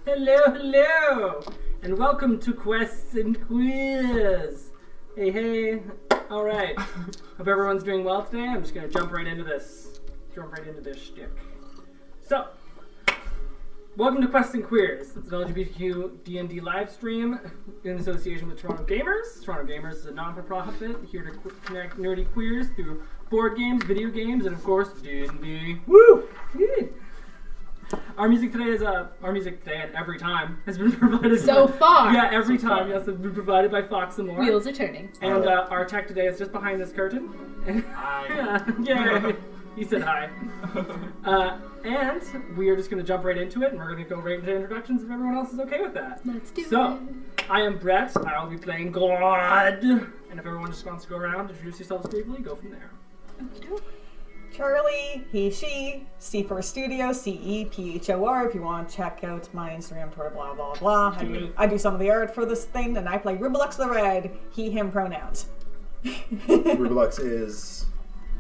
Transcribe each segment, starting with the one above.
Hello, and welcome to Quests and Quiz. Hey. All right. Hope everyone's doing well today. I'm just gonna jump right into this shtick. So, welcome to Quests and Queers. It's an LGBTQ D&D live stream in association with Toronto Gamers. Toronto Gamers is a non-for-profit here to connect nerdy queers through board games, video games, and of course D&D. Woo! Yeah. Our music today and every time has been provided every time has been provided by Fox and More. Wheels are turning. And our tech today is just behind this curtain. Hi. Yeah. He said hi. And we are just going to jump right into it, and we're going to go right into introductions if everyone else is okay with that. Let's do it. So, I am Brett. I'll be playing God. And if everyone just wants to go around, introduce yourselves briefly, go from there. Okay. Charlie, he, she, C4 Studio, CEPHOR, if you want to check out my Instagram, Twitter, blah, blah, blah. I do some of the art for this thing, and I play Rubelux the Red, he, him pronouns. Rubelux is...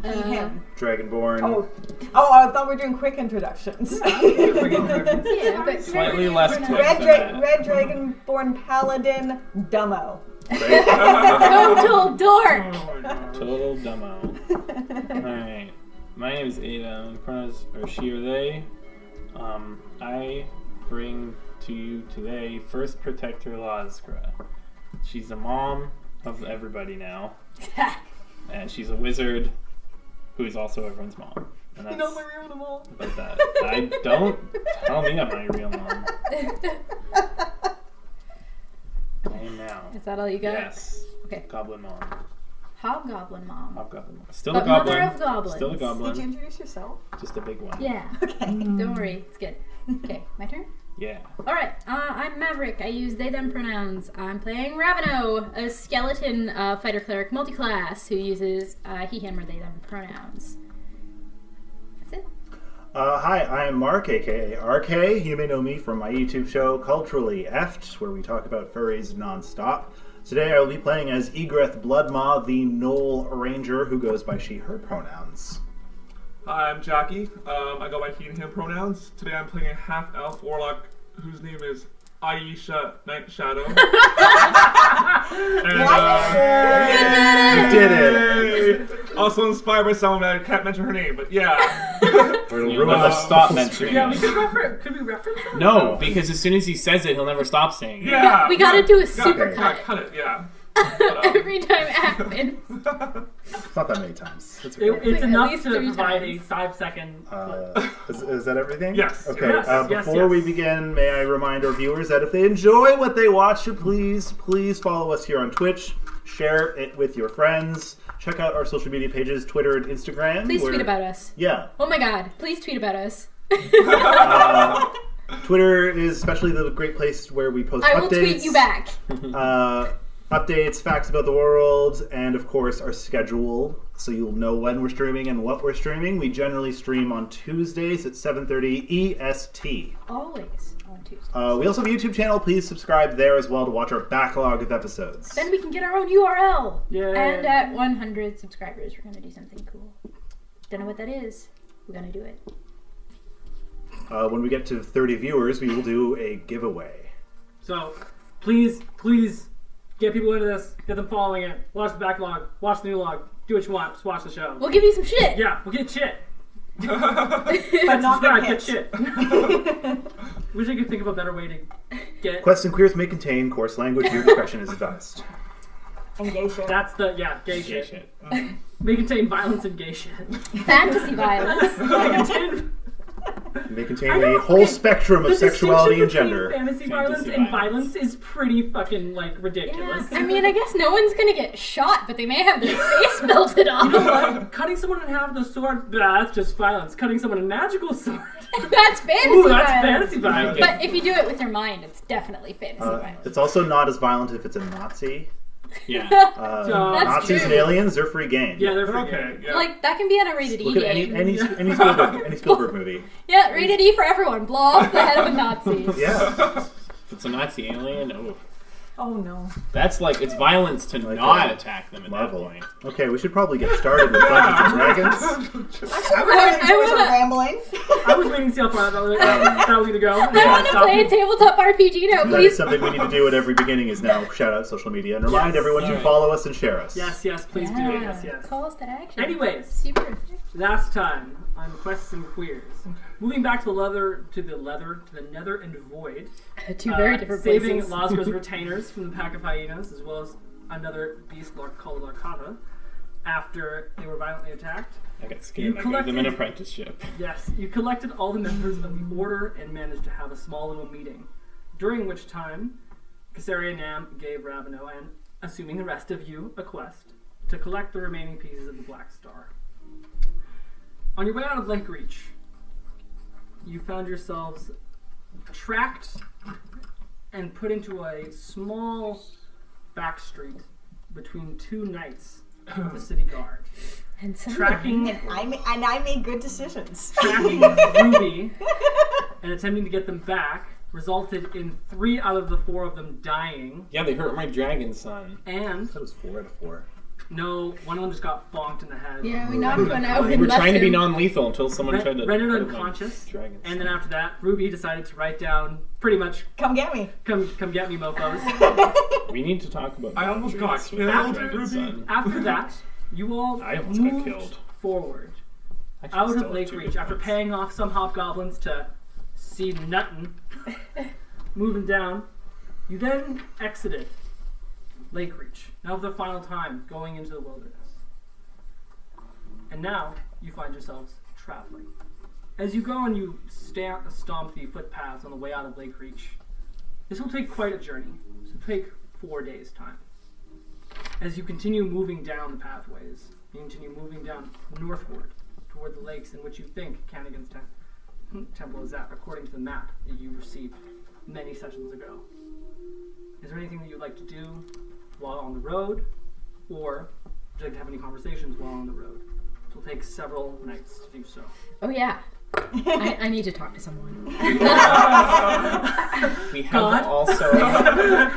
He, him. Dragonborn. Oh, I thought we were doing quick introductions. Yeah, but Slightly less quick Red Dragonborn Paladin, Dumbo. total dork. Total dumbo. Alright. My name is Ada. Pronouns are she or they. I bring to you today First Protector Lazgra. She's the mom of everybody now. And she's a wizard who's also everyone's mom. And that's my real mom. about that. Don't tell me I'm my real mom. I am now. Is that all you got? Yes. Okay. Goblin mom. Hobgoblin mom. Hobgoblin mom. Still But a goblin. mother of goblins. Still a Did you goblin. introduce yourself? Just a big one. Yeah. Okay. Don't worry. It's good. Okay. My turn? Yeah. Alright. I'm Maverick. I use they, them pronouns. I'm playing Ravino, a skeleton fighter cleric multiclass who uses he, him, or they, them pronouns. That's it. Hi, I am Mark, aka RK. You may know me from my YouTube show, Culturally Effed, where we talk about furries non-stop. Today I will be playing as Egreth Bloodmaw, the Knoll Ranger, who goes by she, her pronouns. Hi, I'm Jackie. I go by he and him pronouns. Today I'm playing a half-elf warlock whose name is Aisha Night Shadow. And, You did it! also inspired by someone that I can't mention her name, but yeah. It'll ruin the Stop mentioning Yeah, it. could we reference that? No, because as soon as he says it, he'll never stop saying it. Yeah. We gotta do a Yeah, super okay. cut cut it, yeah. every time it happens. It's not that many times. It's It's At enough least to 3 provide times. a 5-second is that everything? Yes. Okay, Yes, before we begin, may I remind our viewers that if they enjoy what they watch, please follow us here on Twitch, share it with your friends, check out our social media pages, Twitter and Instagram. Please tweet about us. Yeah. Oh my god, please tweet about us. Twitter is especially the great place where we post I updates. will tweet you back. Updates, facts about the world, and of course our schedule, so you'll know when we're streaming and what we're streaming. We generally stream on Tuesdays at 7:30 EST. Always on Tuesday. We also have a YouTube channel. Please subscribe there as well to watch our backlog of episodes. Then we can get our own URL. Yeah. And at 100 subscribers, we're gonna do something cool. Don't know what that is. We're gonna do it. When we get to 30 viewers, we will do a giveaway. So, please, get people into this. Get them following it. Watch the backlog. Watch the new log. Do what you want. Just watch the show. We'll give you some shit. Yeah, we'll get shit. But not Subscribe, get get hits. shit. Wish I could think of a better way to get. Quests and queers may contain coarse language. Your discretion is advised. And gay shit. That's the gay shit. May contain violence and gay shit. Fantasy violence. May contain. May contain a whole spectrum of sexuality and between gender. Fantasy violence Fantasy and violence. violence is pretty fucking ridiculous. I mean, I guess no one's gonna get shot, but they may have their face melted off. Cutting someone in half with a sword, that's just violence. Cutting someone in a magical sword, That's fantasy ooh, that's violence. fantasy violence. But if you do it with your mind, it's definitely fantasy violence. It's also not as violent if it's a Nazi. Yeah. That's Nazis true. and aliens, they're free game. Yeah, they're Okay, okay. yeah. Like, that can be on a rated E Look at game. any Spielberg movie. Yeah, rated E for everyone. Blow off the head of a Nazi. Yeah. If it's a Nazi alien, oh. Oh no. That's like, it's violence to Like not a attack them at Marvel. that point. Okay, we should probably get started with Dungeons and Dragons. I was rambling. I was waiting to see how far that was going to go. I want to play a tabletop RPG now, That is please. something we need to do at every beginning is now shout out social media and remind everyone to Alright. follow us and share us. Yes, please do. Yes. Call us to action. Anyways, Super. last time on Quests and Queers. Moving back to the Nether and Void. Two very different saving places. Lasgo's retainers from the pack of hyenas, as well as another beast called Larkata, after they were violently attacked. I got scared. You I gave them an collected- apprenticeship. Yes, you collected all the members of the Order and managed to have a small little meeting, during which time Caesarea Nam gave Raveno and, assuming the rest of you, a quest to collect the remaining pieces of the Black Star. On your way out of Lakereach, you found yourselves tracked and put into a small back street between two knights of the city guard. And some Tracking I made good decisions. tracking Ruby and attempting to get them back resulted in 3 out of the 4 of them dying. Yeah, they hurt my dragon son. And That was 4 out of 4. no, one of them just got bonked in the head. Yeah, we knocked one out. We and were left trying to be him. non-lethal until someone tried to rendered hurt my unconscious. dragon And son. then after that, Ruby decided to write down pretty much Come get me. come get me, mofos. We need to talk about I almost got boundaries with killed, my dragon Ruby. son. After that, you all I almost got moved killed. forward Actually, out of still have 2 Lakereach good after points. paying off some hobgoblins to see nuttin'. Moving down, you then exited Lakereach, now for the final time, going into the wilderness. And now you find yourselves traveling. As you go and you stomp the footpaths on the way out of Lakereach, this will take quite a journey. This will take 4 days' time. As you continue moving down the pathways, you continue moving down northward toward the lakes in which you think Canigan's temple is at, according to the map that you received many sessions ago. Is there anything that you'd like to do while on the road, or would you like to have any conversations while on the road? It will take several nights to do so. Oh yeah. I need to talk to someone. We have God. also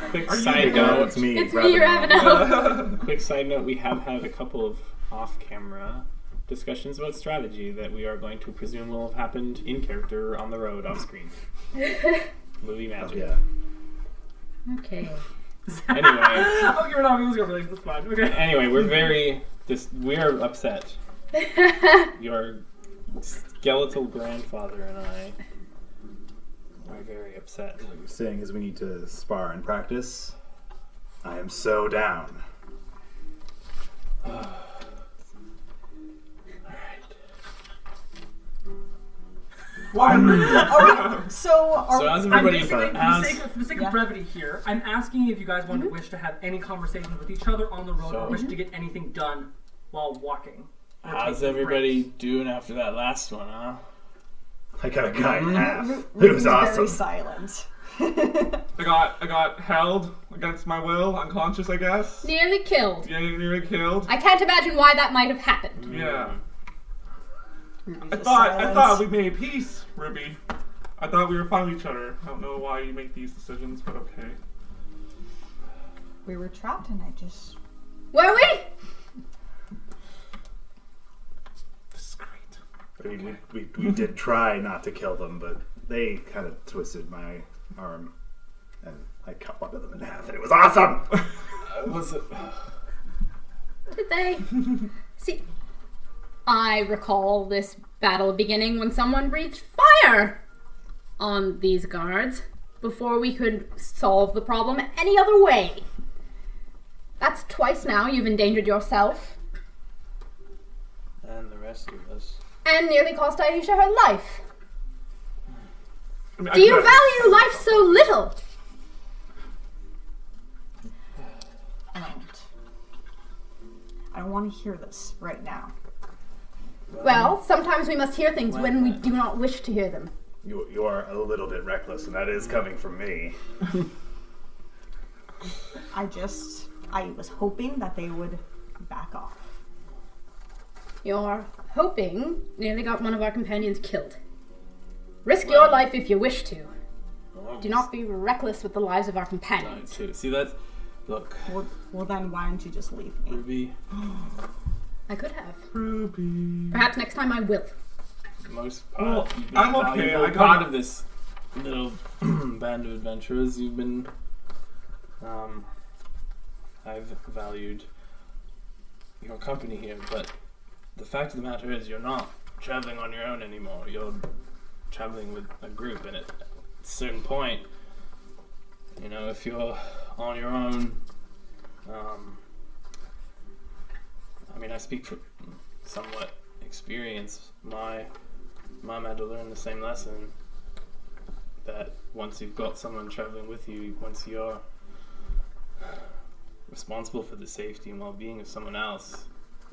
quick side No, note. it's me. It's me, Raveno. Quick side note: we have had a couple of off-camera discussions about strategy that we are going to presume will have happened in character on the road, off screen. Movie Oh, magic. yeah. Okay. Anyway, Oh, you're not musical relations, that's fine. Okay. anyway, we're upset. Your skeletal grandfather and I are very upset. What you're saying is we need to spar and practice. I am so down. So As I'm everybody basically, for the sake Yeah. of brevity here, I'm asking if you guys want to wish to have any conversations with each other on the road, So- or wish to get anything done while walking. or how's taking everybody breaks. doing after that last one, huh? I got a guy in half. It Ruby's was very awesome. silent. I got held against my will, unconscious, I guess. Nearly killed. Yeah, nearly killed. I can't imagine why that might have happened. Yeah. Ruby's I just thought silent. we made peace, Ruby. I thought we were fine with each other. I don't know why you make these decisions, but okay. We were trapped and I just... Were we? This is great. I mean, we did try not to kill them, but they kind of twisted my arm, and I cut one of them in half, and it was awesome! Was it? Did they? See, I recall this battle beginning when someone breathed fire on these guards before we could solve the problem any other way. That's twice now you've endangered yourself And the rest of us. and nearly cost Aisha her life. I mean, Do you value life so little? I don't want to hear this right now. Well, sometimes we must hear things when we do not wish to hear them. You are a little bit reckless, and that is coming from me. I was hoping that they would back off. You're hoping nearly got one of our companions killed. Risk your life if you wish to. Do not be reckless with the lives of our Right, companions. too. See, that's... Look, Well, then why don't you just leave me? Ruby, I could have. Ruby. Perhaps next time I will. for the most Well, part, you've been I'm a okay, valuable I got- part of this little band of adventurers. You've been... I've valued your company here, but the fact of the matter is you're not traveling on your own anymore. You're traveling with a group, and at a certain point, you know, if you're on your own, I mean, I speak from somewhat experience. My mom had to learn the same lesson, that once you've got someone traveling with you, once you're responsible for the safety and well-being of someone else,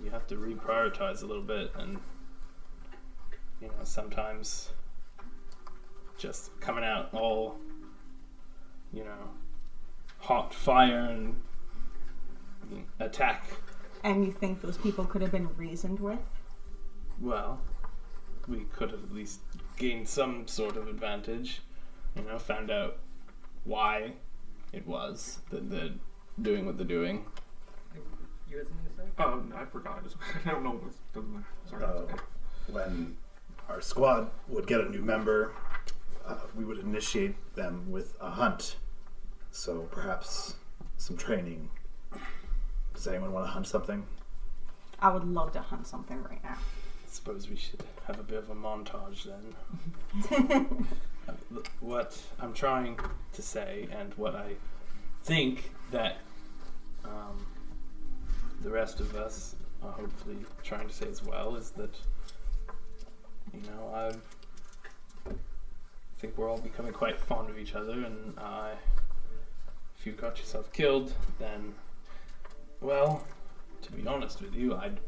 you have to reprioritize a little bit, and you know, sometimes just coming out all, you know, hot fire and attack. And you think those people could have been reasoned with? Well, we could have at least gained some sort of advantage, you know, found out why it was that they're doing what they're doing. You had something to say? Oh, no, I forgot. I don't know what's doesn't matter. Sorry. It's okay. When our squad would get a new member, we would initiate them with a hunt. So perhaps some training. Does anyone want to hunt something? I would love to hunt something right now. I suppose we should have a bit of a montage then. What I'm trying to say, and what I think that the rest of us are hopefully trying to say as well, is that, you know, I think we're all becoming quite fond of each other, and if you got yourself killed, then, well, to be honest with you, I'd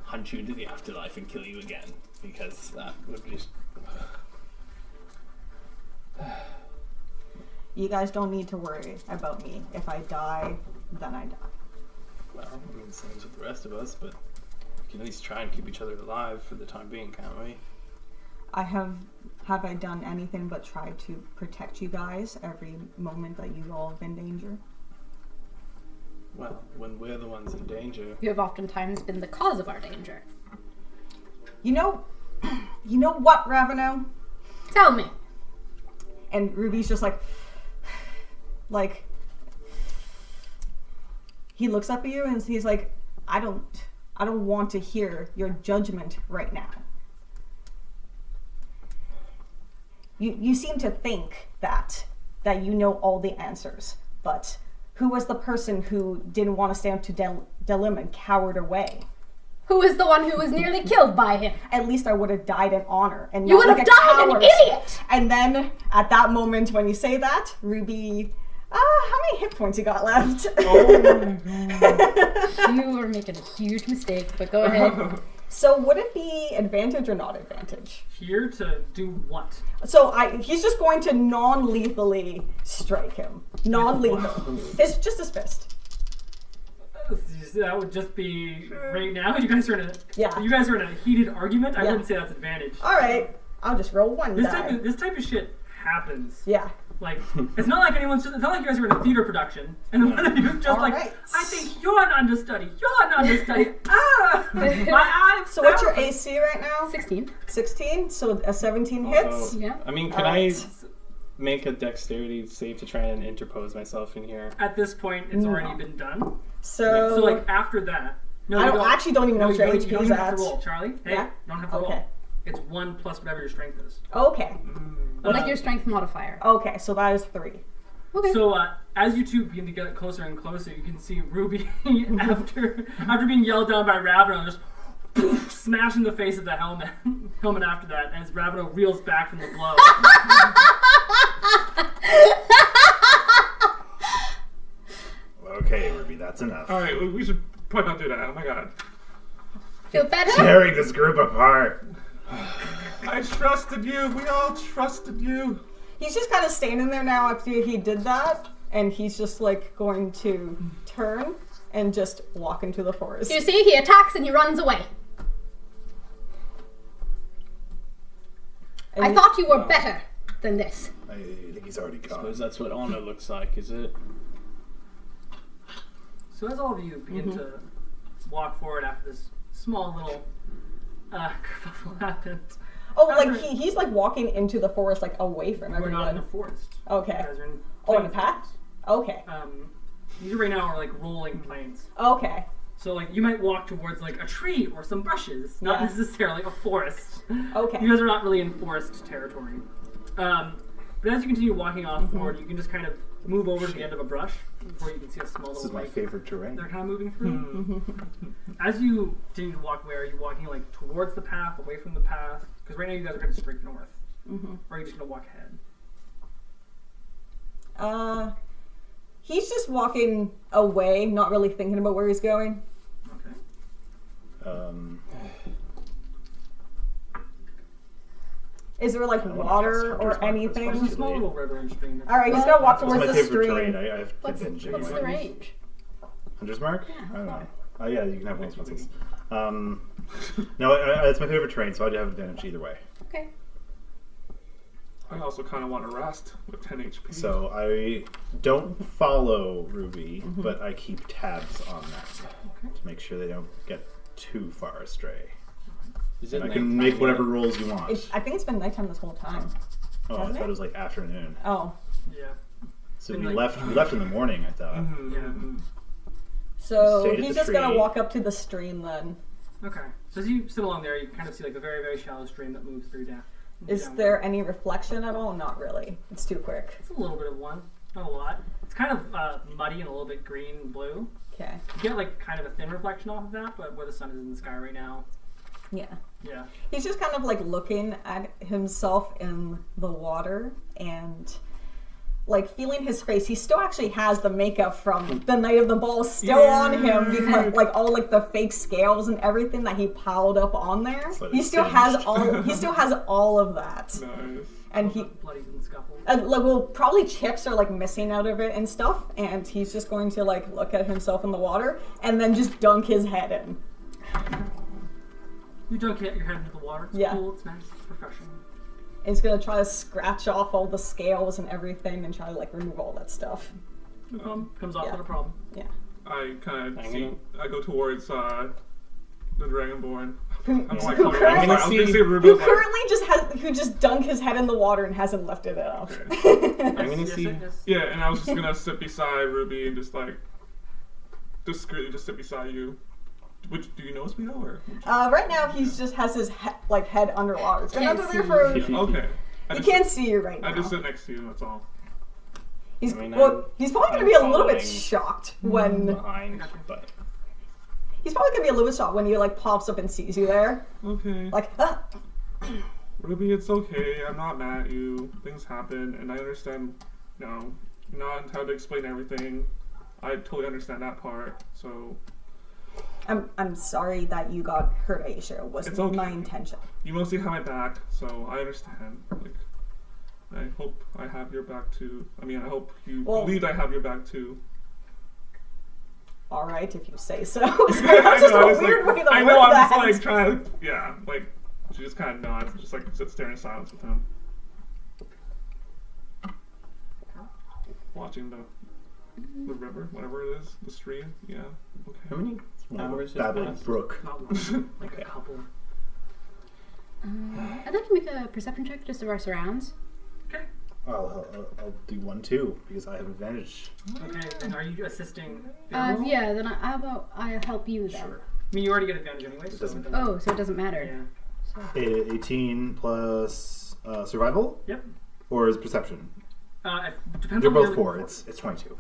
hunt you into the afterlife and kill you again, because that would just... You guys don't need to worry about me. If I die, then I die. Well, I mean, same as with the rest of us, but we can at least try and keep each other alive for the time being, can't we? Have I done anything but try to protect you guys every moment that you all have been in danger? Well, when we're the ones in danger... You have oftentimes been the cause of our danger. You know what, Raveno? Tell me. And Ruby's just like, he looks up at you and he's like, I don't want to hear your judgment right now. You seem to think that you know all the answers, but who was the person who didn't want to stand to dilemma and cowered away? Who was the one who was nearly killed by him? At least I would have died in honor and You not would like have a died coward. an idiot! And then at that moment when you say that, Ruby, how many hit points you got left? Oh my god. You are making a huge mistake, but go ahead. So would it be advantage or not advantage? Here to do what? So he's just going to non-lethally strike him. Non-lethal. Just his fist. That would just be right now. You guys are in a Yeah. You guys are in a heated argument. I Yeah. wouldn't say that's advantage. All right, I'll just roll one This die. type of shit happens. Yeah. Like, it's not like anyone's just, it's not like you guys are in a theater production and one of you just All like, right. I think you're an understudy. You're an understudy. My eyes. So what's your AC right now? 16. 16. So a 17 hits. Although, Yeah. I mean, can Alright. I make a dexterity save to try and interpose myself in here? At this point, it's already been done. So, So like after that, no, I you don't even know what you your don't- you HP don't is even have at. to roll, Charlie. Hey, Yeah? you don't have to roll. Okay. It's 1 plus whatever your strength is. Okay. Like your strength modifier. Okay. So that is 3. Okay. So as you two begin to get closer and closer, you can see Ruby after being yelled down by Raveno, just poof, smash in the face of the helmet after that, as Raveno reels back from the blow. Okay, Ruby, that's enough. Alright, we should probably not do that. Oh my god. Feel better? Tearing this group apart. I trusted you. We all trusted you. He's just kind of standing there now after he did that, and he's just like going to turn and just walk into the forest. You see, he attacks and he runs away. And I thought you were better than this. I think he's already I gone. suppose that's what honor looks like, is it? So as all of you begin to walk forward after this small little kerfuffle happens, Oh, like he's like walking into the forest, like away from we're not in everyone. the forest. Okay. You guys are in Oh, in plains. the path? Okay. These right now are like rolling plains. Okay. So like you might walk towards like a tree or some bushes, not Yeah. necessarily a forest. Okay. You guys are not really in forest territory. But as you continue walking off forward, you can just kind of move over to the end of a brush before you can see a small This little is my lake favorite terrain. they're kind of moving through. As you continue to walk, where are you walking like towards the path, away from the path? Because right now you guys are going straight north. Or are you just going to walk ahead? He's just walking away, not really thinking about where he's going. Okay. Is there like I don't wanna water cast or Hunter's Mark, that's anything? fine. There's a small little river and stream. All right, he's gonna walk This is towards my the favorite terrain. stream. I have What's advantage the anyway. range? Hunter's Mark? Yeah, I don't how know. Oh yeah, you can have once once. No, it's my favorite terrain, so I'd have advantage either way. Okay. I also kind of want to rest with 10 HP. So I don't follow Ruby, but I keep tabs on them to make sure they don't get too far astray. Is And it I can nighttime make yet? whatever rolls you want. I think it's been nighttime this whole time. Oh, I hasn't thought it? it was like afternoon. Oh, Yeah. So Been we like- left in the morning, I thought. Yeah. so Stayed at he's the just gonna tree. walk up to the stream then. Okay. So as you sit along there, you kind of see like a very, very shallow stream that moves through down. Is down there any reflection at all? Not really. It's too quick. It's a little bit of one, not a lot. It's kind of muddy and a little bit green and blue. Okay. You get like kind of a thin reflection off of that, but where the sun is in the sky right now, Yeah. yeah. He's just kind of like looking at himself in the water and like feeling his face. He still actually has the makeup from the night of the ball still on him because like all like the fake scales and everything that he piled up on there. So He still singed. has all of that. Nice. And he Bloody and scuffle. and like well probably chips are like missing out of it and stuff, and he's just going to like look at himself in the water and then just dunk his head in. You don't get your head into the water. It's Yeah. cool. It's nice. It's refreshing. And he's gonna try to scratch off all the scales and everything and try to like remove all that stuff. No problem. Comes off Yeah. without a problem. Yeah. I kind of I'm see. gonna- I go towards the Dragonborn. Who, I don't know why I who call it. currently, I'm sorry, I was gonna see- say Ruby. who I was like, currently just dunked his head in the water and hasn't lifted it up. okay. I'm gonna Yes, see. yes. Yeah, and I was just gonna sit beside Ruby and just like discreetly just sit beside you. Which do you notice me though, or? Right now he's just has his head underwater. It's been Can't under there see for. you. Okay. I He just, can't see you right now. I just sit next to you. That's all. He's I mean, he's probably gonna I'm be a little bit following shocked when behind, but he's probably gonna be a little bit shocked when he like pops up and sees you there. Okay. Like, Ruby, it's okay. I'm not mad at you. Things happen, and I understand. You know, you're not entitled to explain everything. I totally understand that part. So I'm sorry that you got hurt, Aisha. It wasn't It's okay. my intention. you mostly have my back, so I understand. Like, I hope I have your back too. I mean, I hope you Well- believe I have your back too. All right, if you say so. I That's just know, a it's weird like, way to I word know. I'm that. just like trying to. Yeah, like she just kind of nods, just like sits there in silence with him, watching the river, whatever it is, the stream. Yeah. how Okay. many hours have Babbling passed? brook. Not one. Like Okay. a couple. I'd like to make a perception check just of our surrounds. Okay. I'll do one too because I have advantage. Okay. And are you assisting? the roll? Yeah, then how about I help you then? Sure. I mean, you already get advantage anyway. It So doesn't- Oh, so it doesn't matter. Yeah. 18 plus survival, Yep. or is perception? It depends They're on what both you're 4. looking for. It's 22.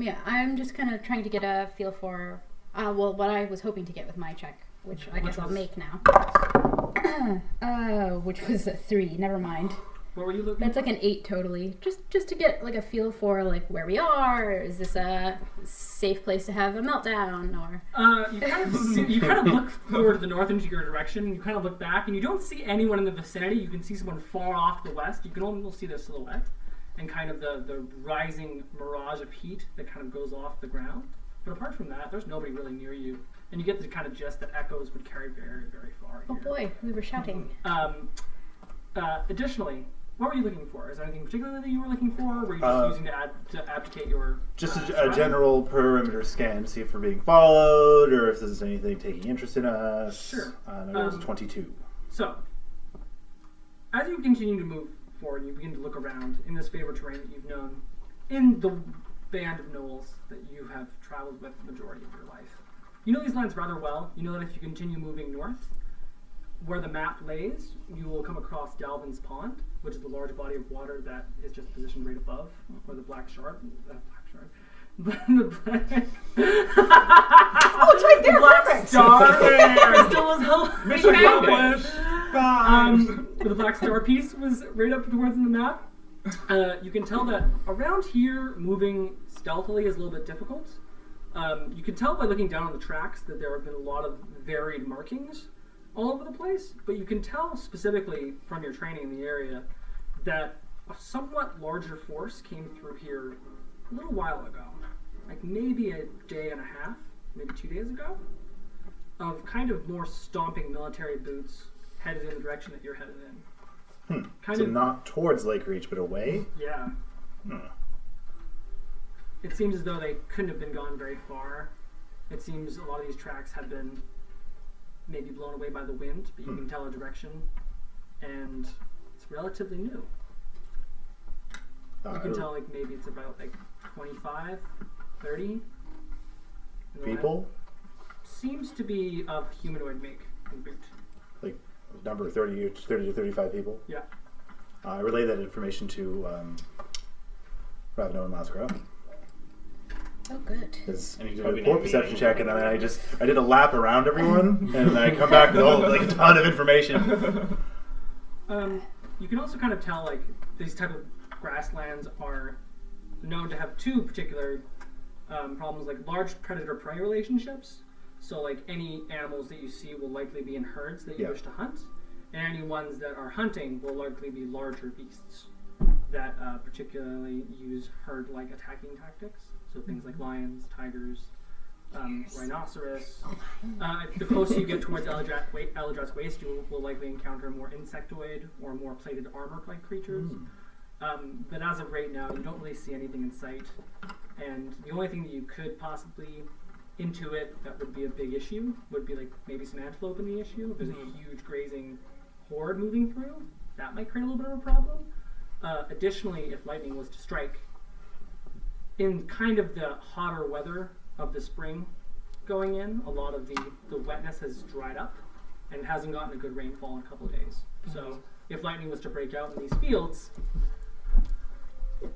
Yeah, I'm just kind of trying to get a feel for, well, what I was hoping to get with my check, which I guess I'll was- make now. Which was a 3. Never mind. What were you looking That's like an 8 totally. Just to get like a feel for like where we are. Is this a safe place to have a meltdown or? You kind of look forward to the north into your direction, and you kind of look back, and you don't see anyone in the vicinity. You can see someone far off to the west. You can only see their silhouette and kind of the rising mirage of heat that kind of goes off the ground. But apart from that, there's nobody really near you, and you get the kind of gist that echoes would carry very, very far Oh here. boy, we were shouting. Additionally, what were you looking for? Is there anything particular that you were looking for? Or were you just using to abdicate your... Just a tribe? general perimeter scan to see if we're being followed or if there's anything taking interest in us. Sure. And it was 22. So, as you continue to move forward and you begin to look around in this favored terrain that you've known, in the band of gnolls that you have traveled with the majority of your life, you know these lands rather well. You know that if you continue moving north, where the map lays, you will come across Dalvin's Pond, which is the large body of water that is just positioned right above where the black shark. Oh, it's right there. Black Perfect. star there still was held. Mission accomplished. Bye. The black star piece was right up towards the map. You can tell that around here, moving stealthily is a little bit difficult. You can tell by looking down on the tracks that there have been a lot of varied markings all over the place, but you can tell specifically from your training in the area that a somewhat larger force came through here a little while ago, like maybe a day and a half, maybe 2 days ago, of kind of more stomping military boots headed in the direction that you're headed in. So not towards Lakereach, but away? Yeah. It seems as though they couldn't have been gone very far. It seems a lot of these tracks have been maybe blown away by the wind, but you can tell a direction, and it's relatively new. You can tell like maybe it's about like 25, 30. People? Seems to be of humanoid make and boot. Like number 30 to 35 people? Yeah. I relayed that information to Ravno and Mascaro. Oh, good. And he did a Probably report not perception being check, and then I did a lap around everyone, and then I come back with a ton of information. You can also kind of tell like these type of grasslands are known to have two particular problems, like large predator-prey relationships. So like any animals that you see will likely be in herds that you wish to hunt, and any ones that are hunting will likely be larger beasts that particularly use herd-like attacking tactics. So things like lions, tigers, rhinoceros. The closer you get towards Eldrat's waist, you will likely encounter more insectoid or more plated armor-like creatures. But as of right now, you don't really see anything in sight. And the only thing that you could possibly intuit that would be a big issue would be like maybe some antelope in the issue. If there's a huge grazing horde moving through, that might create a little bit of a problem. Additionally, if lightning was to strike, in kind of the hotter weather of the spring going in, a lot of the wetness has dried up and it hasn't gotten a good rainfall in a couple of days. So if lightning was to break out in these fields...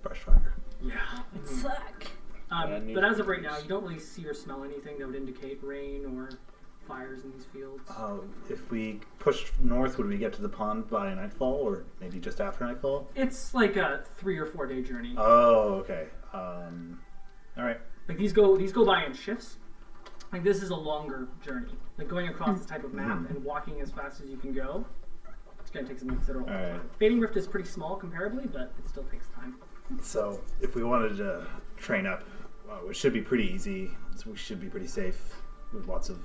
Brush fire. Yeah. It suck. But as of right now, you don't really see or smell anything that would indicate rain or fires in these fields. If we push north, would we get to the pond by nightfall, or maybe just after nightfall? It's like a 3 or 4 day journey. Oh, okay. All right. Like these go by in shifts. Like this is a longer journey. Like going across this type of map and walking as fast as you can go, it's gonna take some considerable time. Fading Rift is pretty small comparably, but it still takes time. So if we wanted to train up, it should be pretty easy. So we should be pretty safe with lots of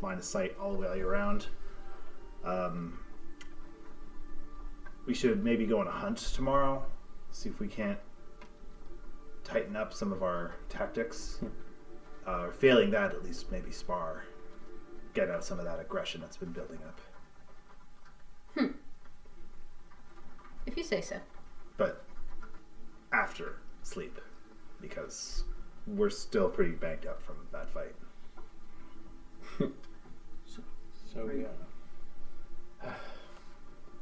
line of sight all the way around. We should maybe go on a hunt tomorrow. See if we can't tighten up some of our tactics. Failing that, at least maybe spar. Get out some of that aggression that's been building up. If you say so. But after sleep, because we're still pretty banged up from that fight. So yeah.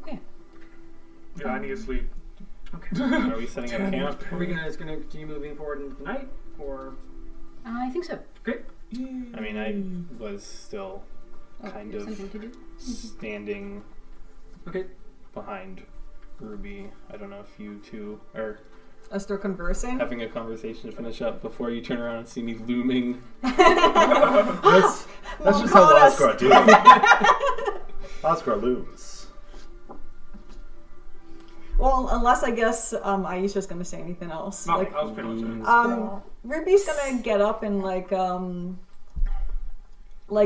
Okay. Yeah, I need to sleep. Okay. Are we setting up camp? Are we gonna continue moving forward into the night, or? I think so. Okay. I mean, I was still kind there's of something to do. standing Okay. behind Ruby. I don't know if you two are Us still conversing. having a conversation to finish up before you turn around and see me looming. That's just how caught us. Oscar do. Oscar looms. Well, unless I guess Aisha's gonna say anything else. No, Like, that was pretty much it. Ruby's gonna get up and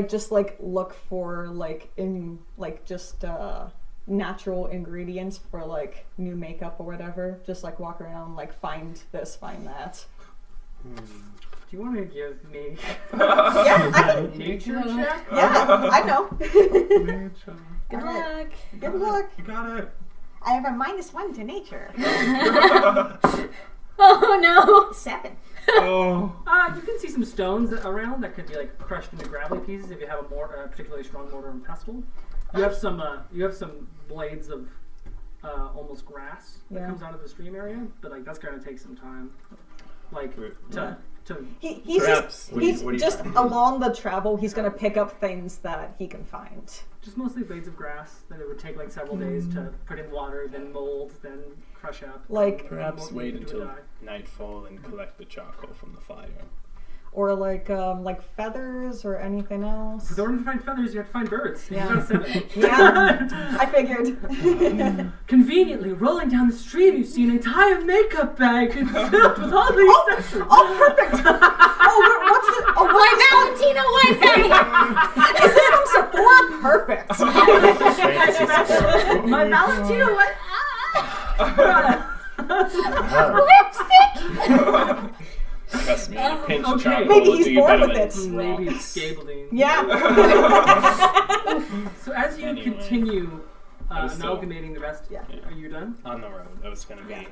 just look for natural ingredients for like new makeup or whatever. Just like walk around, like find this, find that. Do you want to give me Yeah, I a nature check? yeah, I know. Nature. Good Alright. luck. Good luck. You got it. I have a -1 to nature. Oh no. 7. Oh. You can see some stones around that could be like crushed into gravelly pieces if you have a particularly strong mortar and pestle. You have some blades of almost grass that Yeah. comes out of the stream area, but like that's gonna take some time. Like to He's Perhaps. just What do you- he's what do you just find? along the travel. He's gonna pick up things that he can find. just mostly blades of grass that it would take like several days to put in water, then mold, then crush up. Like- and Perhaps mold wait into a until dye. nightfall and collect the charcoal from the fire. Or like feathers or anything else. In order to find feathers, you have to find birds. Yeah. You got 7. Yeah, I figured. Conveniently, rolling down the stream, you see an entire makeup bag filled with all these accessories. Oh, perfect! What's the? Oh, White Valentino white bag. Is this from Sephora? Perfect. Fancy support. My Valentino, what? Ah. Lipstick. Trust me, a pinch Okay. charcoal Maybe will he's do you born better with than it. Maybe rocks. it's scabaldine. Yeah. So as you Anyway. continue I was still- amalgamating the rest, Yeah. are you done? On the road, that was going to be,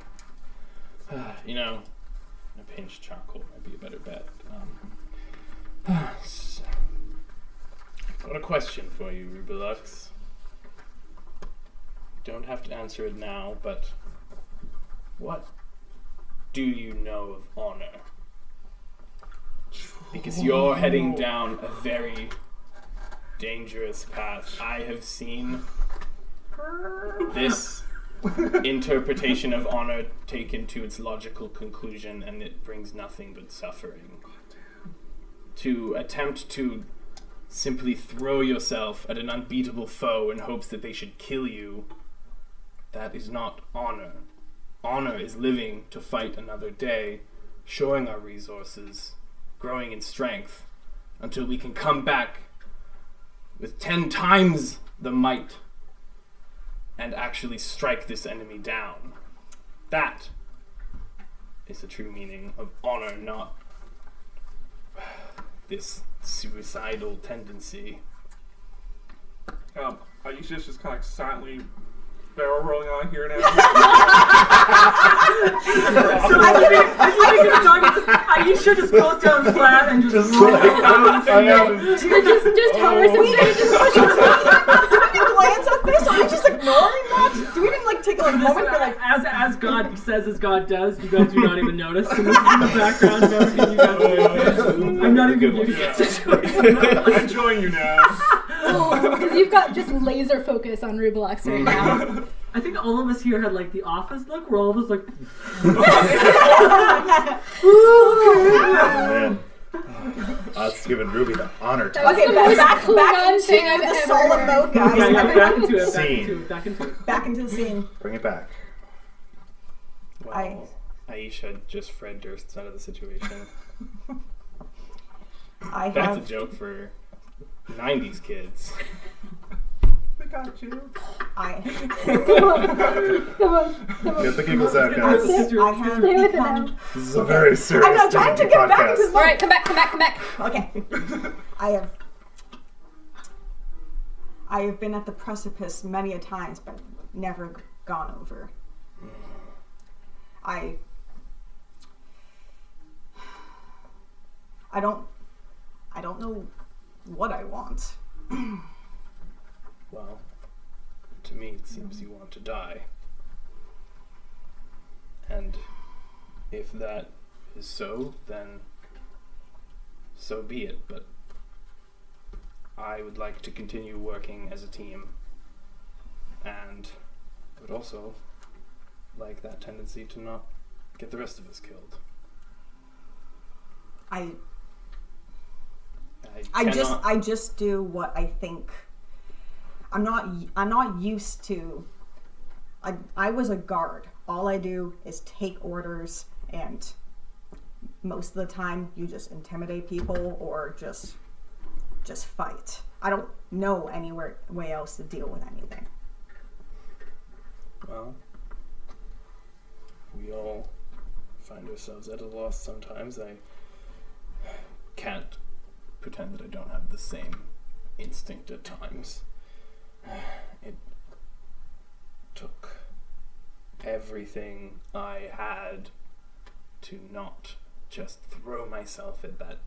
a pinch charcoal might be a better bet. So, got a question for you, Rubelux. Don't have to answer it now, but what do you know of honor? Because you're heading down a very dangerous path. I have seen this interpretation of honor taken to its logical conclusion, and it brings nothing but suffering. To attempt to simply throw yourself at an unbeatable foe in hopes that they should kill you, that is not honor. Honor is living to fight another day, showing our resources, growing in strength, until we can come back with 10 times the might and actually strike this enemy down. That is the true meaning of honor, not this suicidal tendency. Aisha's just kind of silently barrel rolling on here now. Aisha just goes down flat and just Just like, I know. Just hovers and Do we glance at this? Are we just ignoring that? Do we even like take a moment for like? as God says, as God does, you guys do not even notice. And this is in the background of everything you guys do. I'm not even Good giving you one. a situation. I'm enjoying you now. because you've got just laser focus on Rubelux right now. I think all of us here had like the office look, where all of us like, Oh, man. That's giving Ruby the honor That to was Okay, the back most into thing I've the ever solid heard. mode, guys. yeah, back Everyone, into it, Scene. back into it. back into the scene. bring it back. Well, Aisha just Fred Durst's out of the situation. I That's a have. joke for 90s kids. We got you. I Get the giggles out, I guys. have Stay with it become. now. This is a very serious I'm not trying to D&D get back podcast. into All right, come back. Okay. I have been at the precipice many a times, but never gone over. I don't know what I want. Well, to me it seems you want to die. And if that is so, then so be it. But I would like to continue working as a team. And I would also like that tendency to not get the rest of us killed. I cannot- just do what I think. I'm not used to. I was a guard. All I do is take orders, and most of the time you just intimidate people or just fight. I don't know any way else to deal with anything. Well, we all find ourselves at a loss sometimes. I can't pretend that I don't have the same instinct at times. It took everything I had to not just throw myself at that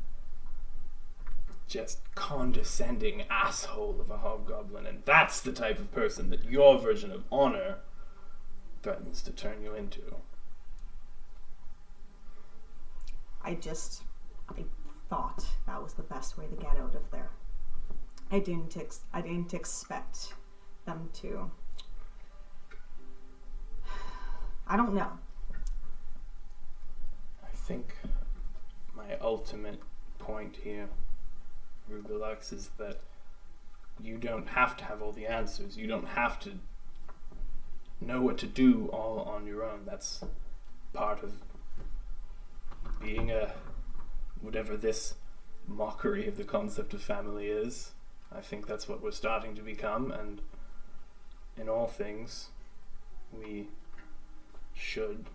just condescending asshole of a hobgoblin, and that's the type of person that your version of honor threatens to turn you into. I thought that was the best way to get out of there. I didn't expect them to. I don't know. I think my ultimate point here, Rubilux, is that you don't have to have all the answers. You don't have to know what to do all on your own. That's part of being whatever this mockery of the concept of family is. I think that's what we're starting to become, and in all things, we should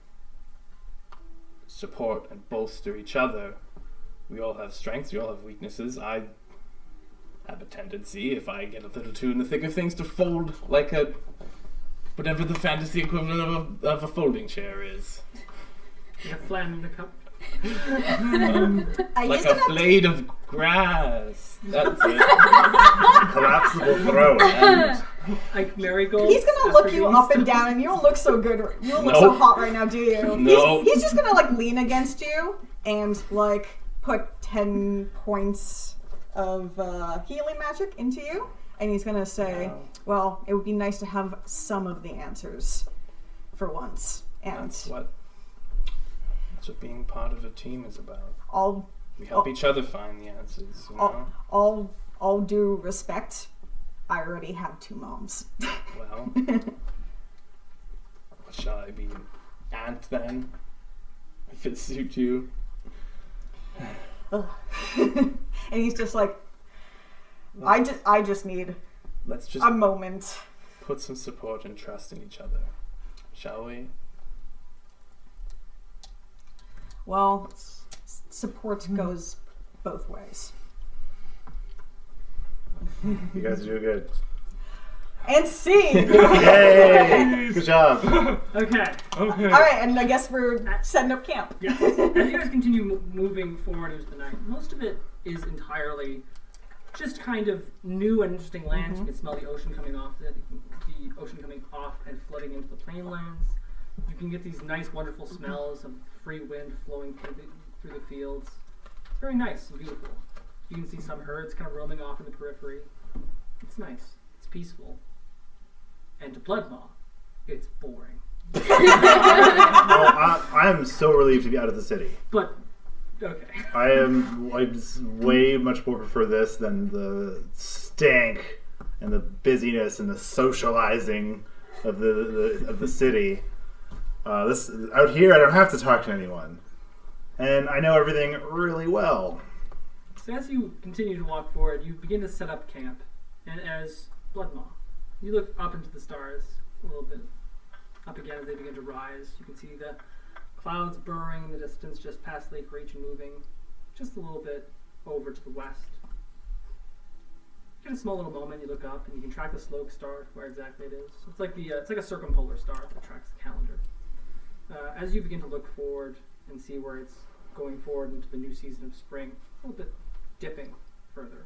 support and bolster each other. We all have strengths, we all have weaknesses. I have a tendency, if I get a little too in the thick of things, to fold like whatever the fantasy equivalent of a folding chair is. You have phlegm in the cup. Like a blade of grass. That's it. Collapsible throat. And Like marigolds. He's gonna look you up and down, and you don't look so good. You don't look so Nope. hot right now, do you? No. He's just gonna like lean against you and like put 10 points of healing magic into you, and he's gonna say, Wow. "Well, it would be nice to have some of the answers for once." And that's what being part of a team is about. We help Oh. each other find the answers, you know? all due respect, I already have 2 moms. Well, shall I be aunt then? If it suits you. Ugh. And he's just like, I just need Let's just a moment. put some support and trust in each other. Shall we? Well, support goes both ways. You guys are doing good. And see. Yay! Good job. Okay. Okay. All right, and I guess we're setting up camp. Yes. As you guys continue moving forward into the night, most of it is entirely just kind of new and interesting lands. You can smell the ocean coming off it, the ocean coming off and flooding into the plainlands. You can get these nice, wonderful smells of free wind flowing through the fields. It's very nice and beautiful. You can see some herds kind of roaming off in the periphery. It's nice. It's peaceful. And to Bloodmaw, it's boring. Well, I am so relieved to be out of the city. But, okay. I just way much more prefer this than the stank and the busyness and the socializing of the city. This out here, I don't have to talk to anyone, and I know everything really well. So as you continue to walk forward, you begin to set up camp. And as Bloodmaw, you look up into the stars a little bit, up again as they begin to rise. You can see the clouds burrowing in the distance just past Lakereach and moving just a little bit over to the west. You get a small little moment, you look up, and you can track the Sloke star, where exactly it is. It's like it's like a circumpolar star that tracks the calendar. As you begin to look forward and see where it's going forward into the new season of spring, a little bit dipping further,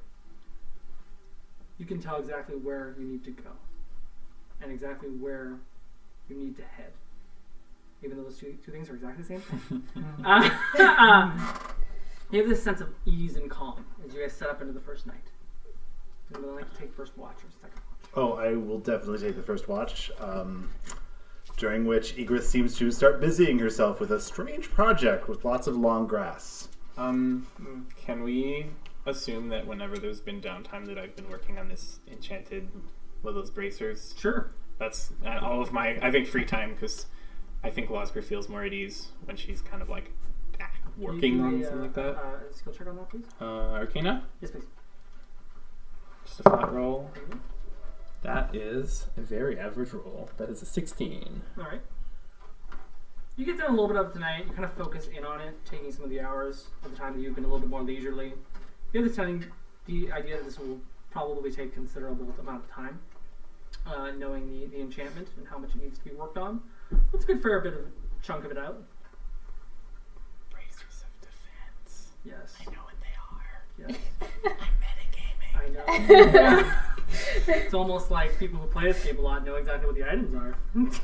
you can tell exactly where you need to go and exactly where you need to head, even though those two things are exactly the same thing. You have this sense of ease and calm as you guys set up into the first night. Would you like to take first watch or second watch? Oh, I will definitely take the first watch. During which Egrith seems to start busying herself with a strange project with lots of long grass. Can we assume that whenever there's been downtime that I've been working on this enchanted, those bracers? Sure. That's all of my, I think, free time, because I think Losper feels more at ease when she's kind of like working on something like that. Skill check on that, please. Arcana? Yes, please. Just a flat roll. That is a very average roll. That is a 16. All right. You get done a little bit of it tonight. You kind of focus in on it, taking some of the hours of the time that you've been a little bit more leisurely. You have the idea that this will probably take considerable amount of time, knowing the enchantment and how much it needs to be worked on. Let's get a fair bit of chunk of it out. Bracers of defense. Yes. I know what they are. Yes. I'm metagaming. I know. It's almost like people who play this game a lot know exactly what the items are.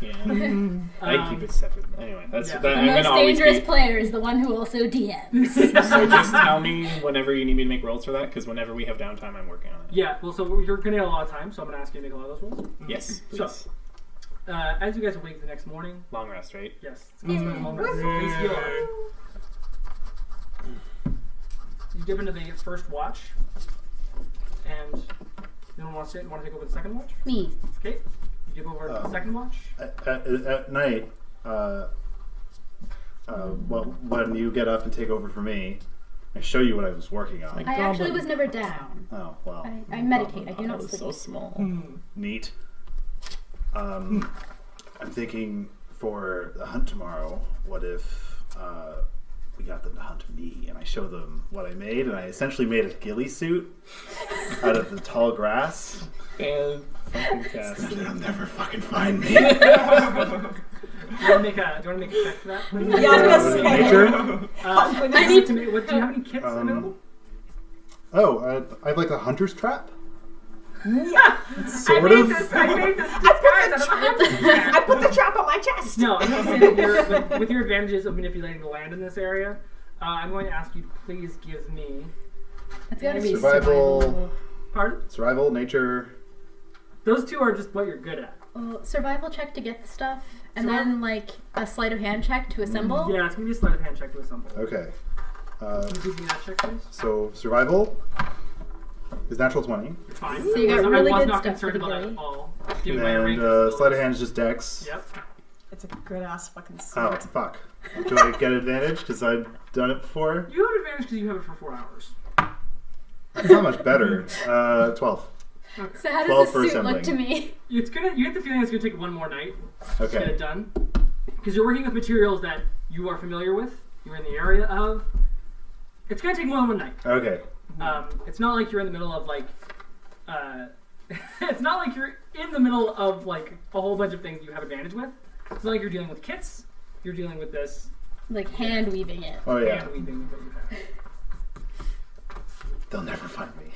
Yeah. I keep it separate. Anyway, that's yeah. that. The I'm most gonna always dangerous be. player is the one who also DMs. So just tell me whenever you need me to make rolls for that, because whenever we have downtime, I'm working on it. Yeah, well, so you're going to get a lot of time, so I'm going to ask you to make a lot of those rolls. Yes, please. So, as you guys awake the next morning, Long rest, right? yes, it's going to spend a long rest, so please heal up. You dip into the first watch, and you don't want to take over the second watch? Me. Okay, you dip over to the second watch. At night, well, when you get up and take over for me, I show you what I was working on. Like- I actually Goblin. was never down. Oh, well, I meditate. I do Oh, not that was sleep. so small. neat. I'm thinking for the hunt tomorrow, what if we got them to hunt me, and I show them what I made, and I essentially made a ghillie suit out of the tall grass. Fantastic. They'll never fucking find me. Do you want to make a check for that, please? Yeah, I was gonna say. Nature? I need to make. What, do you have any kits available? I have like a hunter's trap. Yeah. Sort of. I made this disguise out of a hunter's trap. I put the trap on my chest. No, I'm going to say that with your advantages of manipulating the land in this area, I'm going to ask you to please give me. It's gotta be Survival. survival. Pardon? Survival, nature. Those two are just what you're good at. Survival check to get the stuff, and Survival- then like a sleight of hand check to assemble. Yeah, it's going to be a sleight of hand check to assemble. Okay. Can you give me that check, please? So survival is natural 20, You're fine. So you got I really was good not stuff for concerned the about that ghillie. at all. Given my range and of sleight of skills. hand is just dex. Yep. It's a good ass fucking suit. Oh fuck! Do I get advantage because I've done it before? You have advantage because you have it for 4 hours. It's not much better. 12. So how 12 does for this suit look to assembling. me? You get the feeling it's going to take one more night to get Okay. it done. Because you're working with materials that you are familiar with, you're in the area of. It's going to take more than one night. Okay. It's not like you're in the middle of like, it's not like you're in the middle of like a whole bunch of things you have advantage with. It's not like you're dealing with kits. You're dealing with this Like hand weaving it. Oh yeah. hand weaving that you have. They'll never find me.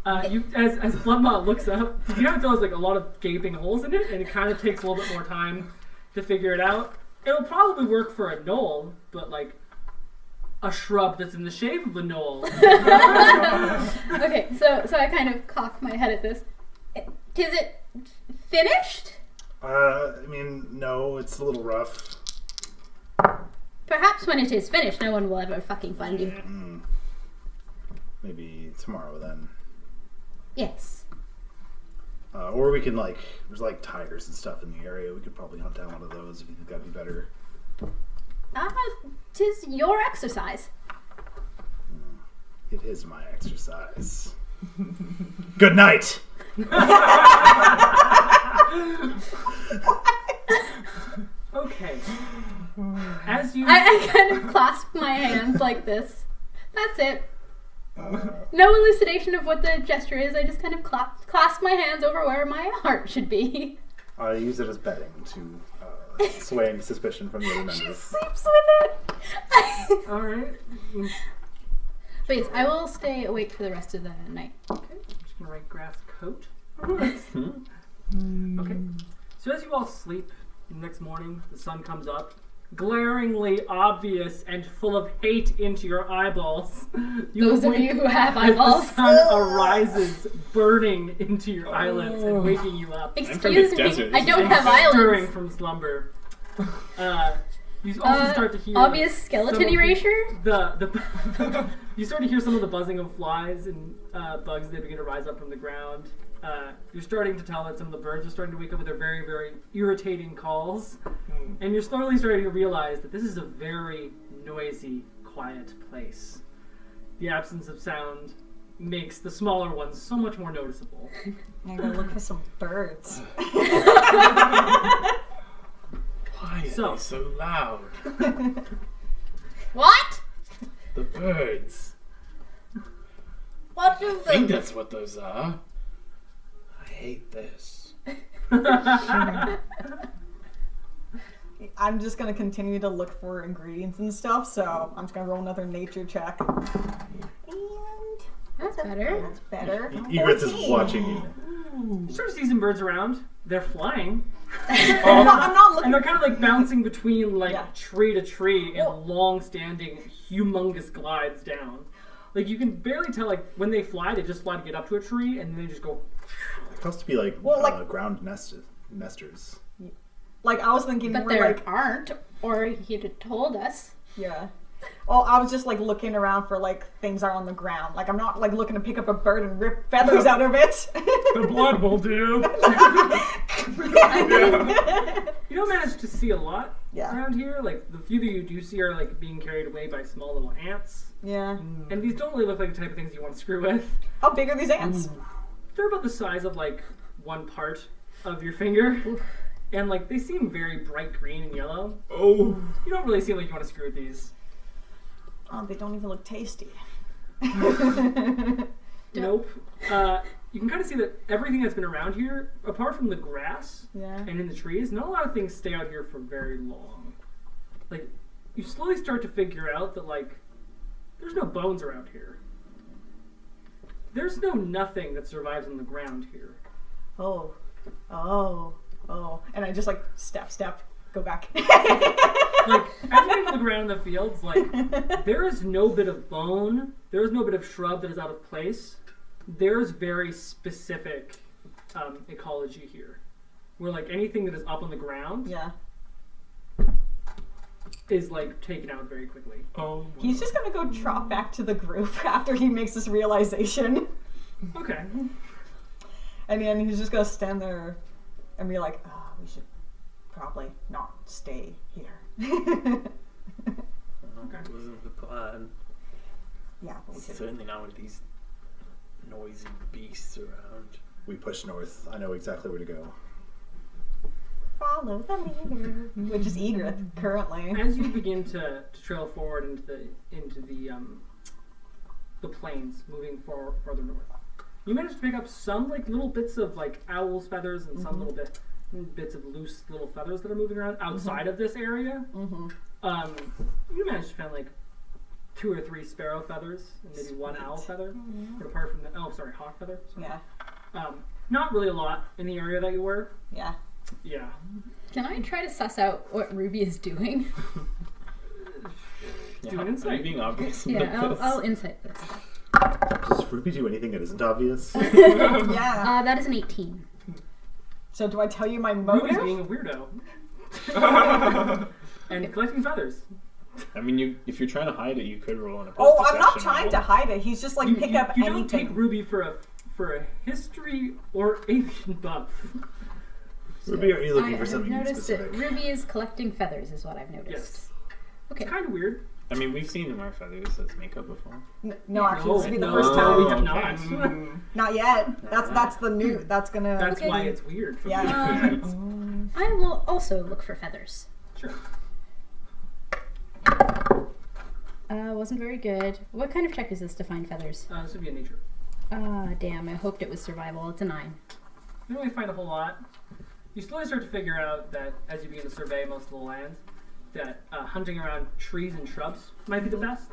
As Bloodmot looks up, you have there's like a lot of gaping holes in it, and it kind of takes a little bit more time to figure it out. It'll probably work for a knoll, but like a shrub that's in the shape of a knoll. Okay, so I kind of cock my head at this. Is it finished? I mean, no, it's a little rough. Perhaps when it is finished, no one will ever fucking find you. Maybe tomorrow then. Yes. Or we can there's like tigers and stuff in the area. We could probably hunt down one of those if you think that'd be better. Tis your exercise. It is my exercise. Good night. Okay. As you I kind of clasp my hands like this. That's it. No elucidation of what the gesture is. I just kind of clasp my hands over where my heart should be. I use it as bedding to sway any suspicion from the other She members. sleeps with it. all right. But yes, I will stay awake for the rest of the night. Okay. I'm just gonna write grass coat. Okay. So as you all sleep, the next morning the sun comes up, glaringly obvious and full of hate into your eyeballs. Those of you who have as eyeballs. the sun arises, burning into your eyelids and waking you up. from Excuse the me, desert. I don't And have stirring eyelids. from slumber. You also start to hear Obvious some skeleton of the- erasure? The you start to hear some of the buzzing of flies and bugs. They begin to rise up from the ground. You're starting to tell that some of the birds are starting to wake up with their very, very irritating calls, and you're slowly starting to realize that this is a very noisy, quiet place. The absence of sound makes the smaller ones so much more noticeable. I gotta look for some birds. Why are So- they so loud? What? The birds. What do I think that's what those are. I hate this. I'm just gonna continue to look for ingredients and stuff, so I'm just gonna roll another nature check. And That's better. that's better. Egreth is 14. watching you. You start to see some birds around. They're flying. I'm not looking. And they're kind of like bouncing between like Yeah. tree to tree in Well- long-standing, humongous glides down. Like you can barely tell. Like when they fly, they just fly to get up to a tree, and then they just go. It has to be like, Well, like- ground nesters. Like I was thinking But more there like aren't, or he'd have told us. yeah. Well, I was just like looking around for like things are on the ground. Like I'm not like looking to pick up a bird and rip feathers out of it. The blood will do. You don't manage to see a lot Yeah. around here. Like the few that you do see are like being carried away by small little ants. Yeah. And these don't really look like the type of things you want to screw with. How big are these ants? They're about the size of like one part of your finger. And like they seem very bright green and yellow. Oh. You don't really seem like you want to screw with these. Oh, they don't even look tasty. Nope. You can kind of see that everything that's been around here, apart from the grass Yeah. and in the trees, not a lot of things stay out here for very long. Like, you slowly start to figure out that, like, there's no bones around here. There's no nothing that survives on the ground here. Oh. And I just like step, go back. Like, as you look around in the fields, like, there is no bit of bone, there is no bit of shrub that is out of place. There's very specific ecology here. Where, like, anything that is up on the ground Yeah. is, like, taken out very quickly. Oh. He's just gonna go trot back to the group after he makes this realization. Okay. And then he's just gonna stand there and be like, oh, we should probably not stay here. That wasn't the plan. Yeah, but we should. Certainly not with these noisy beasts around. We push north. I know exactly where to go. Follow the leader, which is Egreth currently. As you begin to trail forward into the plains, moving further north, you manage to pick up some like little bits of like owl's feathers and some little bits of loose little feathers that are moving around outside of this area. You manage to find like 2 or 3 sparrow feathers and maybe 1 owl feather. But apart from hawk feather. Sorry. Yeah, Not really a lot in the area that you were. yeah. Yeah. Can I try to suss out what Ruby is doing? Do an Are insight. you being obvious? Yeah, I'll insight this. Does Ruby do anything that isn't obvious? Yeah. That is an 18. So do I tell you my Ruby's motive? being a weirdo. And collecting feathers. I mean, if you're trying to hide it, you could roll an opposed Oh, I'm not deception trying roll. to hide it. He's just like pick up you anything. don't take Ruby for a history or avian buff. Ruby, are you looking I for have something noticed specific? that Ruby is collecting feathers, is what I've noticed. Yes. Okay. It's kind of weird. I mean, we've seen them wear feathers as makeup before. No, actually, this will be the no, first no, we time. have not. Not yet. That's the new. That's gonna. That's Okay. why it's weird. For Yeah. me. I will also look for feathers. Sure. Wasn't very good. What kind of check is this to find feathers? This would be a nature. Damn, I hoped it was survival. It's a 9. You don't really find a whole lot. You slowly start to figure out that as you begin to survey most of the land, that hunting around trees and shrubs might be the best.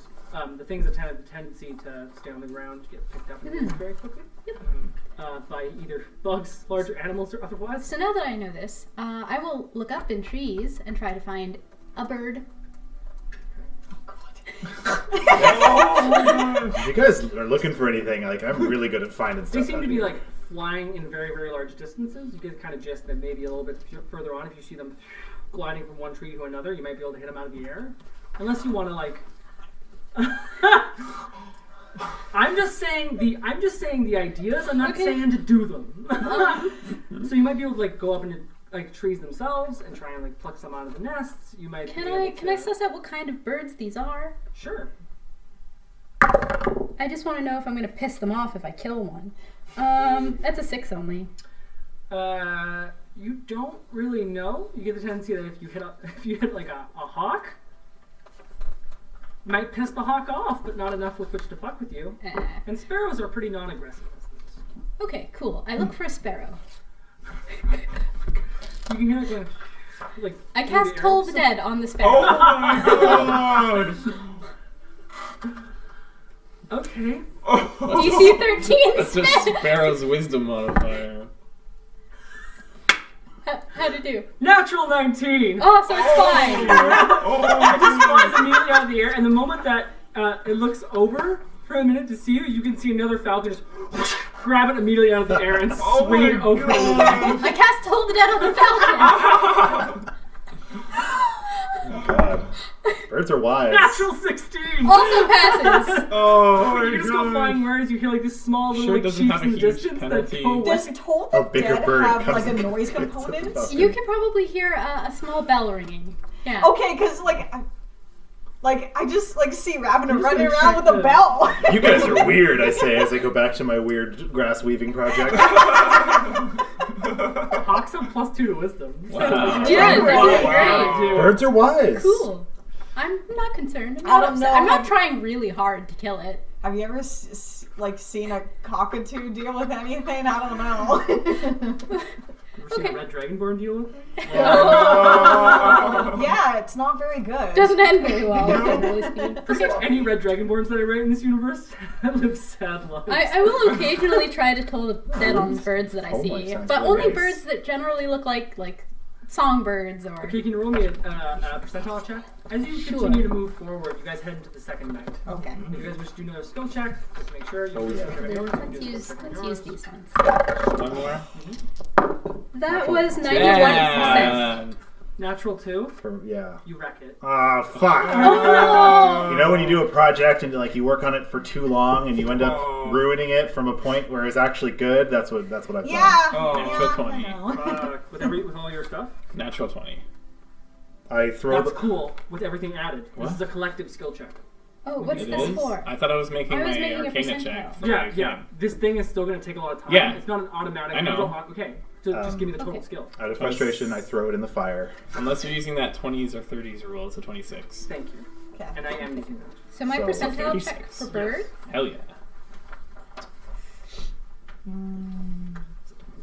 The things that have a tendency to stay on the ground get picked up and moved very quickly by either bugs, larger animals, or otherwise. So now that I know this, I will look up in trees and try to find a bird. If you guys are looking for anything, like I'm really good at finding stuff. They seem out to be here. like flying in very, very large distances. You get kind of gist that maybe a little bit further on, if you see them gliding from one tree to another, you might be able to hit them out of the air. Unless you want to like. I'm just saying the ideas. I'm not Okay. saying to do them. So you might be able to like go up into like trees themselves and try and like pluck some out of the nests. You might. Can be I able can I to- suss out what kind of birds these are? Sure. I just want to know if I'm going to piss them off if I kill one. That's a 6 only. You don't really know. You get the tendency that if you hit like a hawk, might piss the hawk off, but not enough with which to fuck with you. And sparrows are pretty non-aggressive. Okay, cool. I look for a sparrow. You can hear like I cast Toll the Dead on the sparrow. Oh my god! Okay. DC 13 That's just Sparrow's wisdom modifier. How'd it do? Natural 19! Oh, so it's fine. It just flies immediately out of the air, and the moment that it looks over for a minute to see you, you can see another falcon just grab it immediately out of the air and swing it over. I cast Toll the Dead on the falcon. Oh, God. Birds are wise. Natural 16! Also passes. Oh my You just go flying whereas you hear like this small little Sure like, doesn't cheeks have a in the huge distance penalty. that go Does away. Toll A the bigger Dead bird have comes like a and noise gets the component? falcon. You can probably hear a small bell ringing. Yeah. Okay, because I just see Ravener just running gonna around check with a the- bell. You guys are weird, I say, as I go back to my weird grass weaving project. Hawks have +2 to wisdom. Wow. Yeah, they're doing Wow. great. Birds are wise. Cool. I'm not concerned. I don't know. I'm not trying really hard to kill it. Have you ever seen a cockatoo deal with anything? I don't know. Ever seen a red dragonborn deal with it? Yeah, it's not very good. Doesn't end very well, generally speaking. Okay. Any red dragonborns that I write in this universe live sad lives. I will occasionally try to Toll the Dead on birds that I Oh my, see, sounds but really only nice. birds that generally look like songbirds or. Okay, can you roll me a percentile check? As you Sure. continue to move forward, you guys head into the second night. Okay. If you guys wish to do another skill check, just make sure you Oh, do yeah. skill check on yours. you can do Let's skill check on use yours. these ones. One more. That was 91%. Yeah. Natural 2, Yeah. you wreck it. Ah, fuck. Oh You know when you do a project and like you work on it for too long and you end up Oh. ruining it from a point where it's actually good? That's what I've done. Yeah. Oh. Natural I 20. know. With all your stuff? Natural 20. I throw That's the cool, with everything added. What? This is a collective skill check. Oh, what's It this is? for? I thought I was making I was my making a Arcana percentile. check. For Yeah, my yeah. thing. This thing is still going to take a lot of time. Yeah. It's not an automatic. I know. you don't- Okay, so just give me the total Okay. skill. out of frustration, I throw it in the fire. Unless you're using that 20s or 30s rule, it's a 26. Thank you. Okay. And I am using that. So my So, percentile check 36. for birds? Hell yeah.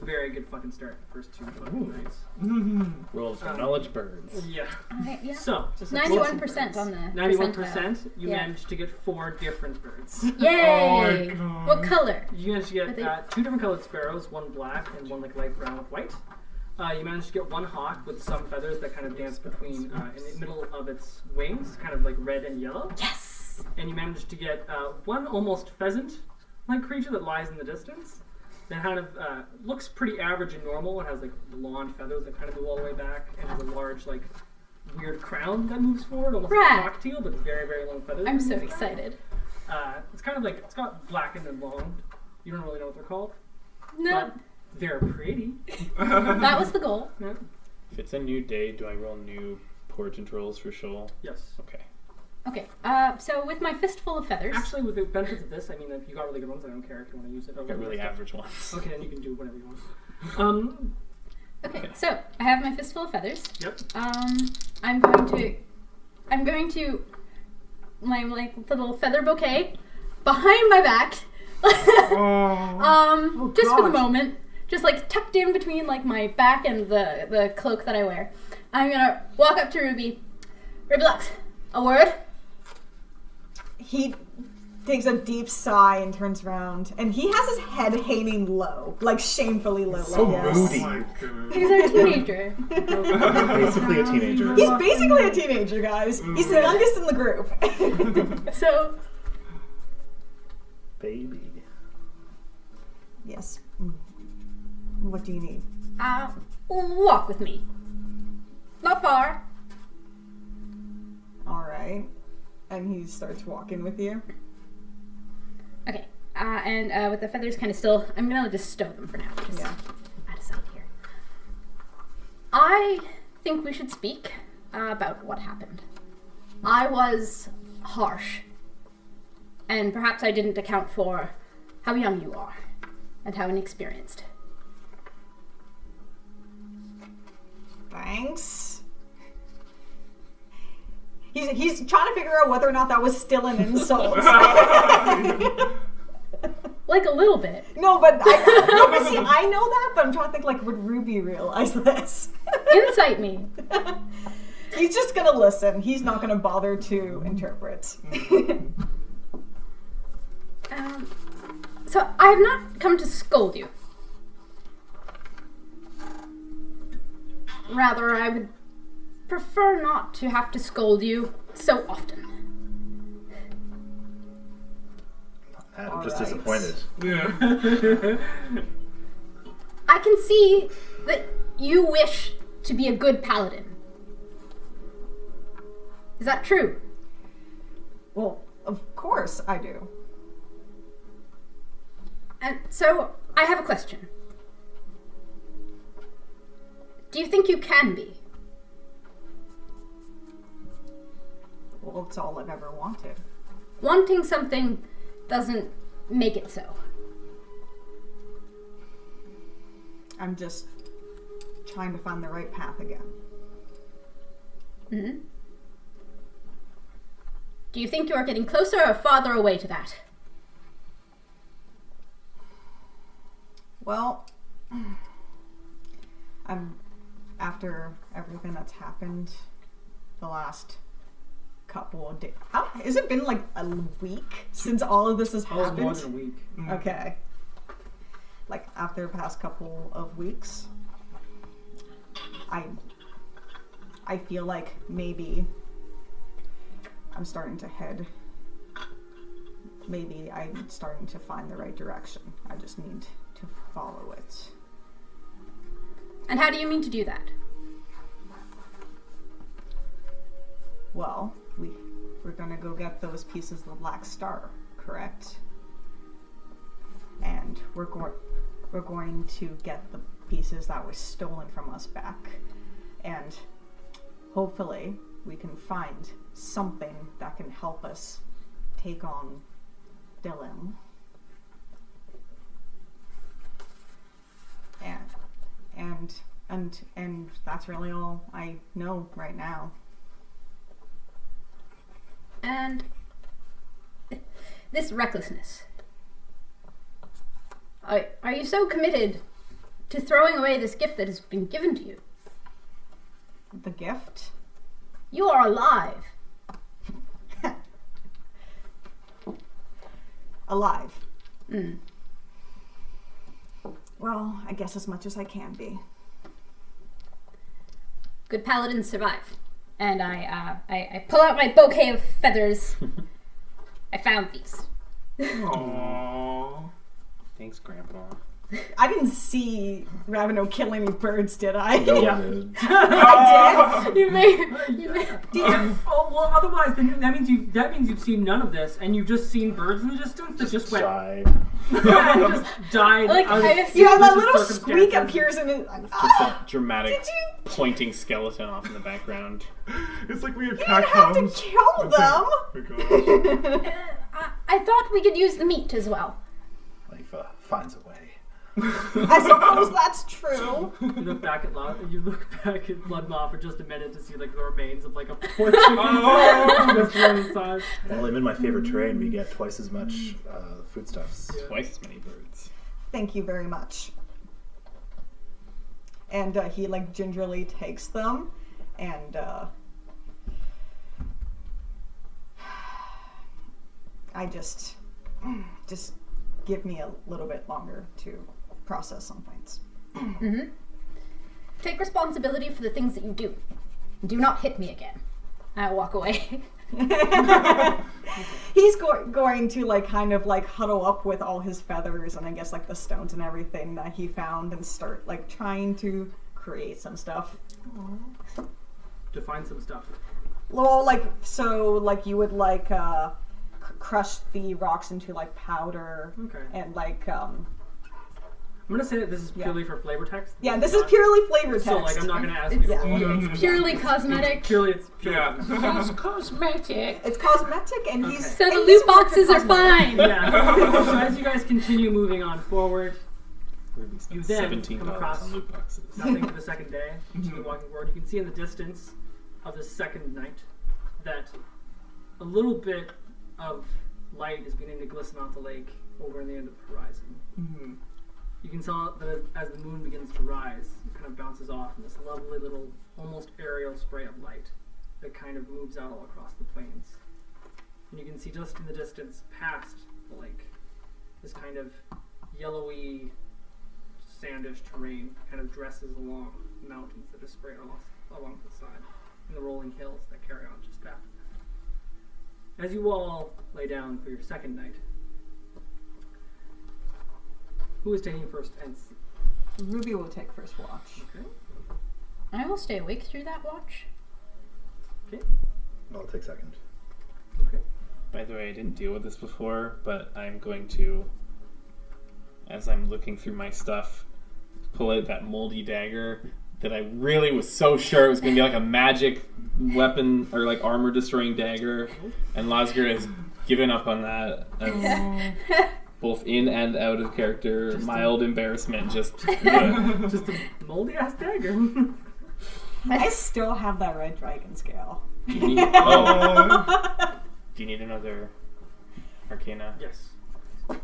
Very good fucking start. First 2 fucking nights. Rolls for knowledge birds. Yeah. Yeah. So, 91% on the 91%, percentile. you Yeah. managed to get 4 different birds. Yay! Oh my God. What color? You managed to Are they- get 2 different colored sparrows, one black and one like light brown with white. You managed to get 1 hawk with some feathers that kind of dance between in the middle of its wings, kind of like red and yellow. Yes! And you managed to get 1 almost pheasant-like creature that lies in the distance. That kind of looks pretty average and normal. It has like blonde feathers that kind of move all the way back, and has a large like weird crown that moves forward, almost Right. like a cocktail, but very very long feathers. I'm that so move back. excited. It's kind of like it's got blackened and long. You don't really know what they're called, No, but they're pretty. that was the goal. Yeah. If it's a new day, do I roll new portent rolls for Shoal? Yes. Okay. Okay, so with my fistful of feathers. Actually, with the benefits of this, I mean, if you got really good ones, I don't care if you want to use it. I got really average ones. Okay, then you can do whatever you want. Okay, so I have my fistful of feathers. Yep. I'm going to my like little feather bouquet behind my back. Oh. Just for the gosh. moment, just like tucked in between like my back and the cloak that I wear. I'm gonna walk up to Ruby. Rubylux, a word? He takes a deep sigh and turns around, and he has his head hanging low, like shamefully low. So like this. moody. Oh my goodness. He's our teenager. Basically a teenager. He's basically a teenager, guys. He's the youngest in the group. So Baby. Yes. What do you need? walk with me. Not far. All right. And he starts walking with you. Okay. And with the feathers kind of still, I'm gonna just stow them for now. Just Yeah. out of sight here. I think we should speak about what happened. I was harsh. And perhaps I didn't account for how young you are and how inexperienced. Thanks. He's trying to figure out whether or not that was still an insult. Like a little bit. No, but see, I know that, but I'm trying to think, like, would Ruby realize this? Insight me. He's just gonna listen. He's not gonna bother to interpret. So I have not come to scold you. Rather, I would prefer not to have to scold you so often. I'm just Alright. disappointed. Yeah. I can see that you wish to be a good paladin. Is that true? Well, of course I do. And so, I have a question. Do you think you can be? Well, it's all I've ever wanted. Wanting something doesn't make it so. I'm just trying to find the right path again. Mm-hmm. Do you think you are getting closer or farther away to that? Well, after everything that's happened the last couple of days. Has it been like a week since all of this has Oh, happened? more than a week. Okay. Like after the past couple of weeks, I feel like maybe I'm starting to head. Maybe I'm starting to find the right direction. I just need to follow it. And how do you mean to do that? Well, we're gonna go get those pieces of the Black Star, correct? And we're going to get the pieces that were stolen from us back, and hopefully we can find something that can help us take on Dylan. And that's really all I know right now. And this recklessness. Are you so committed to throwing away this gift that has been given to you? The gift? You are alive. Alive. Mm. Well, I guess as much as I can be. Good paladins survive. And I pull out my bouquet of feathers. I found these. Aww. Thanks, Grandpa. I didn't see Ravino kill any birds, did I? No Yeah. one did. I You may. Oh well, otherwise then that means you've seen none of this, and you've just seen birds in the distance that just went Died. and just died. Like, out of I did. just- You have that suspicious little squeak circumstances. appears in it. Just a dramatic Did you? pointing skeleton off in the background. It's like we You attack didn't have to hounds. kill them. Oh my gosh. I thought we could use the meat as well. Life finds a way. I suppose that's true. You look back at Bloodmaw for just a minute to see like the remains of like a poor chicken. Just one inside. Well, I'm in my favorite terrain. We get twice as much foodstuffs. Yeah. Twice as many birds. Thank you very much. And he like gingerly takes them, and I just give me a little bit longer to process some things. Mm-hmm. Take responsibility for the things that you do. Do not hit me again. I walk away. He's going to like kind of like huddle up with all his feathers and I guess like the stones and everything that he found and start like trying to create some stuff. To find some stuff. Well, like so like you would like crush the rocks into like powder Okay. and like I'm gonna say that this is purely for flavor text. Yeah, this is purely flavor text. So like I'm not gonna ask It's- you. yeah. It's purely cosmetic. It's purely. Yeah. It's cosmetic. It's cosmetic, and Okay. he's So the and loot he's working boxes are cosmetic. fine. Yeah. So as you guys continue moving on forward, You then $17 come across- on loot boxes. nothing for the second day. Continue walking forward. You can see in the distance of the second night that a little bit of light is beginning to glisten off the lake over in the end of the horizon. Mm-hmm. You can tell that as the moon begins to rise, it kind of bounces off in this lovely little, almost aerial spray of light that kind of moves out all across the plains. And you can see just in the distance, past the lake, this kind of yellowy, sandish terrain kind of dresses along mountains that are sprayed along the side, and the rolling hills that carry on just after that. As you all lay down for your second night, who is taking first and Ruby will take first watch. okay? I will stay awake through that watch. Okay. I'll take second. Okay. By the way, I didn't deal with this before, but I'm going to, as I'm looking through my stuff, pull out that moldy dagger that I really was so sure it was going to be like a magic weapon or like armor destroying dagger, and Lasger has given up on that. Both in and out of character, mild embarrassment, just Just a moldy ass dagger. I still have that red dragon scale. do you need, oh, do you need another Arcana? Yes. Come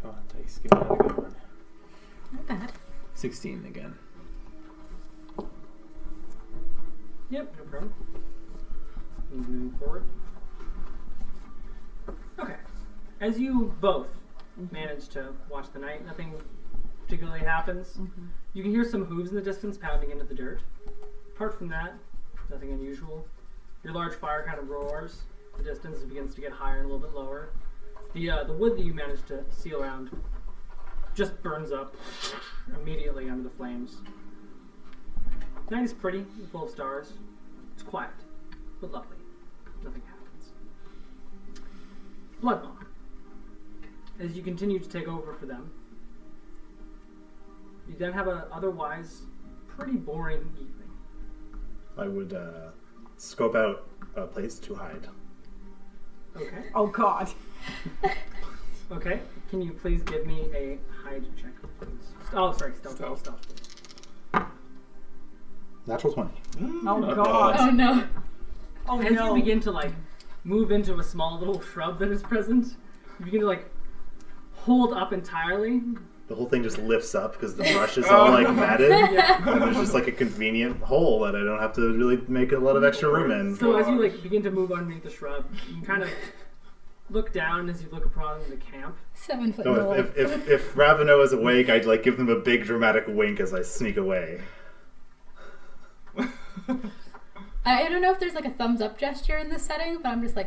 on, dice, give me another good one. Not bad. 16 again. Yep, no problem. Moving forward. Okay. As you both manage to watch the night, nothing particularly happens. You can hear some hooves in the distance pounding into the dirt. Apart from that, nothing unusual. Your large fire kind of roars. The distance begins to get higher and a little bit lower. The wood that you managed to see around just burns up immediately under the flames. The night is pretty, full of stars. It's quiet, but lovely. Nothing happens. Blood Maw. As you continue to take over for them, you then have a otherwise pretty boring evening. I would scope out a place to hide. Okay. Oh God. Okay. Can you please give me a hide check, please? Oh, sorry, stealth. Natural 20. Oh God. Oh no. Oh As no. you begin to move into a small little shrub that is present, you begin to hold up entirely. The whole thing just lifts up because the brush is all matted. Yeah. And there's just a convenient hole that I don't have to really make a lot of extra room in. So as you begin to move underneath the shrub, you can kind of look down as you look upon the camp. 7 foot So roll. if Raveno is awake, I'd give them a big dramatic wink as I sneak away. I don't know if there's a thumbs up gesture in this setting, but I'm just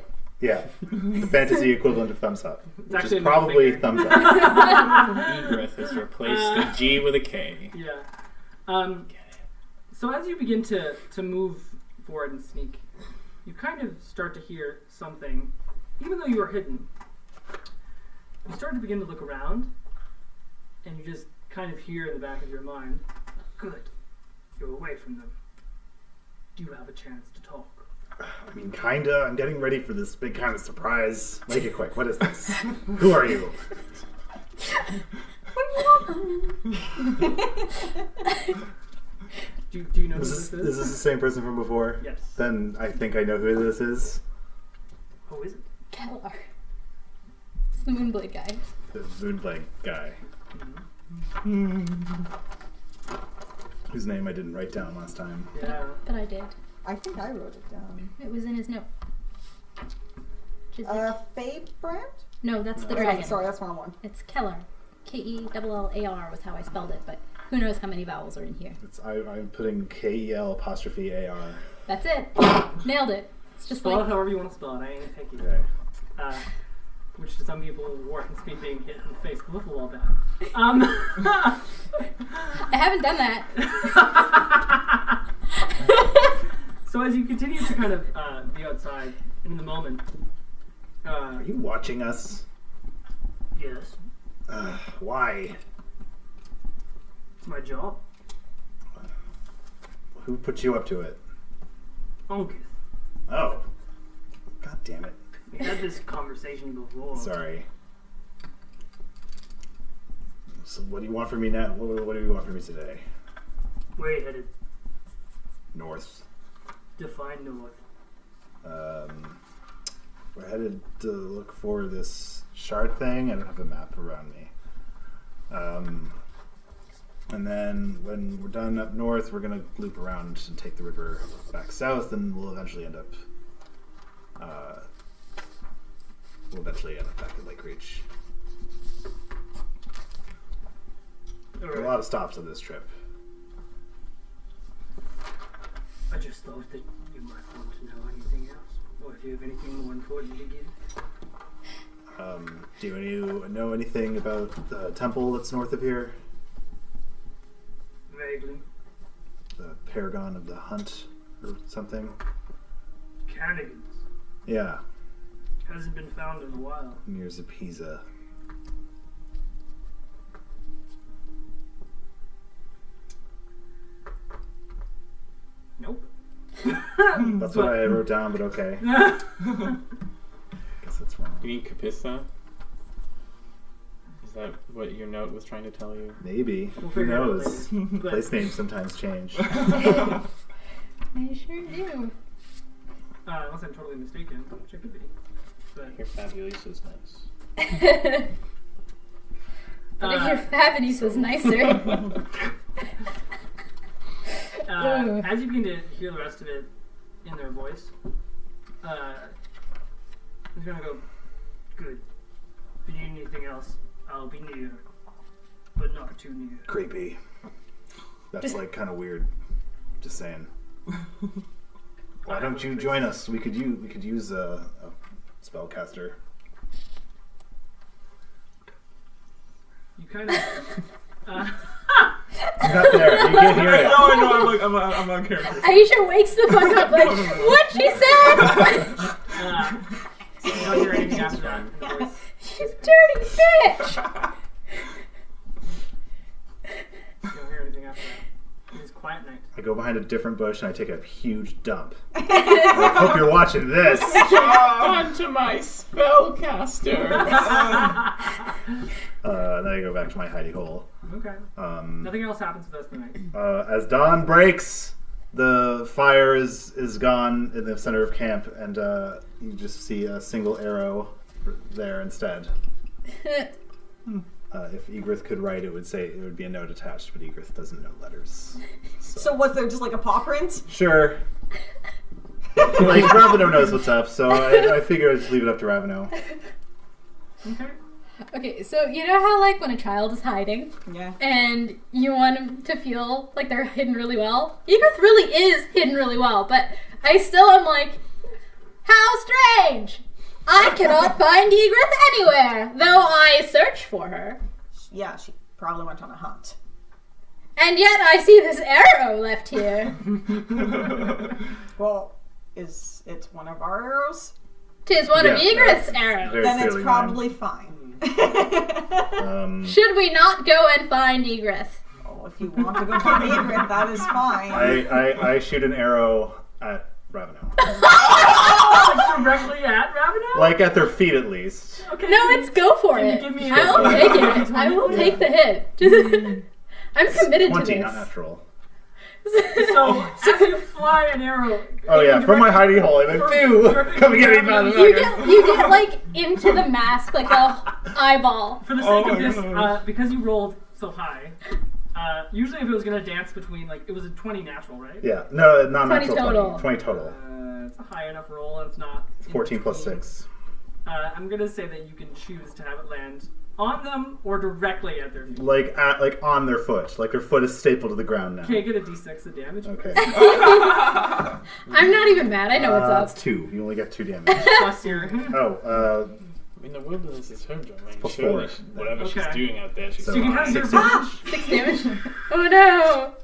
Yeah, the fantasy equivalent of thumbs up, which actually is a middle probably finger. thumbs up. Egreth has replaced a G with a K. Yeah. So as you begin to move forward and sneak, you kind of start to hear something, even though you are hidden. You start to begin to look around, and you just kind of hear in the back of your mind, "Good, you're away from them. Do you have a chance to talk?" I mean, kinda. I'm getting ready for this big kind of surprise. Make it quick. What is this? Who are you? Do you know who Is this this the same person from before? Yes. Then I think I know who this is. Who is it? Keller. It's the Moonblade guy. The Moonblade guy. Whose name I didn't write down last time. Yeah. But I did. I think I wrote it down. It was in his note. Which is Faye Brand? no, that's the Okay, dragon. sorry, that's the wrong one. It's Keller. Kellar was how I spelled it, but who knows how many vowels are in here. I'm putting KEL''AR. That's it. Nailed it. It's just Spell it like however you want to spell it. I ain't picky. Okay. Which to some people warrants me being hit in the face with a wall bat. I haven't done that. So as you continue to kind of be outside, in the moment, Are you watching us? yes, Why? my job. Who put you up to it? Unkith. Oh. God damn it. We had this conversation before. Sorry. So what do you want from me now? What do you want from me today? Where are you headed? North. Define north. We're headed to look for this shard thing. I don't have a map around me. And then when we're done up north, we're gonna loop around and take the river back south, and we'll eventually end up. Back at Lakereach. There are a lot of stops on this trip. I just thought that you might want to know anything else, or if you have anything more important to give. Do you know anything about the temple that's north of here? Vaguely. The Paragon of the Hunt or something? Cannigans. Yeah, Hasn't been found in a while. near Zapisa. Nope. That's what I wrote down, but okay. Guess that's wrong. You mean Capissa? Is that what your note was trying to tell you? Maybe. We'll Who figure it out knows? later. But Place names sometimes change. I sure do. unless I'm totally mistaken, which I could be. But Your fabulous is nice. But if your fabulous is nicer. as you begin to hear the rest of it in their voice, he's gonna go, good. If you need anything else, I'll be near. But not too near. Creepy. That's like kind of weird. Just saying. Why don't you join us? We could use a spellcaster. You kind of... You're not there. You can't hear it. No, I'm on character. Aisha wakes the fuck up like, what she said? So you don't hear anything after that in the voice. You dirty bitch! You don't hear anything after that. It is quiet night. I go behind a different bush and I take a huge dump. I hope you're watching this. On to my spellcaster. And then I go back to my hidey hole. Okay. Nothing else happens with us tonight. As dawn breaks, the fire is gone in the center of camp, and you just see a single arrow there instead. If Egrith could write, it would be a note attached, but Egrith doesn't know letters. So was there just like a paw print? Sure. Like, Ravino knows what's up, so I figure I'd just leave it up to Ravino. Okay. Okay, so you know how like when a child is hiding Yeah. and you want them to feel like they're hidden really well? Egrith really is hidden really well, but I still am like, how strange! I cannot find Egrith anywhere, though I search for her. Yeah, she probably went on a hunt. And yet I see this arrow left here. Well, is it one of our arrows? 'Tis one of Yeah, Egrith's that's arrows. very Then it's clearly probably fine. Should we not go and find Egrith? Oh, if you want to go find Egret, that is fine. I shoot an arrow at Ravino. Directly at Ravino? Like at their feet, at least. Okay. No, it's go for Can you it. give me a- I'll take it. I will take the hit. I'm committed to 20, this. not natural. So, as you fly an arrow... Oh yeah, from my hidey hole, I'm like, phew! Come and get me, motherfucker! You get like into the mask, like the eyeball. For the Oh sake of my this, goodness. because you rolled so high, usually if it was going to dance between, like, it was a 20 natural, right? Yeah, no, not 20 natural. total. 20 total. It's a high enough roll, and it's not... in 14 plus between. 6. I'm going to say that you can choose to have it land on them or directly at their feet. Like on their foot. Like their foot is stapled to the ground now. Okay, get a d6 of damage. Okay. I'm not even mad. I know what's That's up. 2. You only get 2 damage. Plus your... Oh, I mean, the wilderness is her domain. Plus Surely, 4. whatever she's Okay. doing out there, she's So you can have 6 your... damage. 6 damage. Oh no!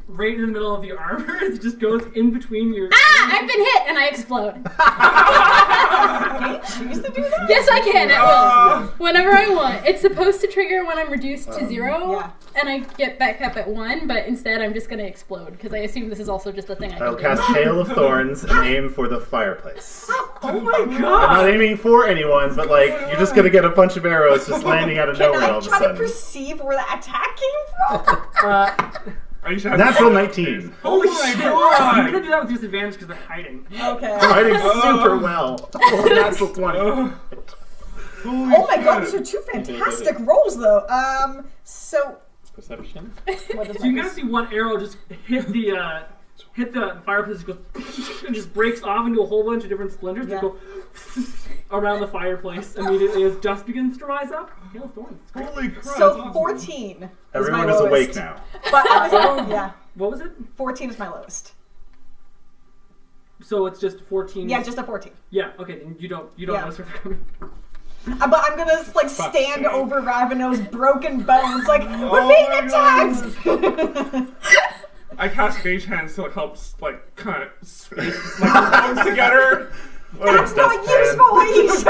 right in the middle of the armor. It just goes in between your. Ah! I've been hit and I explode. Can you choose to do that? Yes, I can. I will. Whenever I want. It's supposed to trigger when I'm reduced to 0, Yeah. and I get back up at 1. But instead, I'm just gonna explode because I assume this is also just a thing I I'll can cast Hail of Thorns and aim for the fireplace. Oh my I'm god! not aiming for anyone, but like you're just gonna get a bunch of arrows just landing out of Can nowhere all I of a try to sudden. perceive where the attack came from? Aisha has Natural to- 19. Holy I'm shit! gonna do that with disadvantage because they're hiding. Okay. Fighting super well. Oh, natural 20. Holy Oh my god, shit. these are two fantastic rolls though. So Perception. what is So you my- gotta see one arrow just hit the fireplace, it goes and just breaks off into a whole bunch of different splinters that Yeah. go around the fireplace immediately as dust begins to rise up. Hail of Thorns. It's great. Holy crap. that's So awesome. 14 is Everyone my is lowest. awake now. But yeah, What was it? 14 is my lowest. So it's just 14. Yeah, just a 14. Yeah. Okay. Then you don't Yeah. notice where they're coming. But I'm gonna like Fuck's stand sake. over Raveno's broken bones, like we're Oh being my attacked. I cast Mage Hand so it helps, like, kind of scrape like, the bones together. That's Dust not pen. useful,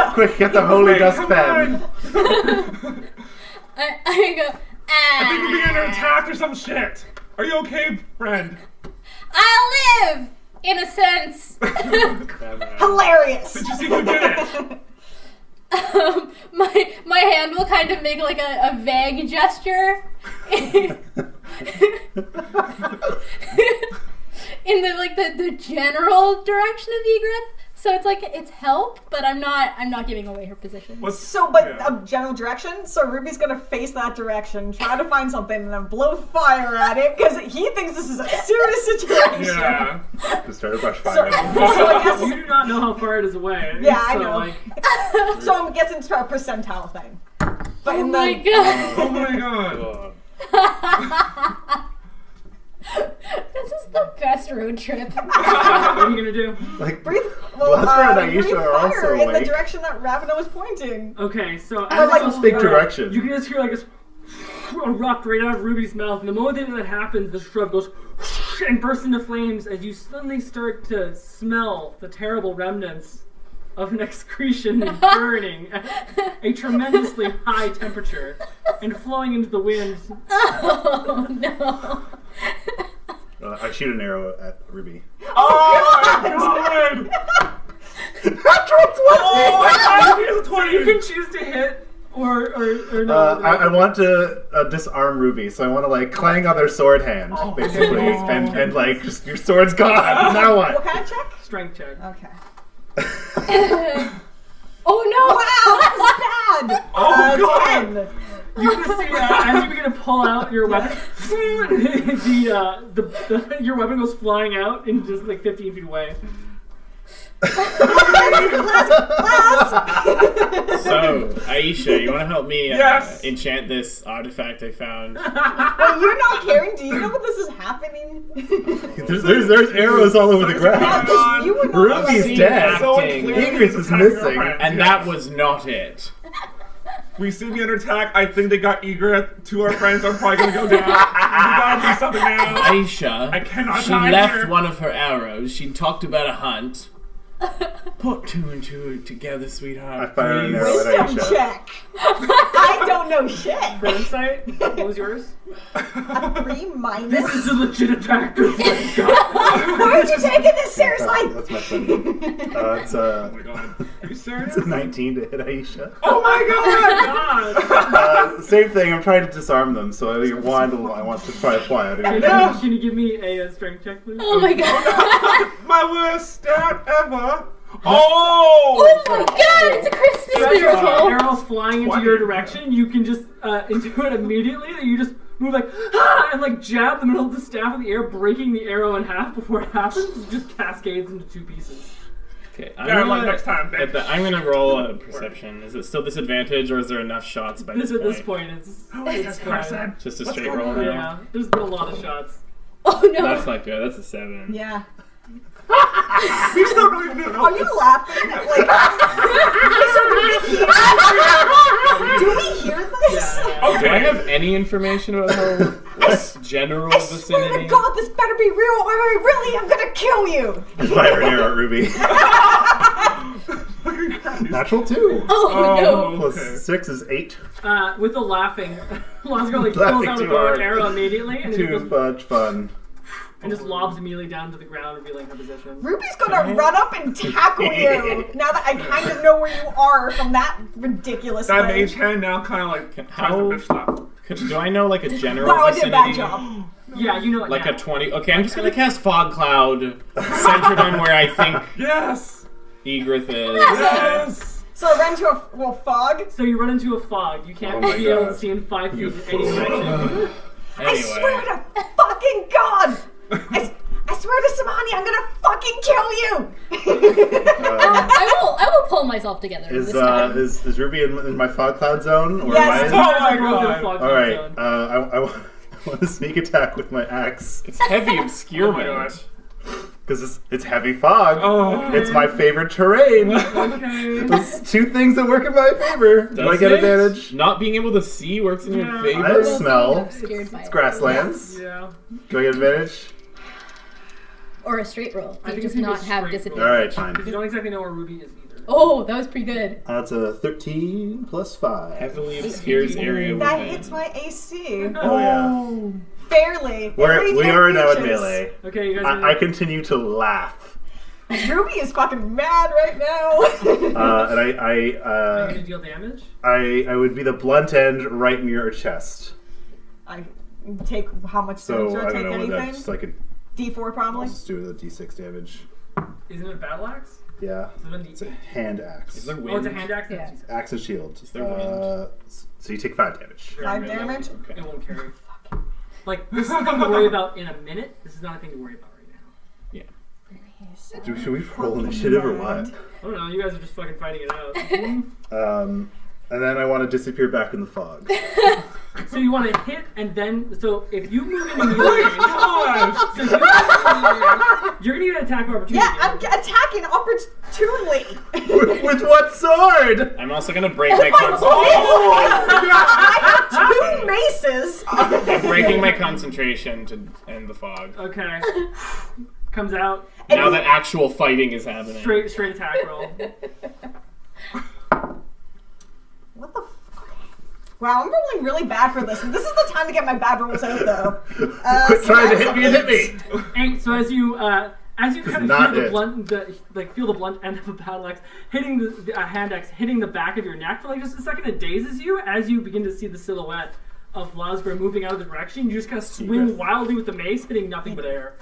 Aisha. Quick, get the holy Wait, dust come pen. on. I go. I think we're being under Ah! attack or some shit. Are you okay, friend? I'll live, in a sense. Hilarious. Did you see who did it? My hand will kind of make like a vague gesture in the general direction of Egrith. So it's like it's help, but I'm not giving away her position. What's So, but yeah. a general direction. So Ruby's gonna face that direction, try to find something, and then blow fire at it because he thinks this is a serious situation. Yeah. Just start a brush So, fire. so I guess. You do not know how far it is away. Yeah, I So, know. like, So I'm guessing it's a percentile thing. But Oh in my the god. Oh my god. This is the best road trip. what are you gonna do? Like, breathe, Blaster and breathe Aisha are also fire in the awake. direction that Ravena was pointing. Okay, so Or as like- it goes Big forward, direction. You can just hear like this erupt right out of Ruby's mouth, and the moment that happens, the shrub goes and bursts into flames as you suddenly start to smell the terrible remnants of an excretion burning at a tremendously high temperature and flowing into the wind. Oh no. I shoot an arrow at Ruby. Oh my god! Oh my god! Here's a So you 20! can choose to hit or not. I want to disarm Ruby, so I want to like clang on their sword hand, basically, and like just your sword's gone. Now What what? kind of check? Strength check. Okay. Oh no. Wow, that was bad. Oh, God. 10. You can see as you begin to pull out your weapon, your weapon goes flying out and just like 15 feet away. So, Aisha, you want to help me Yes. enchant this artifact I found? Well, you're not caring. Do you know what this is happening? There's arrows all over the ground. Yeah, you were not Ruby's like- dead. So Acting. clearly Egress is attack missing. girlfriends, And yeah. that was not it. We see me under attack. I think they got Egrith. Two of our friends are probably gonna go down. We gotta do something now. Aisha, I cannot she die left here. one of her arrows. She talked about a hunt. Put two and two together, I sweetheart. fire an please. arrow at Wisdom Aisha. check. I don't know shit. For insight, what was yours? 3 minus. This is a legit attack. Oh Why are you taking this seriously? That's my son. It's Oh my god. Are you serious? it's a 19 to hit Aisha. Oh my god! God. Same thing. I'm trying to disarm them, so your wand. I want to try to fly out. Can you give me a strength check, please? Oh my god. My worst stat ever. Oh! Oh my god, it's a Christmas As your miracle. arrows flying into your direction, you can just into it immediately. You just move like and like jab the middle of the staff in the air, breaking the arrow in half before it happens. It just cascades into 2 pieces. Okay, Yeah, like next time, bitch. I'm gonna roll a perception. Is it still disadvantage, or is there enough shots by This this at this point, it's This person. Just a What's straight going roll on? now. yeah. There's been a lot of shots. Oh no. That's not good. That's a 7. Yeah. We still don't even know. Are you laughing? Like, do we hear this? Yeah, Okay. Do I have any information about how? general I swear to vicinity. God, this better be real, or I really am gonna kill you. Fire an arrow at Ruby. Natural 2. Oh, no. Plus okay. 6 is 8. With the laughing, Lasgar like pulls Laughing out a too bow hard. and arrow immediately and, Too much fun. and just lobs immediately down to the ground, revealing her position. Ruby's gonna run up and tackle you now that I kind of know where you are from that ridiculous That thing. mage hand now kind of like tries How- to bitch slap. Do I know like a general Wow, I did a vicinity? bad job. Yeah, you know it Like now. a 20. Okay, I'm just gonna cast Fog Cloud, centered on where I think Yes! Egrith is. Yes! So I ran to a fog. So you run into a fog. You can't Oh my be able to God. see in 5 feet You in any direction. I swear Anyway, to fucking God! I swear to Samani, I'm gonna fucking kill you! I will pull myself together Is this time. is Ruby in my fog cloud zone? Or Yes. am I in? Oh You guys my are both in God. a fog Alright, zone. I want to sneak attack with my axe. it's heavy Oh my obscurement. God. Because it's heavy fog. Oh. It's my favorite terrain. Okay. There's 2 things that work in my favor. Do I Does get it? advantage? Not being able to see works in your Yeah. favor. I smell. Obscured by It's it. grasslands. Yeah. Do I get advantage? Or a straight roll. I You think does it's gonna not be a have straight disadvantage. roll. Alright, fine. Because you don't exactly know where Ruby is either. Oh, that was pretty good. That's a 13 plus 5. Heavily obscures area That within. hits my AC. Oh, yeah. Barely. We are now in Inches. melee. Okay, you guys I continue to laugh. Ruby is fucking mad right now. And are you gonna deal damage? I would be the blunt end right near her chest. I take how much So damage? I Do I take don't know what anything? that's just like a D4 I'll probably. just do the d6 damage. Isn't it a battle axe? Yeah. Is it a It's a hand axe. Is there Oh, it's wind? a hand axe? Yeah. Jesus. Axe and shield. there wind? So you take 5 damage. 5 damage. Okay. It won't carry. Like, this is something to worry about in a minute. This is not a thing to worry about right now. Should we roll initiative or what? I don't know, you guys are just fucking fighting it out. And then I want to disappear back in the fog. So you want to hit and then, so if you move into melee range, Gosh! so you're gonna get an attack of opportunity. Yeah, I'm attacking opportunely. With what sword? I'm also gonna break my My concentration. I have 2 maces. I'm breaking my concentration to end the fog. Okay. Comes out, Now that actual fighting is happening. straight attack roll. What the fuck? Wow, I'm rolling really bad for this. This is the time to get my bad rolls out, though. Quit So trying to that's hit me and hit me! And so as you kind not of feel the it. blunt, feel the blunt end of a battle axe hitting the hand axe hitting the back of your neck for like just a second, it dazes you as you begin to see the silhouette of Lasgar moving out of the direction. You just kind of swing Egrith. wildly with the mace, hitting nothing but air.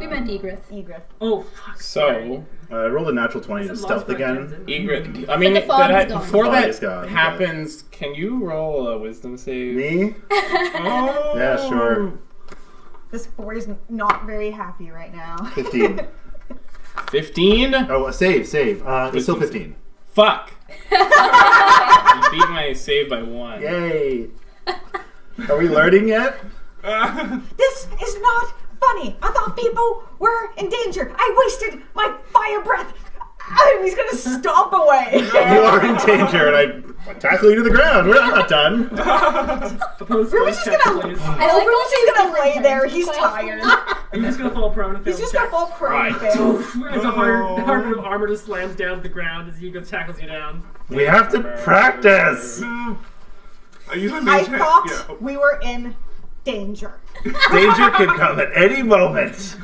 We meant Egrith. Egrith. Oh fuck! sorry. So, I rolled a natural 20 to Said stealth Lasgar again. turns in. Egrith, I mean, But the fog is gone. before The fog that is gone, happens, can you roll a wisdom save? Me? Oh! Yeah, sure. This boy's not very happy right now. 15. 15? Oh, save. It's still 15. Fuck! You beat my save by 1. Yay! Are we learning yet? This is not funny. I thought people were in danger. I wasted my fire breath. He's gonna stomp away. You are in danger, and I tackle you to the ground. We're not done. Opposed Ruby's to just gonna. please. I like Ruby's just gonna lay there. different He's kinds. tired. Are you just gonna fall prone and fail He's just the gonna check? fall prone. Right. Fail. As a hard bit of armor just slams down to the ground as Ego tackles you down. We have to practice. I use my I mage hand. thought Yeah. we were in danger. Danger can come at any moment.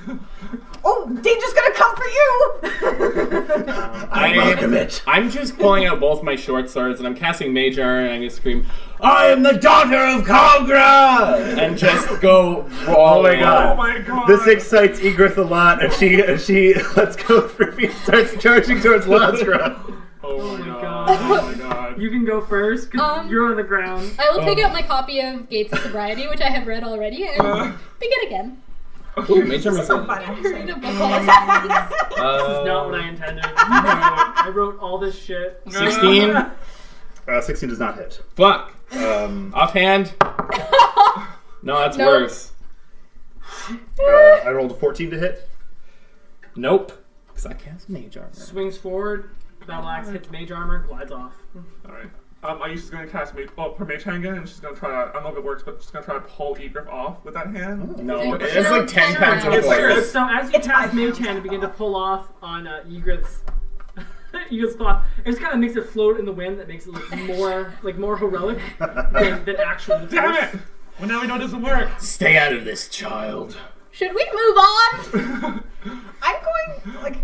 Oh, danger's gonna come for you. I welcome it. I'm just pulling out both my short swords and I'm casting Mage Armor and I'm gonna scream, I am the daughter of Kalgra! And just go raw. Oh my God. Oh my god! This excites Egrith a lot, and she lets go of Ruby and starts charging towards Lasgra. Oh my God. god. Oh my god. You can go first because you're on the ground. I will take out my copy of Gates of Sobriety, which I have read already, and begin again. Ooh, Mage Armor's So in. fun. Read a book all series. This is not what I intended. I wrote all this shit. 16? 16 does not hit. Fuck. Um, Offhand? No, that's Nope. worse. I rolled a 14 to hit. Nope. Because I cast Mage Armor. Swings forward. Battle axe hits mage armor. Glides off. Alright. Ayesha's gonna cast her mage hand again, and she's gonna try to, I don't know if it works, but she's gonna try to pull Egriff off with that hand. No, It's it's like 10 pounds of It's like- force. So as you It's cast 5 Mage pounds. Hand and begin to pull off on Egriff's Egriff's cloth, it just kind of makes it float in the wind. That makes it look more heroic than actual force. Damn it! Well, now we know it doesn't work. Stay out of this, child. Should we move on? I'm going like.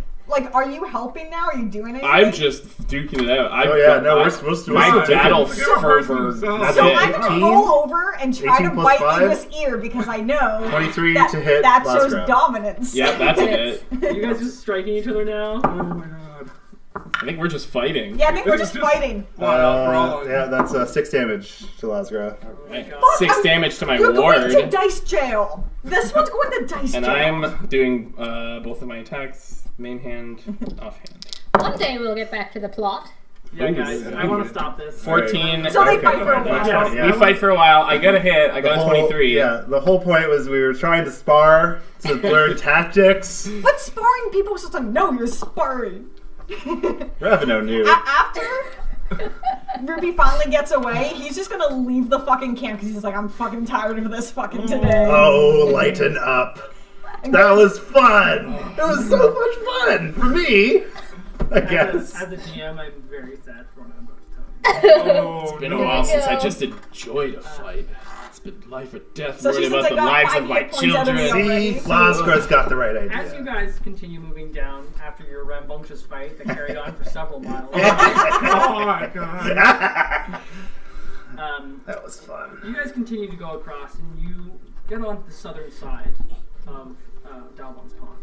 Are you helping now? Are you doing anything? I'm just duking it out. Oh yeah, no, we're supposed to. My we're supposed to- battle Look at her person fervor. himself. That's So it. I'm gonna 18? roll over and try 18 to plus bite 5? Igris' ear because I know 23 that, to hit that last shows round. dominance. Yep, that's it. You guys just striking each other now. Oh my god. I think we're just fighting. Yeah, I think we're This just is just- fighting. Yeah, that's 6 damage to Lasgra. Right. God. 6 damage to my You're ward. going to dice jail. This one's going to dice And jail. I'm doing both of my attacks, main hand, offhand. One day we'll get back to the plot. Yeah, guys, I want to stop this. 14. So they Okay, fight for a that's while. fine, yeah. We fight for a while. I got a hit. I got The a whole- 23. Yeah, the whole point was we were trying to spar to learn tactics. But sparring people are supposed to know you're sparring. Ravino knew. After Ruby finally gets away, he's just gonna leave the fucking camp because he's like, I'm fucking tired of this fucking today. Oh, lighten up. That was fun. It was so much fun for me. I guess. As a GM, I'm very sad for what I'm about to tell you. Oh, It's been a no. while since I go. just enjoyed a fight. It's been life or death, So she worried says about I the got lives 5 of my hit points out of the children. already. See, Lasgra's got the right As you idea. guys continue moving down after your rambunctious fight that carried on for several miles, Oh my god. That was fun. you guys continue to go across and you get on the southern side of Dalbon's Pond.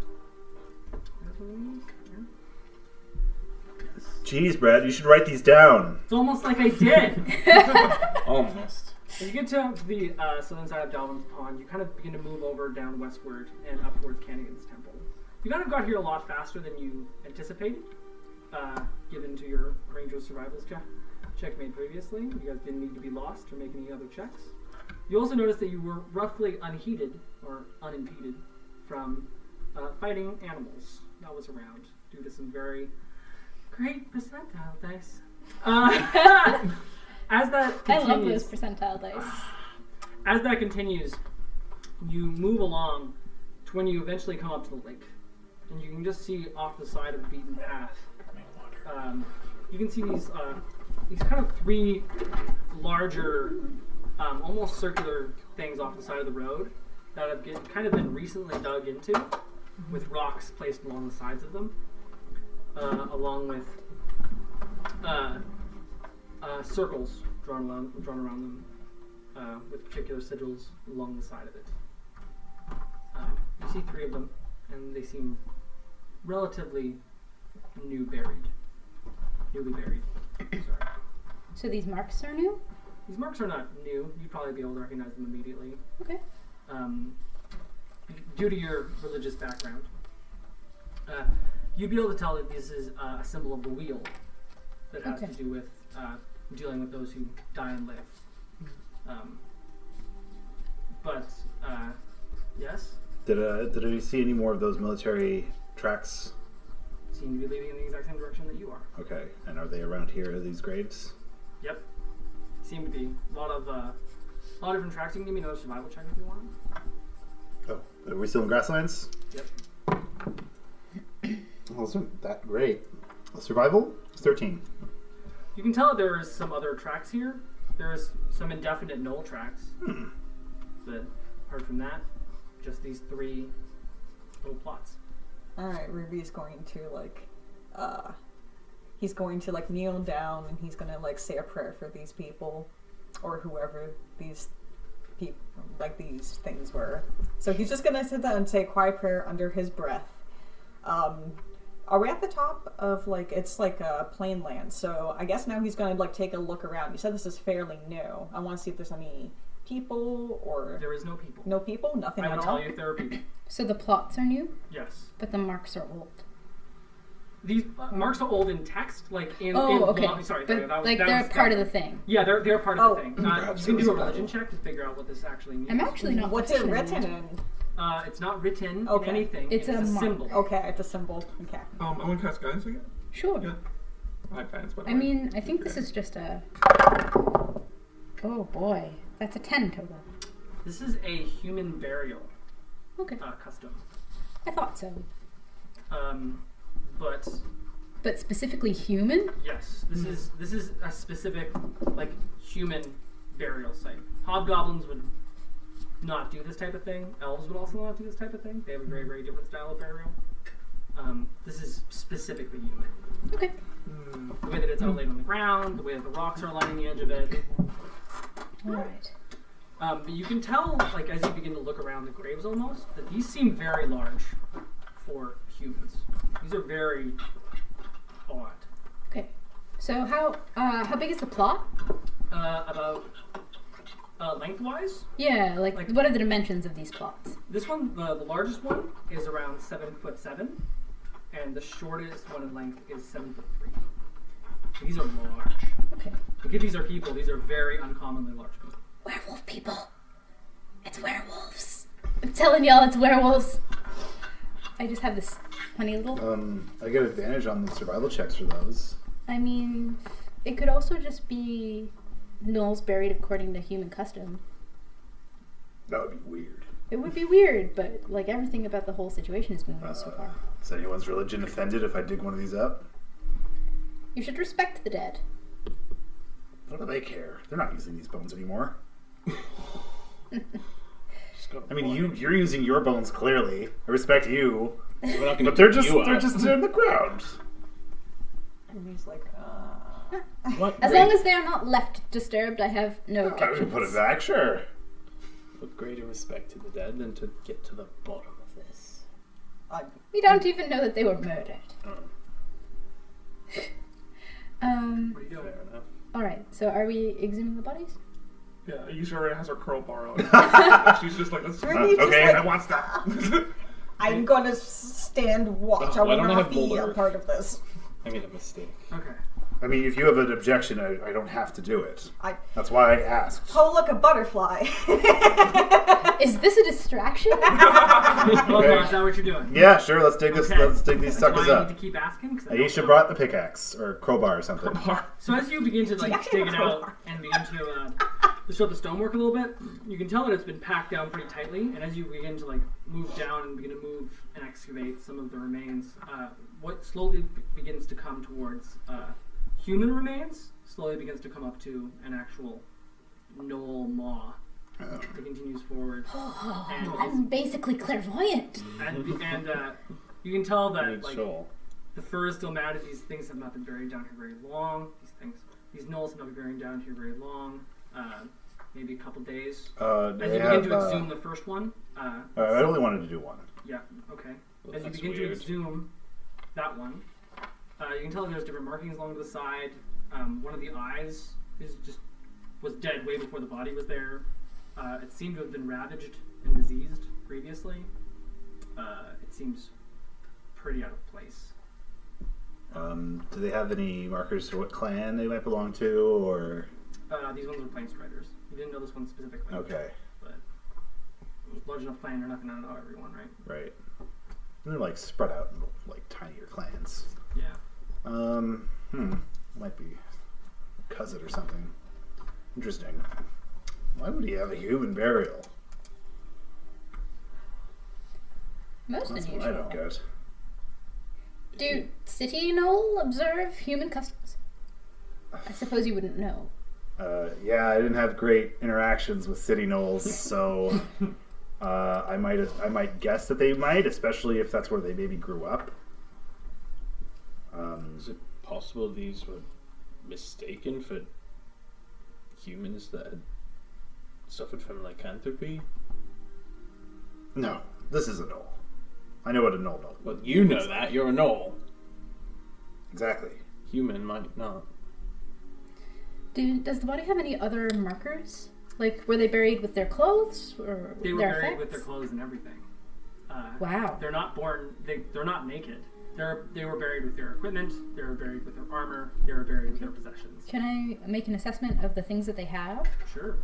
Jeez, Brad, you should write these down. It's almost like I did. Almost. As you get to the southern side of Dalbon's Pond, you kind of begin to move over down westward and up towards Cannigan's Temple. You kind of got here a lot faster than you anticipated, given to your Ranger Survivals check made previously. You guys didn't need to be lost or make any other checks. You also noticed that you were roughly unheated or unimpeded from fighting animals that was around due to some very great percentile dice. As that I love continues, those percentile dice. as that continues, you move along to when you eventually come up to the lake, and you can just see off the side of the beaten path. You can see these kind of 3 larger, almost circular things off the side of the road that have kind of been recently dug into, with rocks placed along the sides of them, along with circles drawn around them, with particular sigils along the side of it. You see 3 of them, and they seem relatively newly buried. Sorry. So these marks are new? These marks are not new. You'd probably be able to recognize them immediately. Okay. Due to your religious background, you'd be able to tell that this is a symbol of the wheel that has Okay. to do with dealing with those who die and live. Yes, Did we see any more of those military tracks? seem to be leading in the exact same direction that you are. Okay, and are they around here, these graves? Yep, seem to be a lot of different tracks. You can give me another survival check if you want. Oh, are we still in grasslands? Yep. Wasn't that great. Survival? 13. You can tell that there is some other tracks here. There's some indefinite null tracks. But apart from that, just these 3 little plots. Alright, Ruby's going to he's going to kneel down and he's gonna say a prayer for these people or whoever these people these things were. So he's just gonna sit there and say a quiet prayer under his breath. Are we at the top of it's a plain land? So I guess now he's gonna take a look around. You said this is fairly new. I want to see if there's any people or There is no people. no people, nothing I at will all. tell you if there are people. So the plots are new, Yes. but the marks are old. These marks are old in text, in Okay. sorry, But that was, they're part of the thing. Yeah, they're part of the thing. Perhaps You can it do a was religion check to figure out what this actually means. I'm actually not. What's it proficient in written that. in? It's not written Okay. in anything. It's It's a a mark. symbol. Okay, it's a symbol. Okay. I want to cast guidance again. Sure. Yeah. I advance, by the I way. mean, I think this is just a... Oh boy, that's a 10 total. This is a human burial Okay, custom. I thought so. But But specifically human? yes, this is a specific like human burial site. Hobgoblins would not do this type of thing. Elves would also not do this type of thing. They have a very, very different style of burial. This is specifically human. Okay. The way that it's outlaid on the ground, the way that the rocks are lining the edge of it. Alright. But you can tell, like, as you begin to look around the graves almost, that these seem very large for humans. These are very odd. Okay. So how big is the plot? About lengthwise, Yeah, like what are the dimensions of these plots? this one, the largest one, is around 7'7", and the shortest one in length is 7'3". These are large. Okay. Like, if these are people, these are very uncommonly large people. Werewolf people. It's werewolves. I'm telling y'all, it's werewolves. I just have this funny little... I get advantage on the survival checks for those. I mean, it could also just be gnolls buried according to human custom. That would be weird. It would be weird, but like everything about the whole situation has been weird so far. Is anyone's religion offended if I dig one of these up? You should respect the dead. What do they care? They're not using these bones anymore. Just gotta I mean, warn you're using your bones clearly. I respect you, We're not gonna but they're dig just you they're up. just in the ground. And he's like, What As long as they are not left disturbed, I have no I objections. would put it back, sure. What greater respect to the dead than to get to the bottom of this? We don't even know that they were murdered. Oh, What are you doing? fair enough. Alright, so are we exhuming the bodies? Yeah, Yusha already has her crowbar out. She's just like, let's Really? Just okay. like, I want that. I'm gonna stand watch. Oh, I why will don't I not have be Boulder a Earth? part of this. I made a mistake. Okay. I mean, if you have an objection, I don't have to do it. I That's why I asked. oh look, a butterfly. Is this a distraction? Oh, Okay. no, is that what you're doing? Yeah, sure. Let's dig this. Okay. Let's dig these That's suckers why I up. need to keep asking. 'Cause I don't Aisha know. brought the pickaxe or crowbar or something. So as you begin to like actually dig have it a out crowbar. and begin to show the stonework a little bit, you can tell that it's been packed down pretty tightly. And as you begin to like move down and begin to move and excavate some of the remains, what slowly begins to come towards human remains slowly begins to come up to an actual gnoll maw. Oh. It continues forward, and, I'm basically clairvoyant. and you can tell I that need like soul. the fur is still matted. These things have not been buried down here very long. These gnolls have not been buried down here very long. Maybe a couple days. Do As they you have, begin to exhume the first one, I only wanted to do one. yeah, okay. Well, As you that's begin to weird. exhume that one, you can tell there's different markings along the side. One of the eyes was dead way before the body was there. It seemed to have been ravaged and diseased previously. It seems pretty out of place. Do they have any markers for what clan they might belong to, or? These ones are plain striders. You didn't know this one specifically. Okay, But large enough clan, you're not going to know everyone, right? right. And they're like spread out in like tinier clans. Yeah. Might be a cousin or something. Interesting. Why would he have a human burial? Most That's what I unusual. don't get. Do city gnoll observe human customs? I suppose you wouldn't know. Yeah, I didn't have great interactions with city gnolls, so I might guess that they might, especially if that's where they maybe grew up. Is it possible these were mistaken for humans that had suffered from lycanthropy? No, this is a gnoll. I know what a gnoll is. Well, you know that. You're a gnoll. Exactly. Human might not. Does the body have any other markers? Like, were they buried with their clothes or They were their buried effects? with their clothes and everything. Wow. They're not born. They're not naked. They were buried with their equipment. They were buried with their armor. They were buried with their possessions. Can I make an assessment of the things that they have? Sure.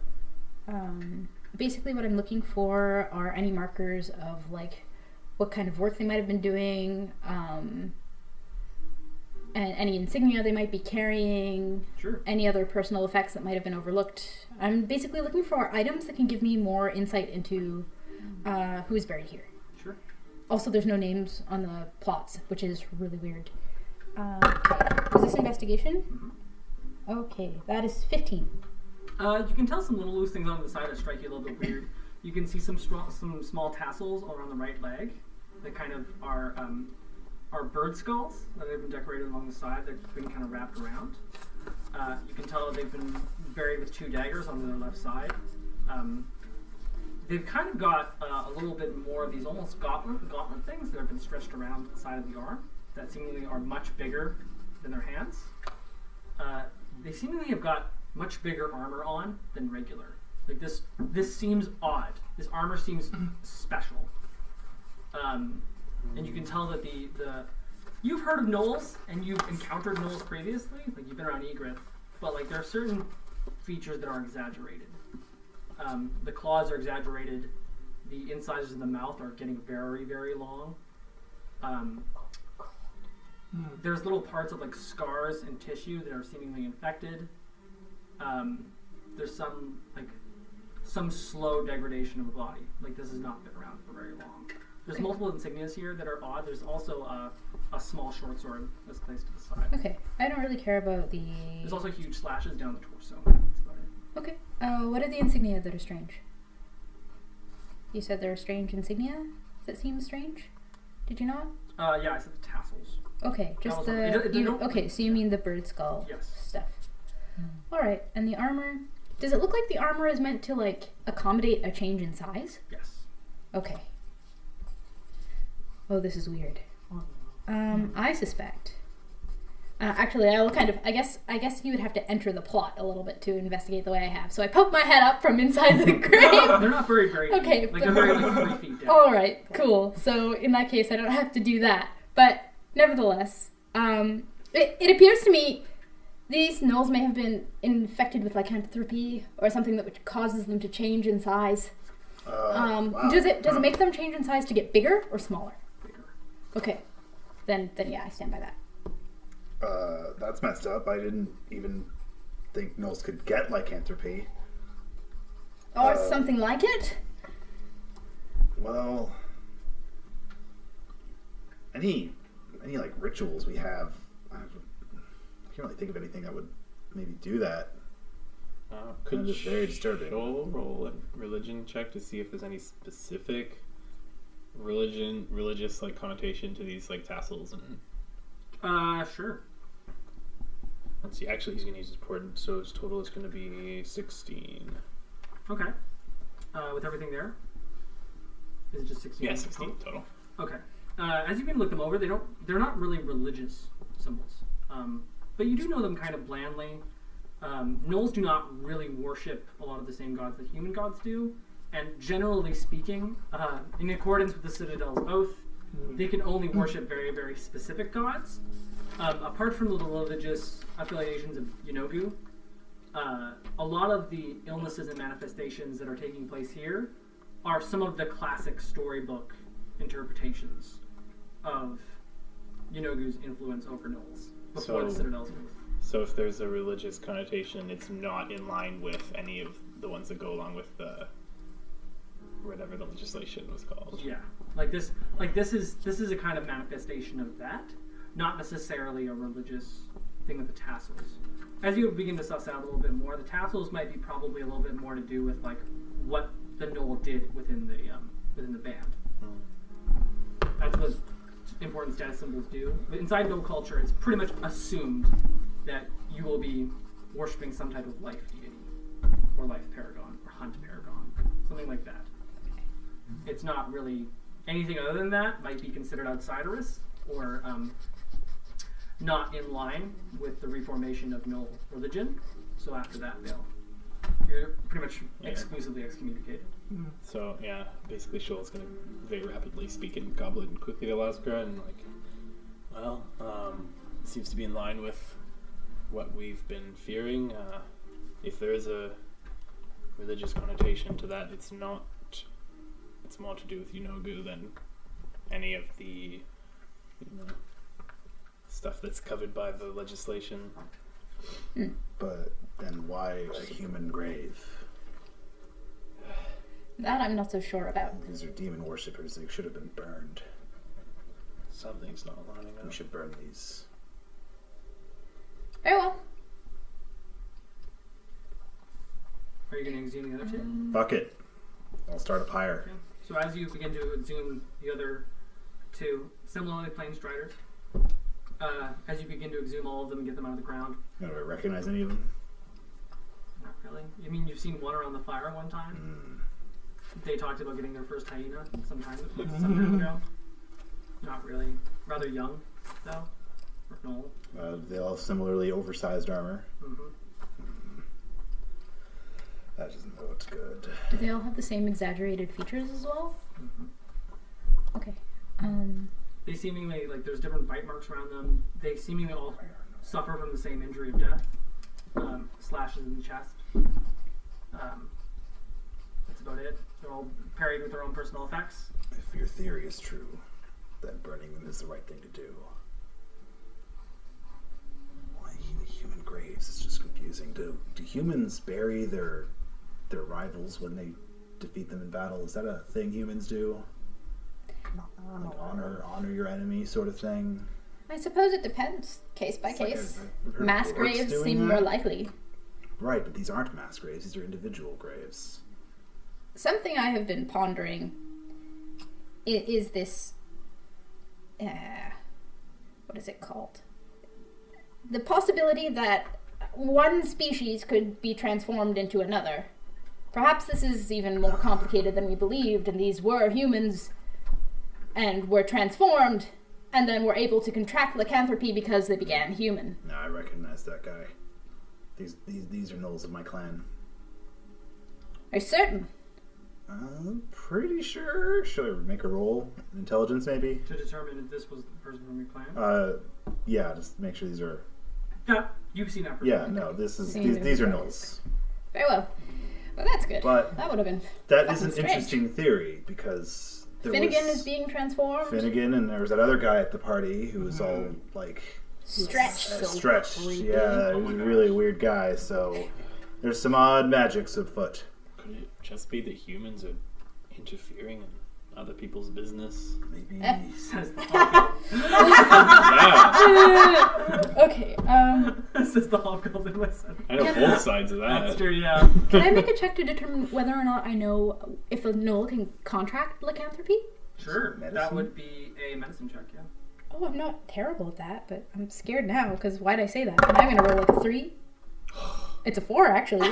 Basically, what I'm looking for are any markers of like what kind of work they might have been doing. and any insignia they might be carrying, Sure. any other personal effects that might have been overlooked. I'm basically looking for items that can give me more insight into who is buried here. Sure. Also, there's no names on the plots, which is really weird. Okay. Is this investigation? Mm-hmm. Okay, that is 15. You can tell some little loose things on the side that strike you a little bit weird. You can see some small tassels around the right leg that kind of are bird skulls that have been decorated along the side. They've been kind of wrapped around. You can tell that they've been buried with 2 daggers on their left side. They've kind of got a little bit more of these almost gauntlet things that have been stretched around the side of the arm that seemingly are much bigger than their hands. They seemingly have got much bigger armor on than regular. Like this seems odd. This armor seems special. And you can tell that you've heard of gnolls and you've encountered gnolls previously. Like you've been around Egrith, but like there are certain features that are exaggerated. The claws are exaggerated. The incisors of the mouth are getting very, very long. There's little parts of like scars and tissue that are seemingly infected. There's some slow degradation of the body. Like this has not been around for very long. There's multiple insignias here that are odd. There's also a small short sword that's placed to the side. Okay, I don't really care about the... There's also huge slashes down the torso. That's about it. Okay, what are the insignia that are strange? You said there are strange insignia that seem strange? Did you not? Yeah, I said the tassels. Okay, just Tassels. okay, so you mean the bird skull Yes. stuff. Alright, and the armor... Does it look like the armor is meant to, like, accommodate a change in size? Yes. Okay. Oh, this is weird. I suspect. Actually, I will kind of. I guess you would have to enter the plot a little bit to investigate the way I have. So I poke my head up from inside the grave. They're not buried very deep. Okay, Like they're buried like 3 feet down. All right, cool. So in that case, I don't have to do that. But nevertheless, it appears to me these gnolls may have been infected with lycanthropy or something that causes them to change in size. Wow. Does it make them change in size to get bigger or smaller? Bigger. Okay, then yeah, I stand by that. That's messed up. I didn't even think gnolls could get lycanthropy. Or something like it? Well, any like rituals we have, I can't really think of anything that would maybe do that. Could It's very disturbing. Shoal roll a religion check to see if there's any specific religious like connotation to these like tassels and. Sure. Let's see. Actually, he's going to use his portent, so his total is going to be 16. Okay. With everything there? Is it just 16? Yeah, 16 total. Okay. As you can look them over, they're not really religious symbols. But you do know them kind of blandly. Gnolls do not really worship a lot of the same gods that human gods do. And generally speaking, in accordance with the Citadel's oath, they can only worship very, very specific gods. Apart from the religious affiliations of Yenogu, a lot of the illnesses and manifestations that are taking place here are some of the classic storybook interpretations of Yenogu's influence over gnolls before the Citadel's oath. So if there's a religious connotation, it's not in line with any of the ones that go along with the whatever the legislation was called. Yeah, this is a kind of manifestation of that, not necessarily a religious thing with the tassels. As you begin to suss out a little bit more, the tassels might be probably a little bit more to do with like what the gnoll did within the band. That's what important status symbols do. But inside gnoll culture, it's pretty much assumed that you will be worshipping some type of life deity, or life paragon, or hunt paragon, something like that. It's not really anything other than that might be considered outsiderous or not in line with the reformation of gnoll religion. So after that, you're pretty much exclusively excommunicated. So yeah, basically Shoal's going to very rapidly speak in Goblin and quickly to Laskra and like, well, seems to be in line with what we've been fearing. If there is a religious connotation to that, it's not. It's more to do with Yenogu than any of the stuff that's covered by the legislation. But then why a human grave? That I'm not so sure about. These are demon worshippers. They should have been burned. Something's not lining We up. should burn these. Very well. Are you going to exhume the other two? Fuck it. I'll start a pyre. Okay. So as you begin to exhume the other two, similarly plain striders, as you begin to exhume all of them and get them out of the ground, Do I recognize any of them? not really. You mean you've seen one around the fire one time? They talked about getting their first hyena some time ago. Not really. Rather young, though. Or Noel. They all have similarly oversized armor. That doesn't look good. Do they all have the same exaggerated features as well? Okay. They seemingly, like, there's different bite marks around them. They seemingly all suffer from the same injury of death. Slashes in the chest. That's about it. They're all parried with their own personal effects. If your theory is true, then burning them is the right thing to do. Why the human graves is just confusing. Do humans bury their rivals when they defeat them in battle? Is that a thing humans do? Like honor your enemy sort of thing? I suppose it depends, case by It's like case. I've heard Mass orcs graves doing seem that. more likely. Right, but these aren't mass graves. These are individual graves. Something I have been pondering is this. What is it called? The possibility that one species could be transformed into another. Perhaps this is even more complicated than we believed, and these were humans and were transformed, and then were able to contract lycanthropy because they began human. No, I recognize that guy. These are gnolls of my clan. Are you certain? I'm pretty sure. Should I make a roll? Intelligence, maybe? To determine if this was the person from your clan. Yeah, just make sure these are... Yeah, you've seen that person. Yeah, no, these are gnolls. Very well. Well, that's good. But that would have been... That is an strange. interesting theory, because there Finnegan was is being transformed. Finnegan, and there was that other guy at the party who was all, like... Stretched. stretched. creepy. Yeah, he Oh was my a really gosh. weird guy, so... There's some odd magics afoot. Could it just be that humans are interfering in other people's business? Maybe... Says the Yeah, Okay, says the hobgoblin. Listen. I know both sides of that. That's true, yeah. can I make a check to determine whether or not I know if a gnoll can contract lycanthropy? Sure, that Medicine? would be a medicine check, yeah. Oh, I'm not terrible at that, but I'm scared now, because why'd I say that? And I'm gonna roll like a 3. It's a 4, actually.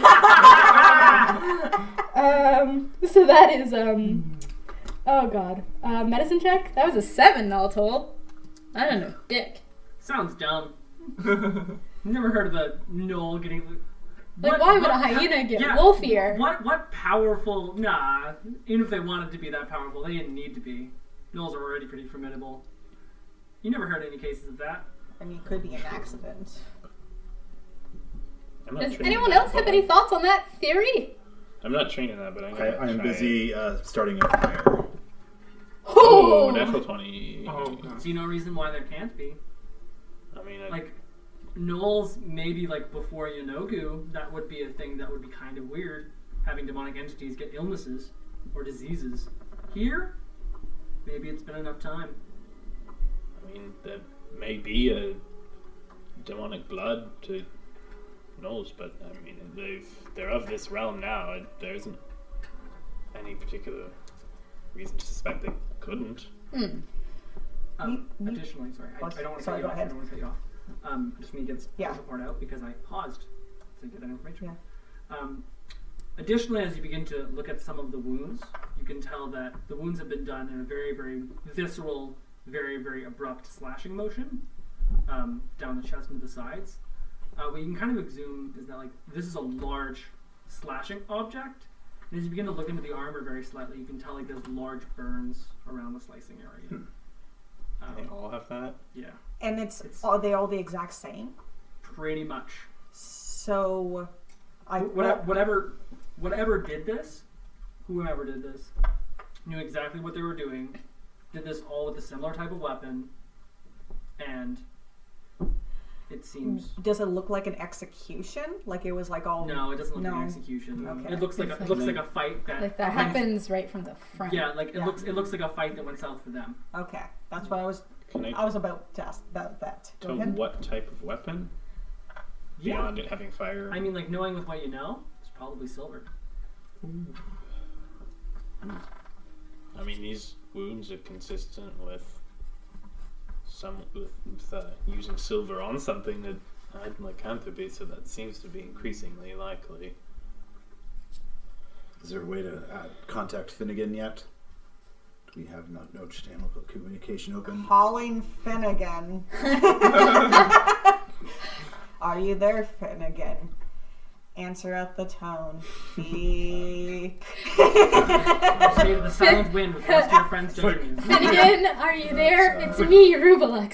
So that is, oh god. Medicine check? That was a 7 all told. I don't know, dick. Sounds dumb. Never heard of a gnoll getting... Like, why would a hyena get wolf ear? What powerful... Nah, even if they wanted to be that powerful, they didn't need to be. Gnolls are already pretty formidable. You never heard any cases of that? I mean, it could be an accident. I'm not Does trained anyone in that, else have but any thoughts on that theory? I'm not trained in that, but I'm Okay, gonna I am try busy starting a fire. Oh, natural 20. Oh, God. See no reason why there can't be. I mean, Like, gnolls, maybe like before Yanogu, that would be a thing that would be kind of weird. Having demonic entities get illnesses or diseases. Here, maybe it's been enough time. there may be a demonic blood to gnolls, but I mean, they're of this realm now. There isn't any particular reason to suspect they couldn't. Additionally, sorry, I don't want to cut Sorry, you go off. ahead. I don't want to cut you off. I just need to get this Yeah. part out because I paused to get that information. Yeah. Additionally, as you begin to look at some of the wounds, you can tell that the wounds have been done in a very, very visceral, very, very abrupt slashing motion down the chest and to the sides. What you can kind of exhume is that like this is a large slashing object, and as you begin to look into the armor very slightly, you can tell like there's large burns around the slicing area. They all have that. Yeah, And are they all the exact same? pretty much. So, Whatever did this, whoever did this, knew exactly what they were doing, did this all with a similar type of weapon, and It seems. Does it look like an execution? Like it was like all... No, it doesn't look like No. an execution. Okay. It looks like a fight that. Like that happens right from the front. Yeah, like it looks like a fight that went south for them. Okay, that's what I was about to ask about that. Go To ahead. what type of weapon? Yeah. Beyond it having fire. I mean, like knowing with what you know, it's probably silver. I mean, these wounds are consistent with using silver on something that had lycanthropy, so that seems to be increasingly likely. Is there a way to contact Finnegan yet? Do we have no channel of communication open? Calling Finnegan. Are you there, Finnegan? Answer at the tone. Speak. Say to the silent wind with the rest of your friends judging you. Finnegan, are you there? It's me, Rubelux.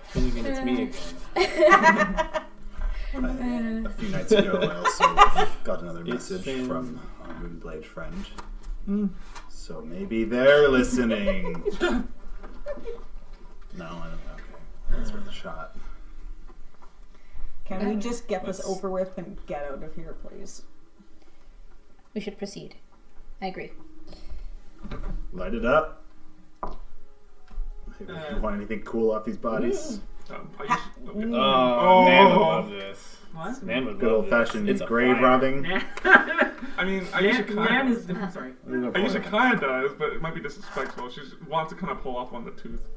Finnegan, it's me again. A few nights ago, I also got another message from a Moonblade friend. So maybe they're listening. No, I don't know. Okay, that's worth a shot. Can we just get this over with and get out of here, please? We should proceed. I agree. Light it up. Hey, you want anything cool off these bodies? I used, Oh, Nan would love this. What? Nan would Good love old fashioned this. It's a grave fire. robbing. I mean, I used to Nan kind is the. Sorry. I used to kind of does, but it might be disrespectful. She wants to kind of pull off on the tooth.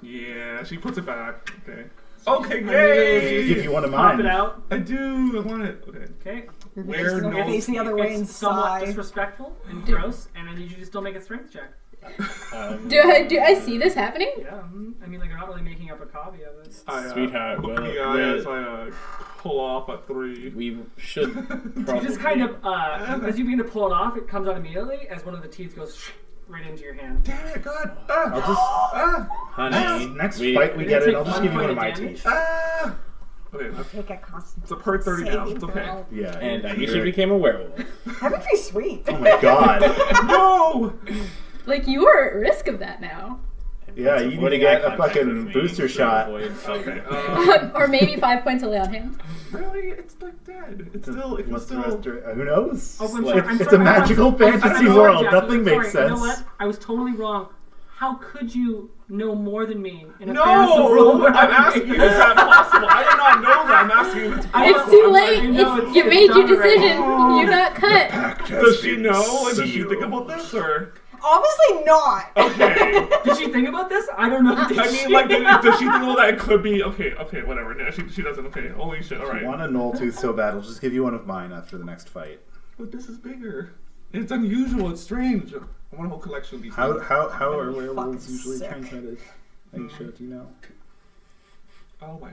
Yeah, she puts it back. Okay. Okay, yay! Give you one of Pop mine. it out. I do. I want it. Okay. Okay. Where Face, no- face the other way and It's somewhat sigh. disrespectful and gross, and I need you to still make a strength check. Do I see this happening? Yeah, I mean, like, you're not really making up a copy of it. Sweetheart, look well, in the eye as I pull off a 3. We should probably... You just kind of, as you begin to pull it off, it comes out immediately as one of the teeth goes right into your hand. Damn it, God! I'll just Honey, next fight we get take it. I'll just one give you one point of my of damage. teeth. Okay, that's Take a constant. it's a per 30 now. It's okay. Well, Yeah. and Aisha became a werewolf. That would be sweet. Oh my god. No! like you are at risk of that now. Yeah, you need to get a fucking booster shot. Okay. Or maybe 5 points of lay on hands. Really? It's like dead. It's still. It can What's the still. rest who knows? Oh, I'm Like, sorry. I'm it's sorry. a magical I'm fantasy sorry, world. Jackie. Nothing I'm makes sorry. You know sense. what? I was totally wrong. How could you know more than me in a fantasy No! world? where I'm asking you, is that possible? I did not know that. I'm asking you if it's I It's know, too I'm late. sorry. No, It's, it's you made your done already. decision. You got cut. Does she know? Like, does she think about this? Or. Obviously not. Okay. Did she think about this? I don't know. Did I she? mean, like, does she think that it could be. Okay, whatever. No, she doesn't. Okay, holy shit, If alright. you want a knoll tooth so bad, I'll just give you one of mine after the next fight. But this is bigger. It's unusual. It's strange. I want a whole collection of these. How things. are werewolves Fucking usually sick. transmitted? Aisha, do you know? Oh my.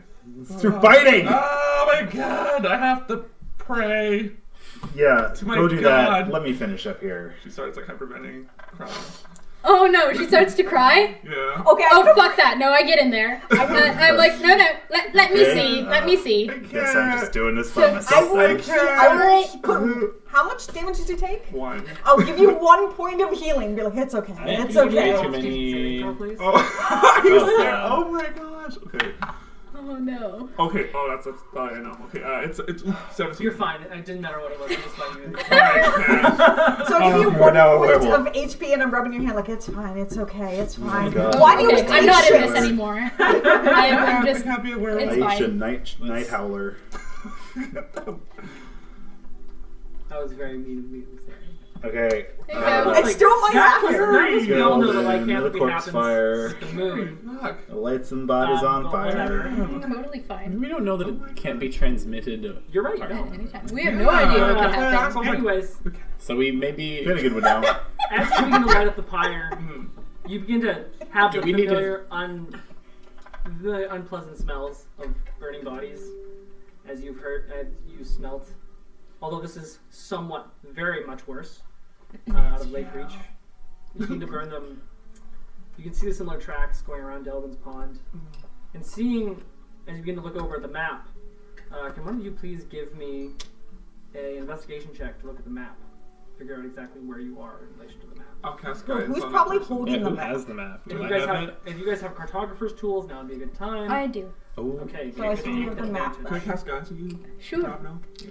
Through biting! Oh my god! I have to pray. Yeah, To my go do God. that. Let me finish up here. She starts like hyperventilating, crying. Oh no, she starts to cry. Yeah. Okay, I Oh don't- fuck that! No, I get in there. I'm like, no, let me Okay, see, let me see. I Guess I'm just doing this by So, I myself will, then. I will put, how much damage did you take? 1. I'll give you 1 point of healing. Be like, it's okay, Man, it's you okay. made too many- Intro, please. Oh, are you Oh, serious? God. Oh my gosh. Okay. Oh no. Okay. Oh, that's. Oh, I know. Okay. It's 17. You're fine. It didn't matter what it was. I just let you. Alright, So I'll give you you're 1 now a point of werewolf. HP and I'm rubbing your hand like, it's fine, it's okay, it's fine. God. Why do you Okay, I'm not in shit? this anymore. I'm I just. can't be a werewolf. It's Aisha, fine. night howler. That was very mean of me. I'm sorry. Okay. There you go. It still might that was happen. nice. We all know that like Golden, canopy corpse happens. fire. With the moon. Fuck. Lights and bodies on But fire. whatever. Totally fine. We don't know that it can't be transmitted. You're right. apart. No. Anytime. We have no idea what could happen. Anyways, So we maybe... Finnegan would know. as you begin to light up the pyre, you begin to have Do the we need to- familiar, the unpleasant smells of burning bodies, as you've heard, as you smelt. Although this is somewhat, very much worse, out of Lakereach. You begin to burn them. You can see the similar tracks going around Delvin's Pond. And seeing, as you begin to look over at the map, can one of you please give me an investigation check to look at the map? figure out exactly where you are in relation to the map. I'll cast Well, guidance who's on probably that person. holding the who map? has the map? If Do you I guys have have it? if you guys have cartographer's tools, now would be a good time. I do. Oh, Okay, So I make assume you have the map advantage. Can I cast guidance on you? Sure. No? Yeah.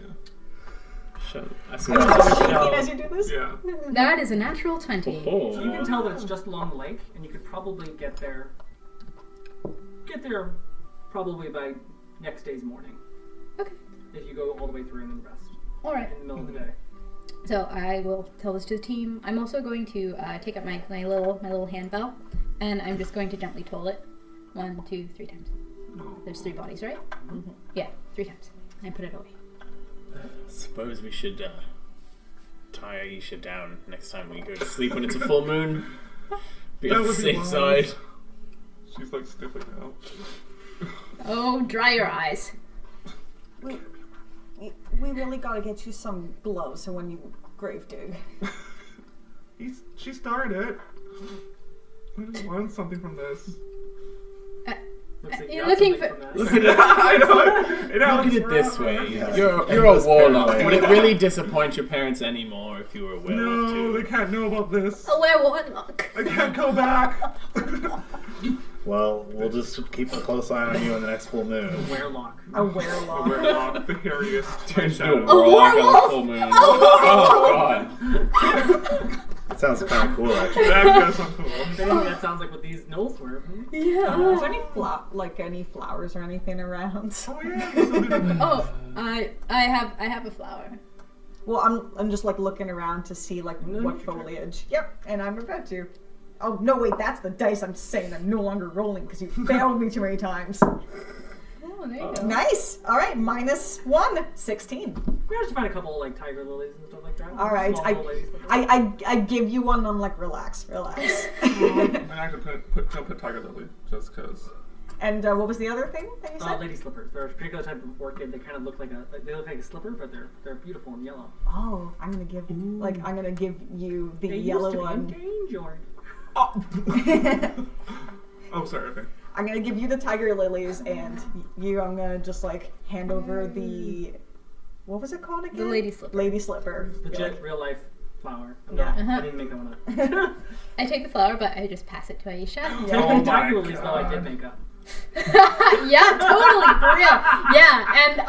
shut. I Are see. you just shaking Shell. as you do this? Yeah. That is a natural 20. Oh, So you can tell that it's just along the lake, and you could probably get there. Probably by next day's morning. Okay. If you go all the way through and then rest Alright. in the middle of the day. So I will tell this to the team. I'm also going to take up my little handbell, and I'm just going to gently toll it. 1, 2, 3 times. There's 3 bodies, right? Mm-hmm. Yeah, 3 times. And put it away. Suppose we should tie Aisha down next time we go to sleep when it's a full moon. Be That on the would be safe wise. side. She's like sniffling now. Oh, dry your eyes. We really gotta get you some gloves so when you grave dig. She started it. I just learned something from this. Looks like you You're got looking something for- from that. I know. Look at it this way. Yeah. You're It a was warlock. paranoid. Would it really disappoint your parents anymore if you were a werewolf No, they too? can't know about this. A werewolf. I can't go back. Well, we'll just keep a close eye on you on the next full moon. Werelock. A werewolf. Werewolf, the hairiest. Turns into a shadow. warlock on werewolf! a full moon. Oh god. It sounds kind of cool, actually. That does sound cool. If anything, that sounds like what these gnolls were. Yeah. Is there any flowers or anything around? Oh yeah, there's something. Oh, I have a flower. Well, I'm just like looking around to see like No, what you can foliage. Yep, and I'm about to. Oh no, wait, that's the dice. I'm saying I'm no longer rolling because you failed me too many times. Oh, there you go. Nice. All right, -1, 16. We managed to find a couple like tiger lilies and stuff like that. All right, Small little ladies with them. I give you one. And I'm like, relax. And I could put tiger lily just because. And what was the other thing that you said? Lady slippers. They're a particular type of orchid. They kind of look like they look like a slipper, but they're beautiful and yellow. Oh, I'm gonna give you the They yellow used to one. be endangered. Oh, sorry. Okay. I'm gonna give you the tiger lilies, and I'm gonna just like hand over the. What was it called again? The lady slipper. Lady slipper. Legit, real life flower. Yeah. I didn't make that one up. I take the flower, but I just pass it to Aisha. Oh my Tiger lilies, though, I God. did make up. Yeah, totally, for real. Yeah, and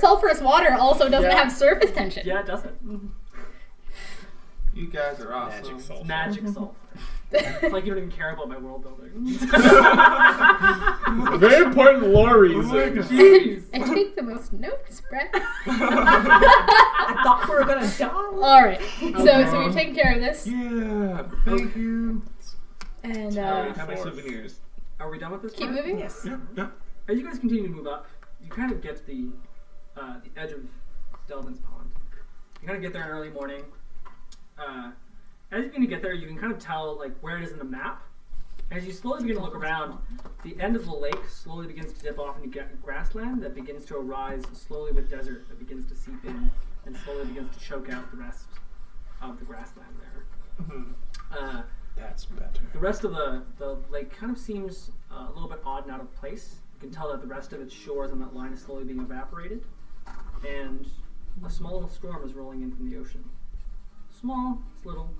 sulfurous water also doesn't Yeah. have surface tension. Yeah, it doesn't. You guys are awesome. Magic sulfur. Magic sulfur. It's like you don't even care about my world building. A very important lore Oh my reason. God. Jeez. I take the most notes, Brett. I thought we were gonna die. Alright, so we've taken care of this. Yeah. Thank you. And Alright, have my souvenirs. Are we done with this? keep part? moving? Yes. Yeah. Yeah. As you guys continue to move up, you kind of get to the edge of Delvin's Pond. You kind of get there in early morning. As you're going to get there, you can kind of tell like where it is in the map. As you slowly begin to look around, the end of the lake slowly begins to dip off into grassland that begins to arise slowly with desert that begins to seep in and slowly begins to choke out the rest of the grassland there. Mm-hmm. That's better. The rest of the lake kind of seems a little bit odd and out of place. You can tell that the rest of its shores on that line is slowly being evaporated, and a small little storm is rolling in from the ocean. Small, it's little.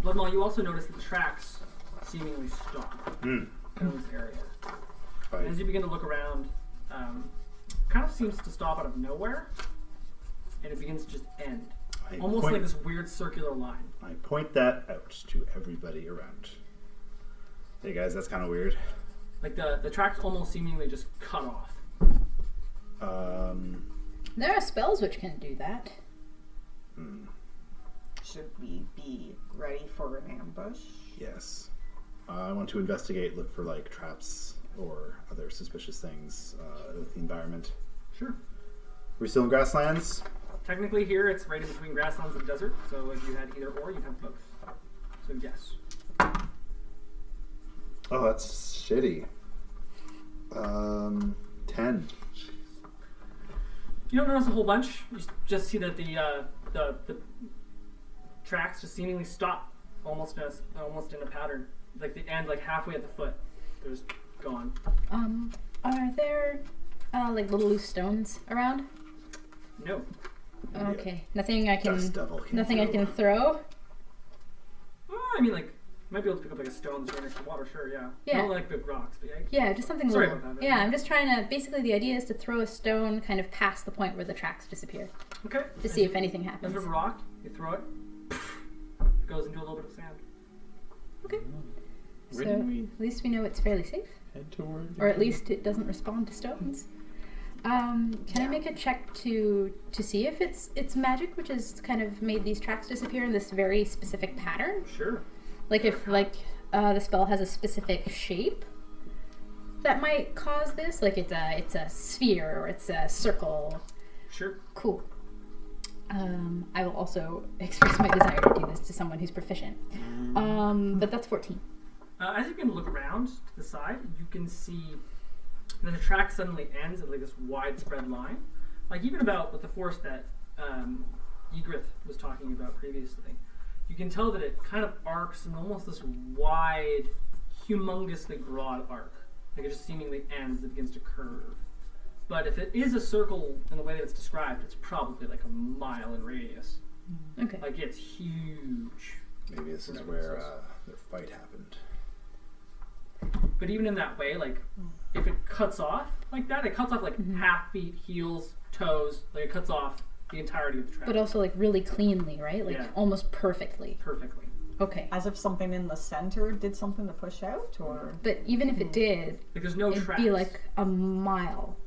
Bloodmaw, you also notice that the tracks seemingly stop in this area. And as you begin to look around, kind of seems to stop out of nowhere, and it begins to just end. I Almost point- like this weird circular line. I point that out to everybody around. Hey guys, that's kind of weird. Like the tracks almost seemingly just cut off. There are spells which can do that. Should we be ready for an ambush? Yes. I want to investigate, look for like traps or other suspicious things with the environment. Sure. We're still in grasslands? Technically here it's right in between grasslands and desert, so if you had either or, you'd have both. So yes. Oh, that's shitty. 10. You don't notice a whole bunch. You just see that the tracks just seemingly stop almost in a pattern. Like the end, like halfway at the foot, they're just gone. Are there like little loose stones around? No. Okay. Nothing I can. Dust devil came Nothing I through. can throw. I mean, like, might be able to pick up like a stone that's right next to water. Sure, yeah. Yeah. Not like big rocks, but yeah. Yeah, just something Sorry little. about that, Yeah, yeah. I'm just trying to. Basically, the idea is to throw a stone kind of past the point where the tracks disappear Okay. to see if anything If happens. it's a rock, you throw it. It goes into a little bit of sand. Okay. Where So did we at least we know it's fairly safe, head toward? or at least it doesn't respond to stones. Can I make a check to see if it's magic, which has kind of made these tracks disappear in this very specific pattern? Sure. Like if the spell has a specific shape that might cause this, like it's a sphere or it's a circle. Sure. Cool. I will also express my desire to do this to someone who's proficient. But that's 14. As you can look around to the side, you can see that the track suddenly ends at like this widespread line. Like even about with the force that Ygritte was talking about previously, you can tell that it kind of arcs in almost this wide, humongously broad arc. Like it just seemingly ends, it begins to curve. But if it is a circle in the way that it's described, it's probably like a mile in radius. Okay. Like it's huge. Maybe this is where their fight happened. But even in that way, like if it cuts off like that, it cuts off like half feet, heels, toes. Like it cuts off the entirety of the track. But also like really cleanly, right? Like Yeah. almost perfectly. Perfectly. Okay. As if something in the center did something to push out, or But even if it did, Like there's no it'd tracks. be like a mile.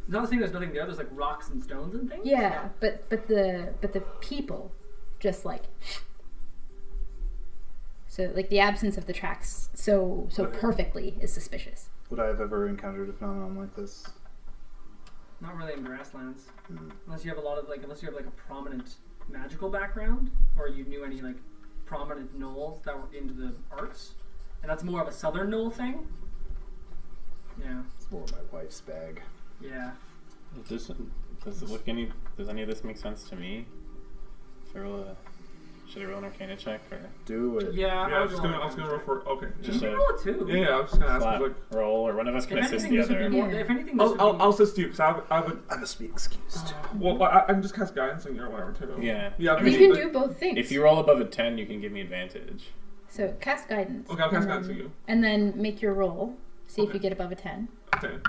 Not saying there's nothing there. There's like rocks and stones and things. Yeah, but the people just like so like the absence of the tracks so perfectly is suspicious. Would I have ever encountered a phenomenon like this? Not really in grasslands, unless you have a lot of like unless you have like a prominent magical background or you knew any like prominent gnolls that were into the arts, and that's more of a southern gnoll thing. Yeah. It's more my wife's bag. Yeah. Does any of this make sense to me? Should I roll an Arcana check or Do it. Yeah. Yeah, I was would just gonna roll for. Okay. Just You a can roll it too. Yeah, I was just gonna ask. flat Like, roll, or one of us can If assist anything, the this would other? be more. Yeah. If anything, this would I'll be. assist you because I would. I must be excused. Well, I can just cast guidance on you or whatever too. Yeah. Yeah. I You mean, can but- do both things. If you roll above a 10, you can give me advantage. So cast guidance. Okay, I'll cast and guidance then- on you. And then make your roll. See if Okay. you get above a 10. 10.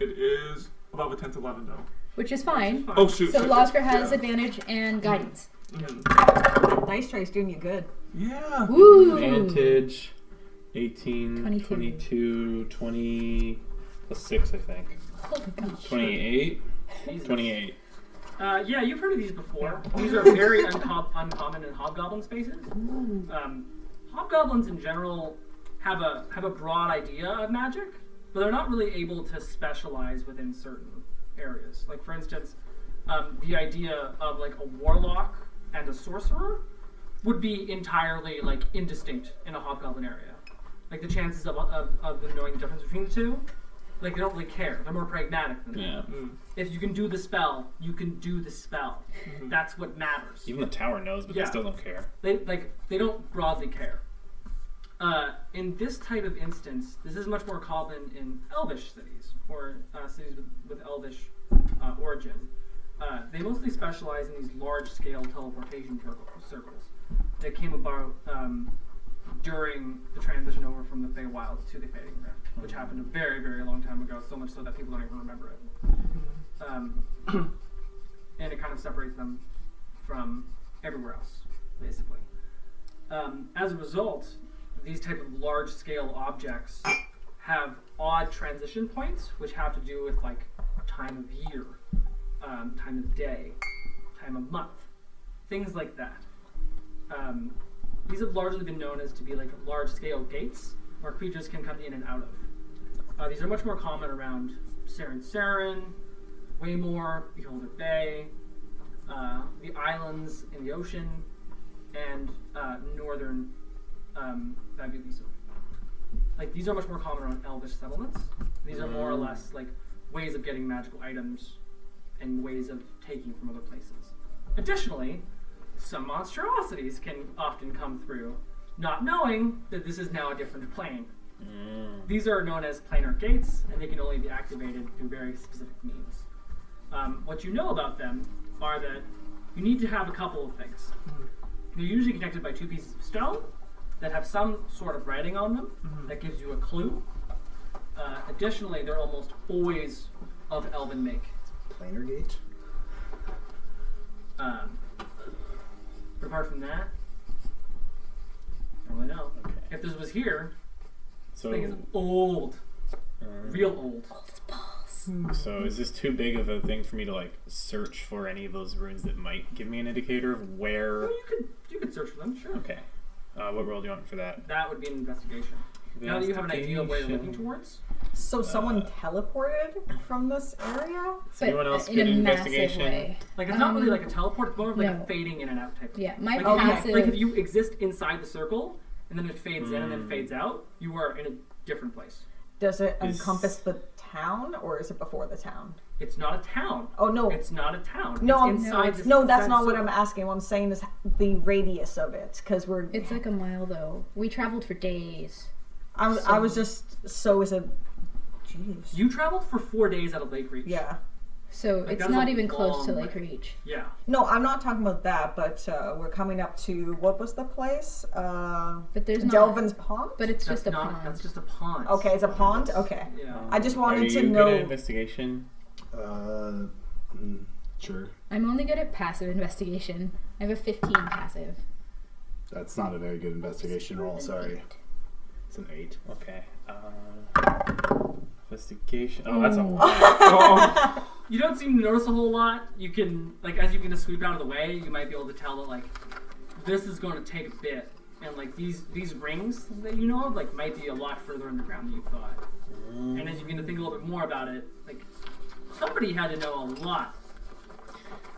It is above a 10 to 11 though. Which is fine. Oh shoot. So shit, Losker has yeah. advantage and guidance. Dice Try's doing you good. Yeah. Woo! Advantage 18, 22. 22, 20, plus 6, I think. Holy gosh. 28? Jesus. 28. Yeah, you've heard of these before. These are very uncommon in hobgoblin spaces. Hobgoblins in general have a broad idea of magic, but they're not really able to specialize within certain areas. Like for instance, the idea of like a warlock and a sorcerer would be entirely like indistinct in a hobgoblin area. Like the chances of them knowing the difference between the two, like they don't really care. They're more pragmatic than that. Yeah. If you can do the spell, you can do the spell. That's what matters. Even the tower knows, but Yeah. they still don't care. They don't broadly care. In this type of instance, this is much more common in elvish cities or cities with elvish origin. They mostly specialize in these large-scale teleportation circles that came about during the transition over from the Feywild to the Fading Rift, which happened a very, very long time ago, so much so that people don't even remember it. And it kind of separates them from everywhere else, basically. As a result, these type of large-scale objects have odd transition points, which have to do with like time of year, time of day, time of month, things like that. These have largely been known as to be like large-scale gates where creatures can come in and out of. These are much more common around Saren, Waymore, Beholder Bay, the islands in the ocean, and northern Vagueliso. Like these are much more common around elvish settlements. These are more or less like ways of getting magical items and ways of taking from other places. Additionally, some monstrosities can often come through, not knowing that this is now a different plane. These are known as planar gates, and they can only be activated through very specific means. What you know about them are that you need to have a couple of things. They're usually connected by 2 pieces of stone that have some sort of writing on them that gives you a clue. Additionally, they're almost always of elven make. Planar gate. But apart from that, I don't really know. Okay. If this was here, So, this thing is old. Real old. so is this too big of a thing for me to like search for any of those runes that might give me an indicator of where? Well, you could search for them, sure. Okay. What roll do you want for that? That would be an investigation. Now that you have an idea of where you're looking Investigation. towards, So someone teleported from this area? Is anyone else in good a at massive investigation? way. like it's not really like a teleport, it's more of like no. a fading in and out type of Yeah, my Like, passive. like if you exist inside the circle and then it fades in and then fades out, you are in a different place. Does it Is- encompass the town, or is it before the town? It's not a town. Oh no, It's not a town. no, it's inside the no, that's inside not the what I'm circle. asking. What I'm saying is the radius of it, because we're. It's like a mile though. We traveled for days. I was just so is it. Jeez. You traveled for 4 days out of Lakereach. Yeah. So Like, it's that's not a even close to long way. Lakereach. Yeah. No, I'm not talking about that, but we're coming up to what was the place? But there's not. Delvin's Pond. But it's That's just a not. pond. That's just a pond. Okay, it's a pond. Okay. Yeah. I just Are wanted you to good know. at investigation? Sure. I'm only good at passive investigation. I have a 15 passive. That's not a very good investigation roll. Sorry. It's an 8. Okay. Investigation. Oh, that's a lot. You don't seem to notice a whole lot. You can, like, as you begin to sweep out of the way, you might be able to tell that, like, this is going to take a bit. And, like, these rings that you know of, like, might be a lot further underground than you thought. And as you begin to think a little bit more about it, like, somebody had to know a lot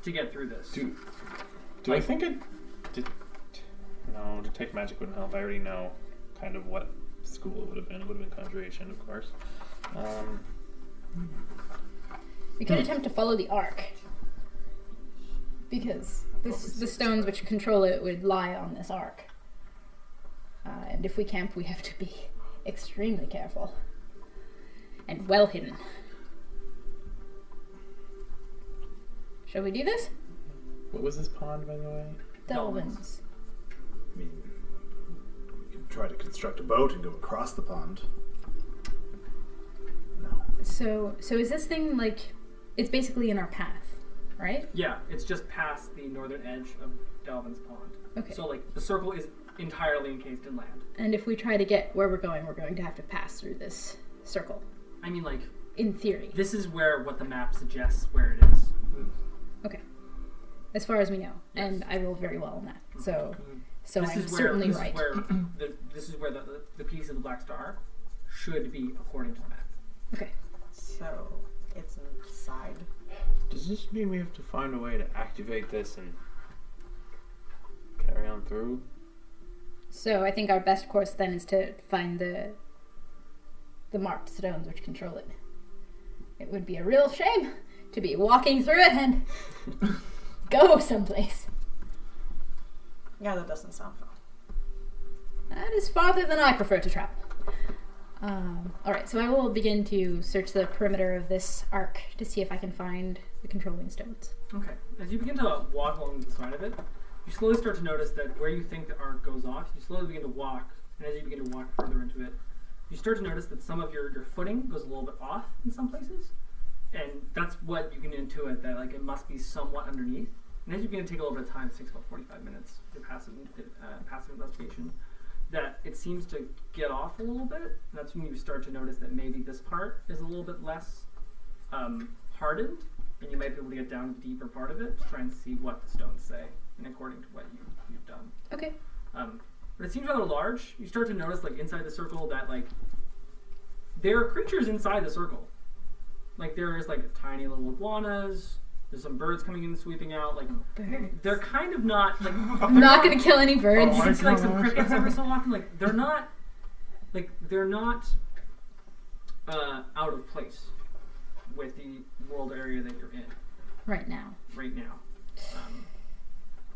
to get through this. Do I think it? No, detect magic wouldn't help. I already know kind of what school it would have been. It would have been conjuration, of course. We could attempt to follow the arc. Because the stones which control it would lie on this arc. And if we camp, we have to be extremely careful. And well hidden. Shall we do this? What was this pond, by the way? Delvin's. I mean, we could try to construct a boat and go across the pond. No. So is this thing like, it's basically in our path, right? Yeah, it's just past the northern edge of Dalvin's Pond. Okay. So, like, the circle is entirely encased in land. And if we try to get where we're going to have to pass through this circle. I mean, like, In theory. this is where what the map suggests where it is. Okay. As far as we know. Yes. And I rolled very well on that. So This I'm is where, certainly this right. Is where this is where the piece of the Black Star should be according to the map. Okay. So it's inside. Does this mean we have to find a way to activate this and carry on through? So I think our best course then is to find the marked stones which control it. It would be a real shame to be walking through it and go someplace. Yeah, that doesn't sound fun. That is farther than I prefer to travel. Alright, so I will begin to search the perimeter of this arc to see if I can find the controlling stones. Okay. As you begin to walk along the side of it, you slowly start to notice that where you think the arc goes off, you slowly begin to walk, and as you begin to walk further into it, you start to notice that some of your footing goes a little bit off in some places. And that's what you can intuit, that like it must be somewhat underneath. And as you begin to take a little bit of time, it takes about 45 minutes for passive investigation, that it seems to get off a little bit. And that's when you start to notice that maybe this part is a little bit less hardened, and you might be able to get down to the deeper part of it to try and see what the stones say, and according to what you've done. Okay. But it seems rather large. You start to notice, like, inside the circle that, like, there are creatures inside the circle. Like, there's, like, tiny little iguanas. There's some birds coming in and sweeping out. Like, Birds. they're kind of not, like... I'm not gonna kill any birds. You can see, like, some crickets every so often. Like, they're not out of place with the world area that you're in Right now. right now.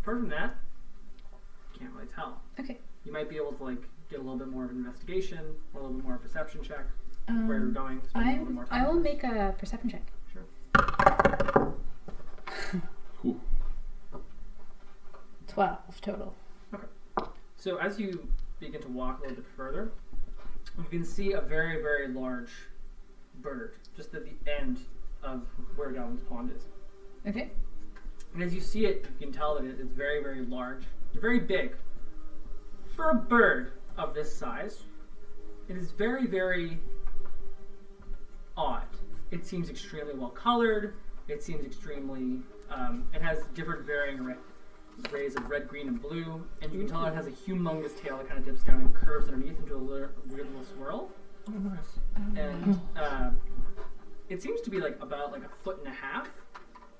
Apart from that, can't really tell. Okay. You might be able to, like, get a little bit more of an investigation or a little bit more perception check where you're going. Spend a little bit more time I will with this. make a perception check. Sure. Ooh. 12 total. So as you begin to walk a little bit further, you can see a very, very large bird just at the end of where Dalvin's Pond is. Okay. And as you see it, you can tell that it's very, very large. It's very big. For a bird of this size, it is very, very odd. It seems extremely well colored. It seems extremely, it has different varying rays of red, green, and blue. And you can tell it has a humongous tail that kind of dips down and curves underneath into a weird little swirl. Oh, nice. And it seems to be about like 1.5 feet.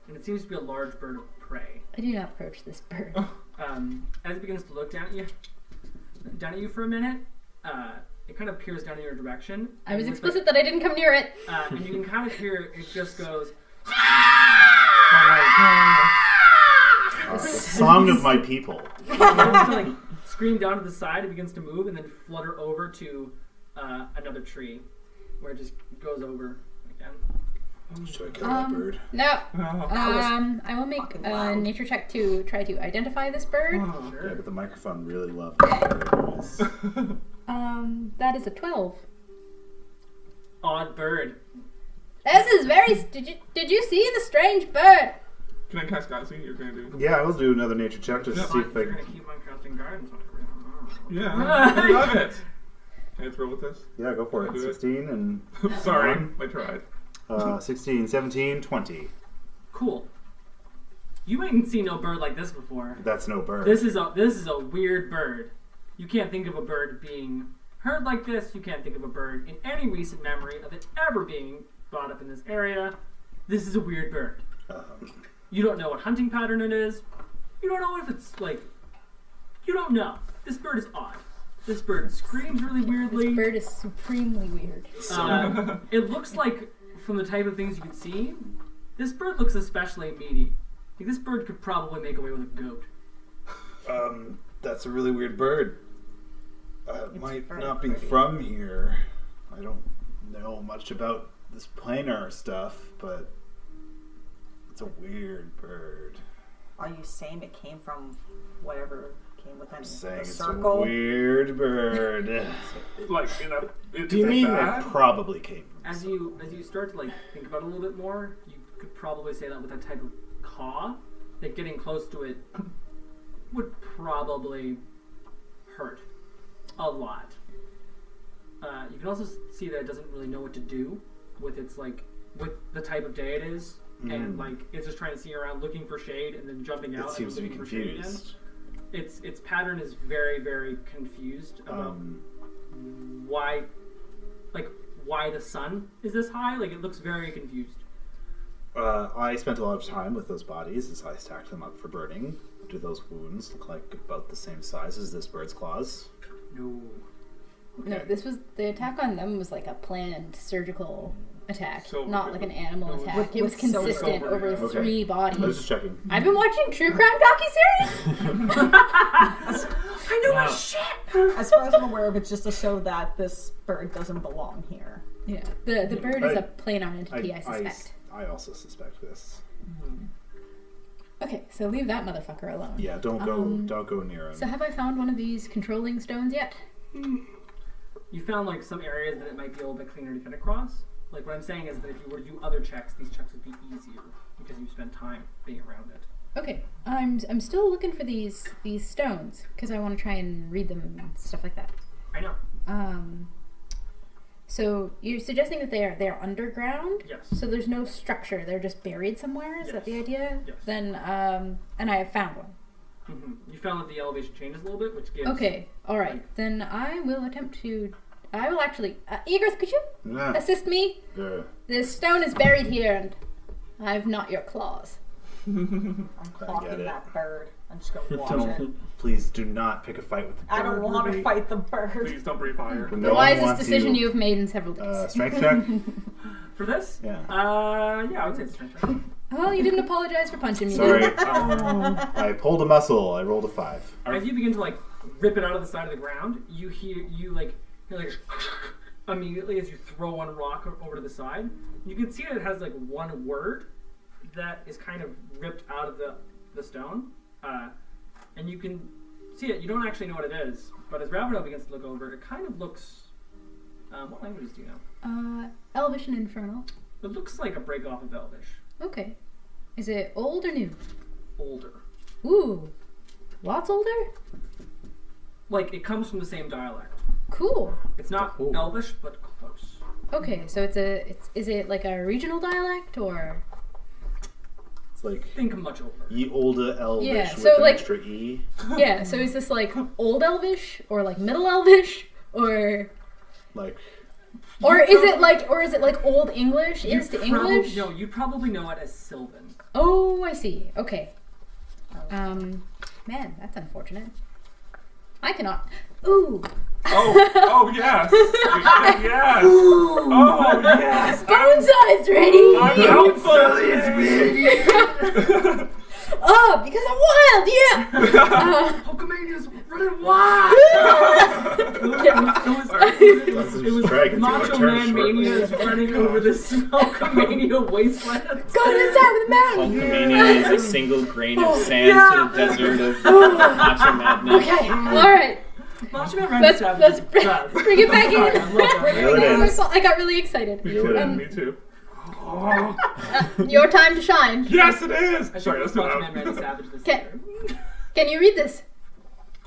And it seems to be a large bird of prey. I do not approach this bird. As it begins to look down at you for a minute, it kind of peers down in your direction. I was explicit that I didn't come near it. And you can kind of hear it just goes. The song of my people. It begins to scream down to the side. It begins to move and then flutter over to another tree, where it just goes over again. Should I kill that bird? No. Oh. I will make fucking a loud. nature check to try to identify this bird. Oh. Yeah, but the microphone really loved it. That is a 12. Odd bird. This is very. Did you see the strange bird? Can I cast Galaxy? You're gonna do. Yeah, I will do another nature check just to Yeah. see If if you're I gonna keep on casting guidance on it. Yeah, I love it. Can I throw with this? Yeah, go for it. Do it. 16 and Sorry, One. I tried. 16, 17, 20. Cool. You ain't seen no bird like this before. That's no bird. This is a weird bird. You can't think of a bird being heard like this. You can't think of a bird in any recent memory of it ever being brought up in this area. This is a weird bird. You don't know what hunting pattern it is. You don't know if it's you don't know. This bird is odd. This bird screams really weirdly. This bird is supremely weird. It looks like, from the type of things you can see, this bird looks especially meaty. This bird could probably make away with a goat. That's a really weird bird. It might very not be pretty. from here. I don't know much about this planar stuff, but it's a weird bird. Are you saying it came from whatever came within I'm saying the it's circle? a weird bird. Like in a. Do you mean it probably came from As you start to think about it a little bit more, you could probably say that with that type of caw, that getting close to it would probably hurt a lot. You can also see that it doesn't really know what to do with its with the type of day it is, and it's just trying to see around looking for shade and then jumping out It seems to and be looking for shade again. confused. Its pattern is very, very confused about why the sun is this high. It looks very confused. I spent a lot of time with those bodies as I stacked them up for burning. Do those wounds look like about the same size as this bird's claws? No. No, the attack on them was like a planned surgical attack, Silver. not like an animal It was- attack. It was with silver. consistent Silver, over yeah. Okay. 3 I was bodies. just checking. I've been watching true crime docuseries. I know my Wow. shit. As far as I'm aware of, it's just to show that this bird doesn't belong here. Yeah, the bird is I- a planar entity, I suspect. I also suspect this. Okay, so leave that motherfucker alone. Yeah, don't go near him. So have I found one of these controlling stones yet? You found some areas that it might be a little bit cleaner to get across. What I'm saying is that if you were to do other checks, these checks would be easier because you spend time being around it. Okay, I'm still looking for these stones because I want to try and read them and stuff like that. I know. So you're suggesting that they're underground? Yes. So there's no structure; they're just buried somewhere. Is that the Yes. idea? Yes. Then, and I have found one. You found that the elevation changes a little bit, which gives. Okay, all right. Then I will attempt to. I will actually. Egrith, could you Yeah. assist me? This stone is buried here, and I've not your claws. I'm get clocking it. that bird. I'm just gonna watch it. Don't, please do not pick a fight with the bird. I don't want to Ruby. fight the bird. Please don't breathe fire. No The one wisest wants decision you've made in several days. Strength check? For this? Yeah. Yeah, I would say it's strength check. Well, you didn't apologize for punching me. Sorry. did you? I pulled a muscle. I rolled a 5. As you begin to rip it out of the side of the ground, you hear immediately as you throw one rock over to the side. You can see that it has one word that is kind of ripped out of the stone, and you can see it. You don't actually know what it is, but as Ravino begins to look over, it kind of looks. What languages do you know? Elvish and Infernal. It looks like a break off of Elvish. Okay. Is it old or new? Older. Ooh. Lots older? Like, it comes from the same dialect. Cool. It's not Cool. Elvish, but close. Okay, so is it like a regional dialect or? It's like Think much older. ye olde Elvish Yeah, with so an like- extra E. Yeah, so is this like old Elvish or like middle Elvish or Like, is it like old English is to English? No, you probably know it as Sylvan. Oh, I see. Okay. Man, that's unfortunate. I cannot. Ooh. Oh yes. Yes. Oh yes. Bone sized ready. I'm helpful. Oh, because I'm wild. Yeah. Hulkamania's running wild! it was Dragons Macho gonna Man turn shortly. Mania is running over this Hulkamania wasteland. Going inside with the mountain. Hulkamania is a single grain of sand yeah. to the desert of Macho Madness. Okay. All right. Macho Man Let's Running bring it back Sorry, in. I love that. Reel it in. I got really excited. Me too. Me too. Oh. Your time to shine. Yes, it is. I Sorry, should that's have too Macho Man loud. Randy Savage this Okay. year. Can you read this?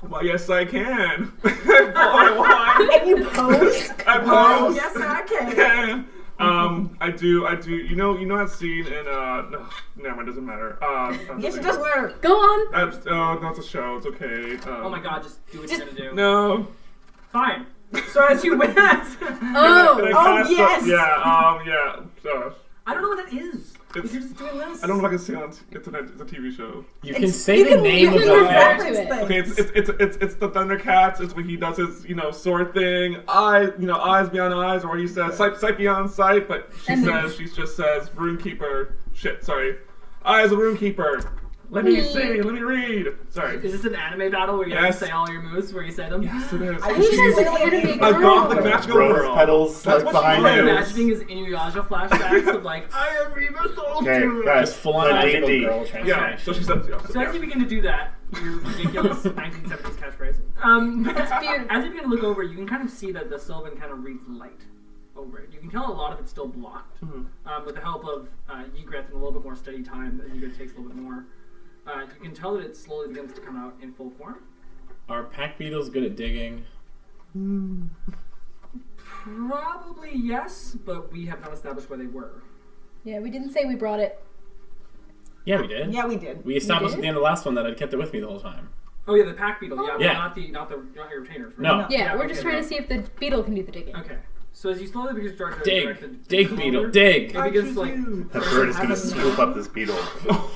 Well, yes, I can. I And you pose? pose. Yes, I can. I do. You know that scene in no, never mind, doesn't matter. Yes, it doesn't matter. Go on. Oh, no, it's a show. It's okay. Oh my god, just do what you're gonna do. No. Fine. So as you win, I Oh. Can I Oh, cast yes. Yeah. don't know what that is. It's- You're just doing this. I don't know if I can say it on internet. It's a TV show. You can It's- say you the can- name you of can the refer event. to it. Okay, it's the Thundercats. It's when he does his sword thing. Eyes beyond eyes, or he says sight beyond sight. But she And then- just says Runekeeper. Shit, sorry. I as a Runekeeper. Let me see. Let me read. Sorry. Is this an anime battle where you have Yes. to say all your moves where you say them? Yes, it is. I He She's says it's gonna be A gothic girl. magical rose world. petals That's like what behind she I'm you. is. imagining his Inuyasha flashbacks of like, I am Reba Soldier. Okay, guys, Just full on play magical D&D. girl Yeah. transformation. So she says. So as you begin to do that, your ridiculous 1970s catchphrase, That's beautiful. as you begin to look over, you can kind of see that the Sylvan kind of reads light over it. You can tell a lot of it's still blocked. With the help of Ygritte and a little bit more steady time, as Ygritte takes a little bit more, you can tell that it slowly begins to come out in full form. Are pack beetles good at digging? Probably yes, but we have not established where they were. Yeah, we didn't say we brought it. Yeah, we did. Yeah, we did. We established did? at the end of the last one that I'd kept it with me the whole time. Oh yeah, the pack beetle. Yeah, Yeah. Not your retainers. Right? No. Yeah, we're okay, just trying no. to see if the beetle can do the digging. Okay. So as you slowly begin to start to direct the Dig, beetle, dig. it begins to like That bird is gonna swoop up this beetle.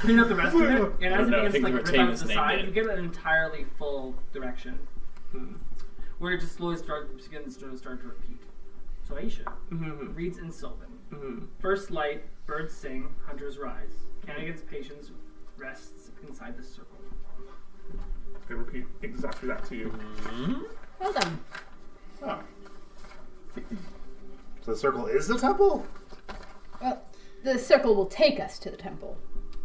clean up the rest of it, and as it No, I begins think to the like rip retain out is to the named side, it. you get an entirely full direction, where it just slowly begins to start to repeat. So Aisha reads in Sylvan. First light, birds sing, hunters rise. Cannigan's patience rests inside the circle. I repeat exactly that to you. Well done. Oh. So the circle is the temple? Well, the circle will take us to the temple.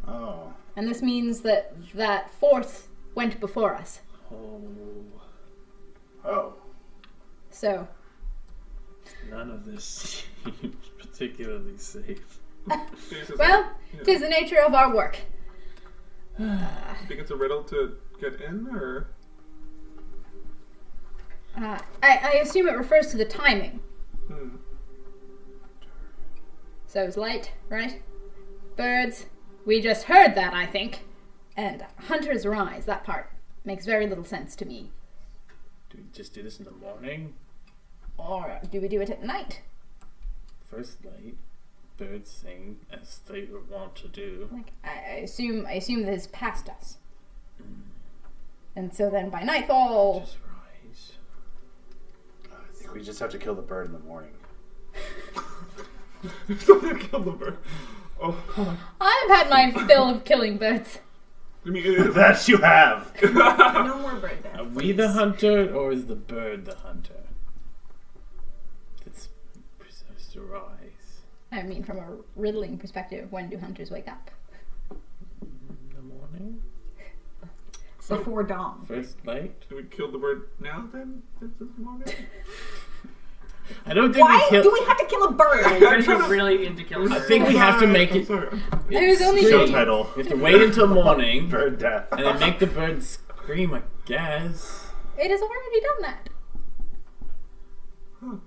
Oh. And this means that that fourth went before us. Oh. So, None of this seems particularly safe. well, it is the nature of our work. Think it's a riddle to get in, or I assume it refers to the timing. Hmm. So it's light, right? Birds. We just heard that, I think. And hunters rise. That part makes very little sense to me. Do we just do this in the morning? Or do we do it at night? First light, birds sing as they were wont to do. Like I assume this is past us. And so then by nightfall, Just rise. I think we just have to kill the bird in the morning. Something killed the bird. Oh, I've had my fill of killing birds. I mean, it is. That you have! No more bird Are death. we the hunter, or is the bird the hunter? It's supposed to rise. I mean, from a riddling perspective, when do hunters wake up? morning? Before dawn. First light? Do we kill the bird now then? This morning? I don't think Why we kill. do we have to kill a bird? You guys are really into killing I birds. think we have to make I'm it. sorry. I was only Show thinking- title. We have to wait until morning Bird death. and then make the bird scream, I guess. It has already done that.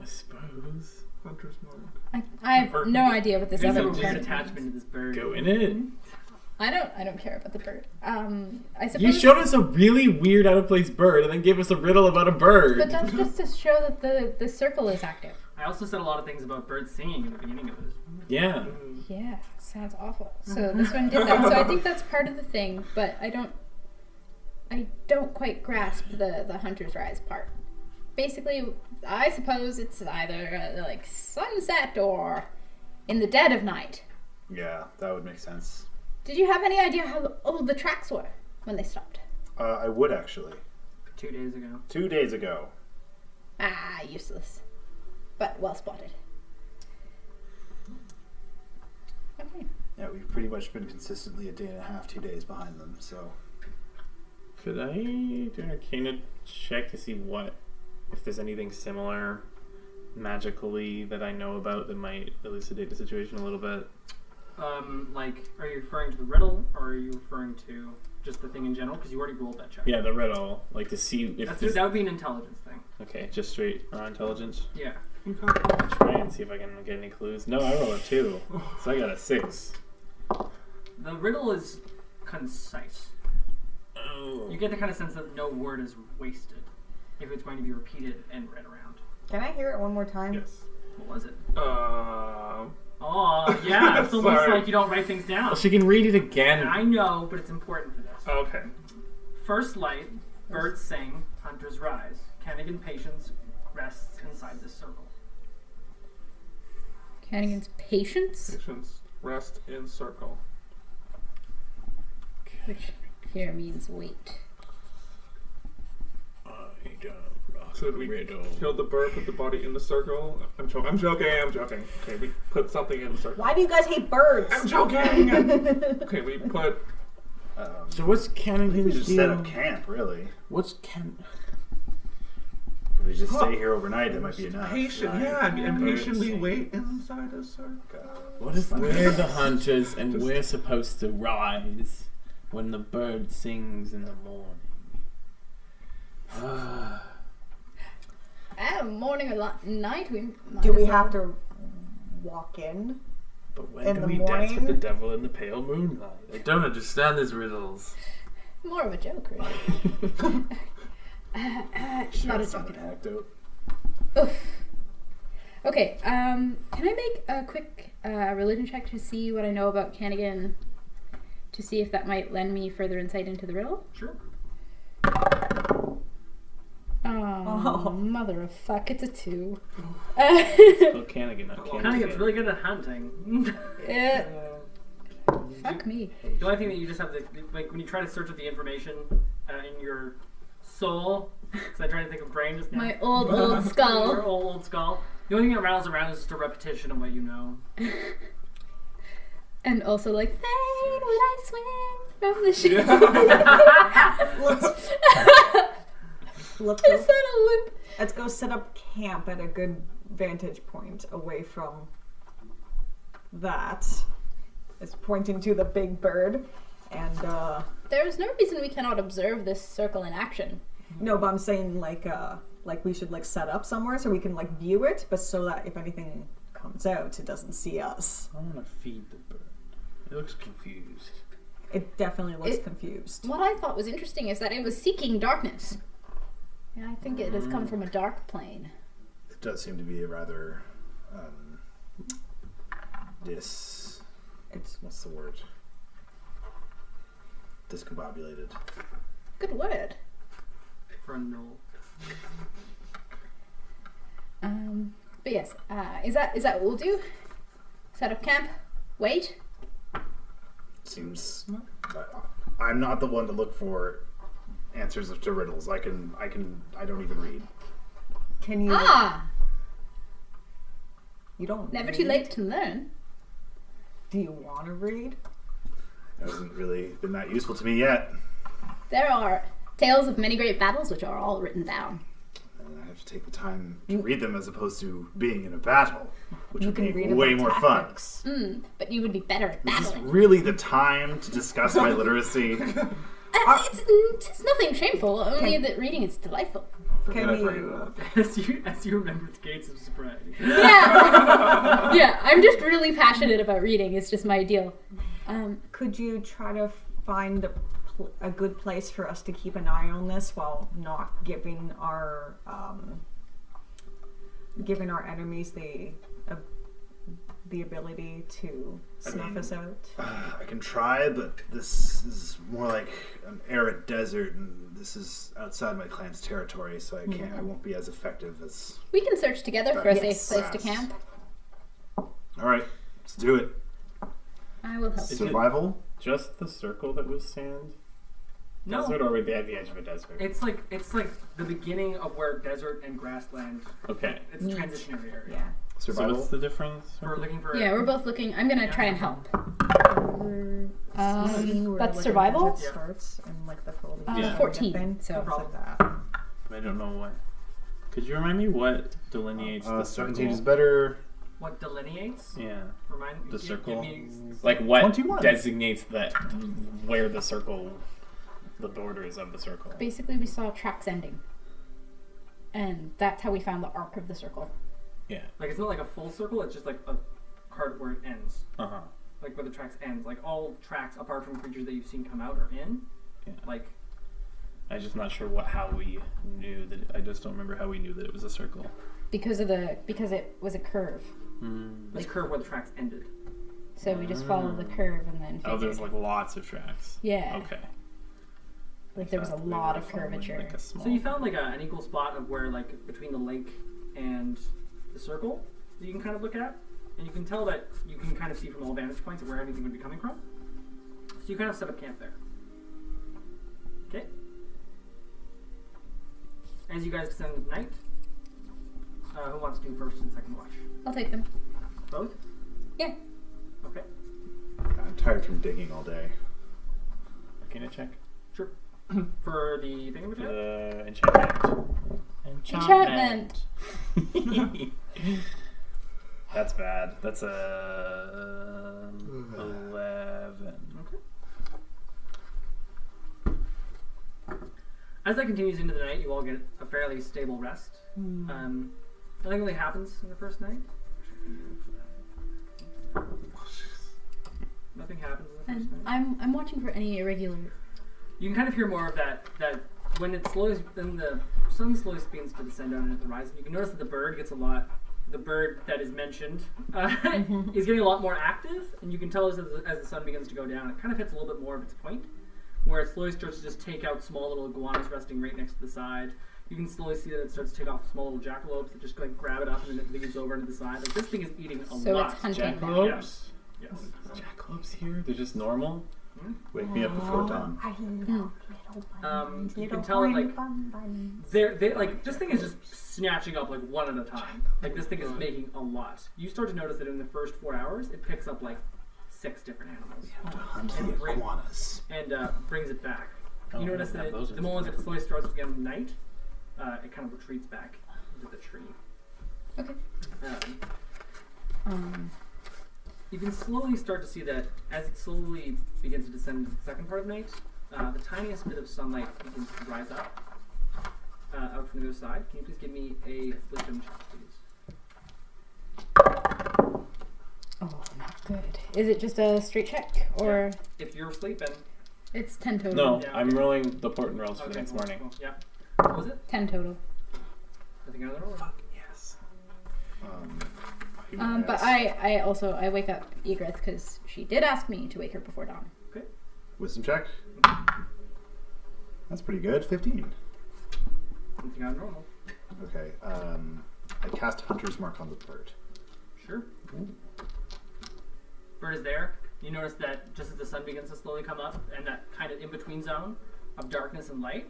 I suppose. Hunter's mark. I have no idea what this There's a other weird bird attachment to this bird. Go in it. I don't care about the bird. I suppose. You showed us a really weird, out of place bird, and then gave us a riddle about a bird. But that's just to show that the circle is active. I also said a lot of things about birds singing in the beginning of this. Yeah. Yeah, sounds awful. So this one did that. So I think that's part of the thing, but I don't quite grasp the hunter's rise part. Basically, I suppose it's either like sunset or in the dead of night. Yeah, that would make sense. Did you have any idea how old the tracks were when they stopped? I would actually. 2 days ago. 2 days ago. Ah, useless. But well spotted. Okay. Yeah, we've pretty much been consistently a day and a half, 2 days behind them, so. Could I do an Arcana check to see if there's anything similar magically that I know about that might elucidate the situation a little bit? Are you referring to the riddle, or are you referring to just the thing in general? Because you already rolled that check. Yeah, the riddle. Like to see if That would be an intelligence thing. Okay, just straight intelligence. Yeah. I'll try and see if I can get any clues. No, I rolled a 2. So I got a 6. The riddle is concise. Oh. You get the kind of sense that no word is wasted if it's going to be repeated and read around. Can I hear it one more time? Yes. What was it? Oh, yeah. It's almost Sorry. like you don't write things down. Well, she can read it again. I know, but it's important for this. Okay. First light, birds sing, hunters rise. Kennigan patience rests inside this circle. Cannigan's patience, Patience. Rest in circle. which here means wait. I don't rock Should a we riddle. kill the bird, put the body in the circle? I'm joking. Okay, we put something in the circle. Why do you guys hate birds? I'm joking! Okay, we put... So what's We Cannigan's just deal? set up camp, really. What's If we just stay here overnight, that might be enough. Patient, yeah, and patiently wait inside a circle. What if we're the hunters and we're supposed to rise when the bird sings in the morning? Morning or night, we might Do we as well- have to walk in? But when In do the we dance with the morning? devil in the pale moonlight? I don't understand these riddles. More of a joke, really. It's not a That's not joke an at all. anecdote. Oof. Okay, can I make a quick religion check to see what I know about Cannigan? To see if that might lend me further insight into the riddle? Sure. Oh, mother of fuck, it's a 2. Oh, Cannigan, not Cannigan. Kennigan's really good at hunting. Fuck me. The only thing that you just have to, like, when you try to search up the information in your soul, because I tried to think of brain just now. My old Your skull. old skull. The only thing that rattles around is just a repetition of what you know. And also like, fain would I swing from the ship. Let's Is go, that a limp? let's go set up camp at a good vantage point away from that. It's pointing to the big bird. And, There is no reason we cannot observe this circle in action. no, but I'm saying like we should like set up somewhere so we can like view it, but so that if anything comes out, it doesn't see us. I want to feed the bird. It looks confused. It definitely looks It- confused. What I thought was interesting is that it was seeking darkness. And I think it has come from a dark plane. It does seem to be a rather what's the word? Discombobulated. Good word. For a null. But yes, is that what we'll do? Set up camp? Wait? Seems. I'm not the one to look for answers to riddles. I don't even read. Can you? You don't. Never read? too late to learn. Do you want to read? Hasn't really been that useful to me yet. There are tales of many great battles which are all written down. And I have to take the time to read them as opposed to being in a battle, which You would can be read way about more tactics. But you would be better at fun. Is this battling. really the time to discuss my literacy? It's nothing shameful, only that reading is delightful. Can Forget I we- brought it up. As you remember the gates of sobriety. Yeah. Yeah, I'm just really passionate about reading. It's just my deal. Could you try to find a good place for us to keep an eye on this while not giving our enemies the ability to snuff us out? I can try, but this is more like an arid desert, and this is outside my clan's territory, so I can't. I won't be as effective as. We can search together for a Yes. safe place to camp. All right, let's do it. I will help. Is it- Survival. Just the circle that was sand? No, Desert, or were they at the edge of a desert? it's like the beginning of where desert and grassland. Okay. It's a transitionary area. Yeah. So Survival. what's the difference? We're looking for. Yeah, we're both looking. I'm gonna try and help. Where, That's like, survival? it starts and like the foliage Yeah. 14, thing, so- things like that. I don't know what. Could you remind me what delineates the 17 circle? is better. What delineates? Yeah, Remind the give circle. me- Like what 21. designates that where the circle, the borders of the circle. Basically, we saw tracks ending, and that's how we found the arc of the circle. Yeah. Like it's not like a full circle. It's just like a part where it ends. Uh huh. Like where the tracks ends. Like all tracks apart from creatures that you've seen come out or in. Yeah. Like I'm just not sure how we knew that. I just don't remember how we knew that it was a circle. Because it was a curve. this curve where the tracks ended. So we just followed the curve and then Oh, figured. there's like lots of tracks. Yeah. Okay. Like there was a Thought we lot were of following, curvature. Like a small. So you found like an equal spot of where like between the lake and the circle that you can kind of look at, and you can tell that you can kind of see from all vantage points of where anything would be coming from. So you kind of set up camp there. Okay. As you guys descend into night, who wants to do first and second watch? I'll take them. Both? Yeah. Okay. I'm tired from digging all day. Can I check? Sure. For the thing of For it? the enchantment. Enchantment. That's bad. That's a 11. As that continues into the night, you all get a fairly stable rest. Nothing really happens in the first night. Nothing happens in the first And night. I'm watching for any irregular. You can kind of hear more of that when it slowly, when the sun slowly begins to descend down into the horizon, you can notice that the bird gets a lot. The bird that is mentioned is getting a lot more active, and you can tell as the sun begins to go down, it kind of hits a little bit more of its point, where it slowly starts to just take out small little iguanas resting right next to the side. You can slowly see that it starts to take off small little jackalopes that just like grab it up and then it leaves over into the side. Like this thing is eating a So lot. it's hunting now. Jackalopes? Yes. Jackalopes here? They're just normal? Wake me up before dawn. I love little buns, You little can tell it, like, fun buns. They like this thing is just snatching up like one at a time. Like this thing is making a lot. You start to notice that in the first 4 hours, it picks up like 6 different animals To hunt the iguanas. and brings it back. Oh, You notice yeah, that those are the moment that it slowly starts to become night, it kind of retreats back into the tree. Okay. You can slowly start to see that as it slowly begins to descend into the second part of night, the tiniest bit of sunlight begins to rise up out from the other side. Can you please give me a wisdom check, please? Oh, not good. Is it just a straight check or If you're sleeping, it's 10 total? No, Yeah, I'm okay. rolling the port and rolls for the okay, next cool, morning. cool, yeah. What was it? 10 total. Nothing out of the roll. Yes. But I wake up Egrith because she did ask me to wake her before dawn. Okay. Wisdom check. That's pretty good. 15. Nothing out of normal. Okay. I cast Hunter's Mark on the bird. Sure. Bird is there. You notice that just as the sun begins to slowly come up, and that kind of in-between zone of darkness and light,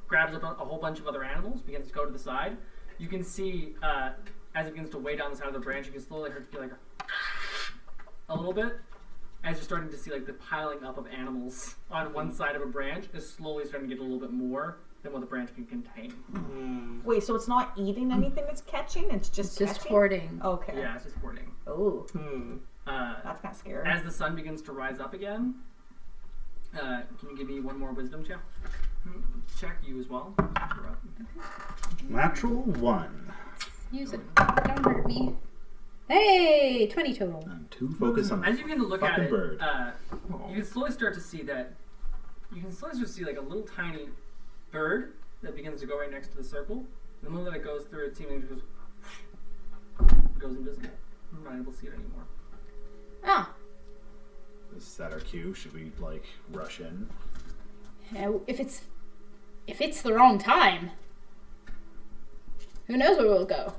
grabs up a whole bunch of other animals, begins to go to the side. You can see, as it begins to weigh down the side of the branch, you can slowly hear like a little bit, as you're starting to see like the piling up of animals on one side of a branch is slowly starting to get a little bit more than what the branch can contain. Wait, so it's not eating anything it's catching? It's just catching? hoarding. Okay. Yeah, it's just hoarding. Oh, That's kind of scary. As the sun begins to rise up again, can you give me one more wisdom check? Check you as well. Natural 1. Use it. Don't hurt me. Hey, 20 total. And 2 focus on As you begin to look at fucking it, bird. you can slowly start to see that. You can slowly start to see like a little tiny bird that begins to go right next to the circle. The moment that it goes through, it seemingly just goes invisible. I'm not able to see it anymore. Ah. Is that our cue? Should we, like, rush in? If it's the wrong time, who knows where we'll go?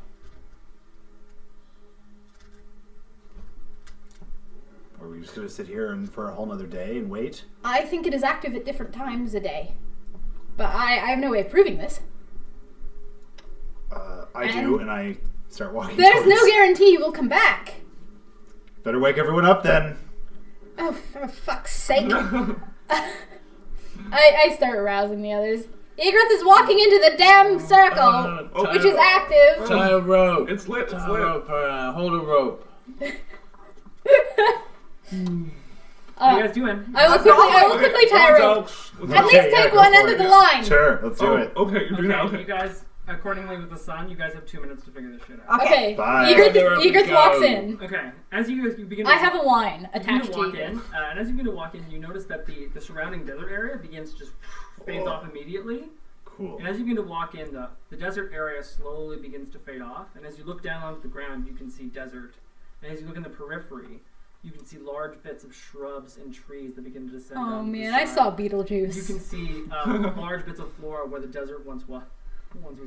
Or are we just going to sit here and for a whole nother day and wait? I think it is active at different times a day. But I have no way of proving this. I do, and I start walking There's towards... no guarantee we'll come back. Better wake everyone up then. Oh, for fuck's sake. I start arousing the others. Egreth is walking into the damn circle, which is active. Tie a rope. It's lit. It's Tie a lit. rope. Hold a rope. What are you guys doing? I will quickly tie a rope. At least take one end of the line. Sure, let's do it. Okay, you're doing that. Okay. You guys, accordingly with the sun, you guys have 2 minutes to figure this shit out. Okay. Bye. Egreth walks in. Okay, as you guys begin to I have a wine you begin attached to to walk in, Egreth. and as you begin to walk in, you notice that the surrounding desert area begins to just fades off immediately. Cool. And as you begin to walk in, the desert area slowly begins to fade off. And as you look down onto the ground, you can see desert. And as you look in the periphery, you can see large bits of shrubs and trees that begin to descend Oh down to the man, I side. saw Beetlejuice. You can see large bits of flora where the desert once was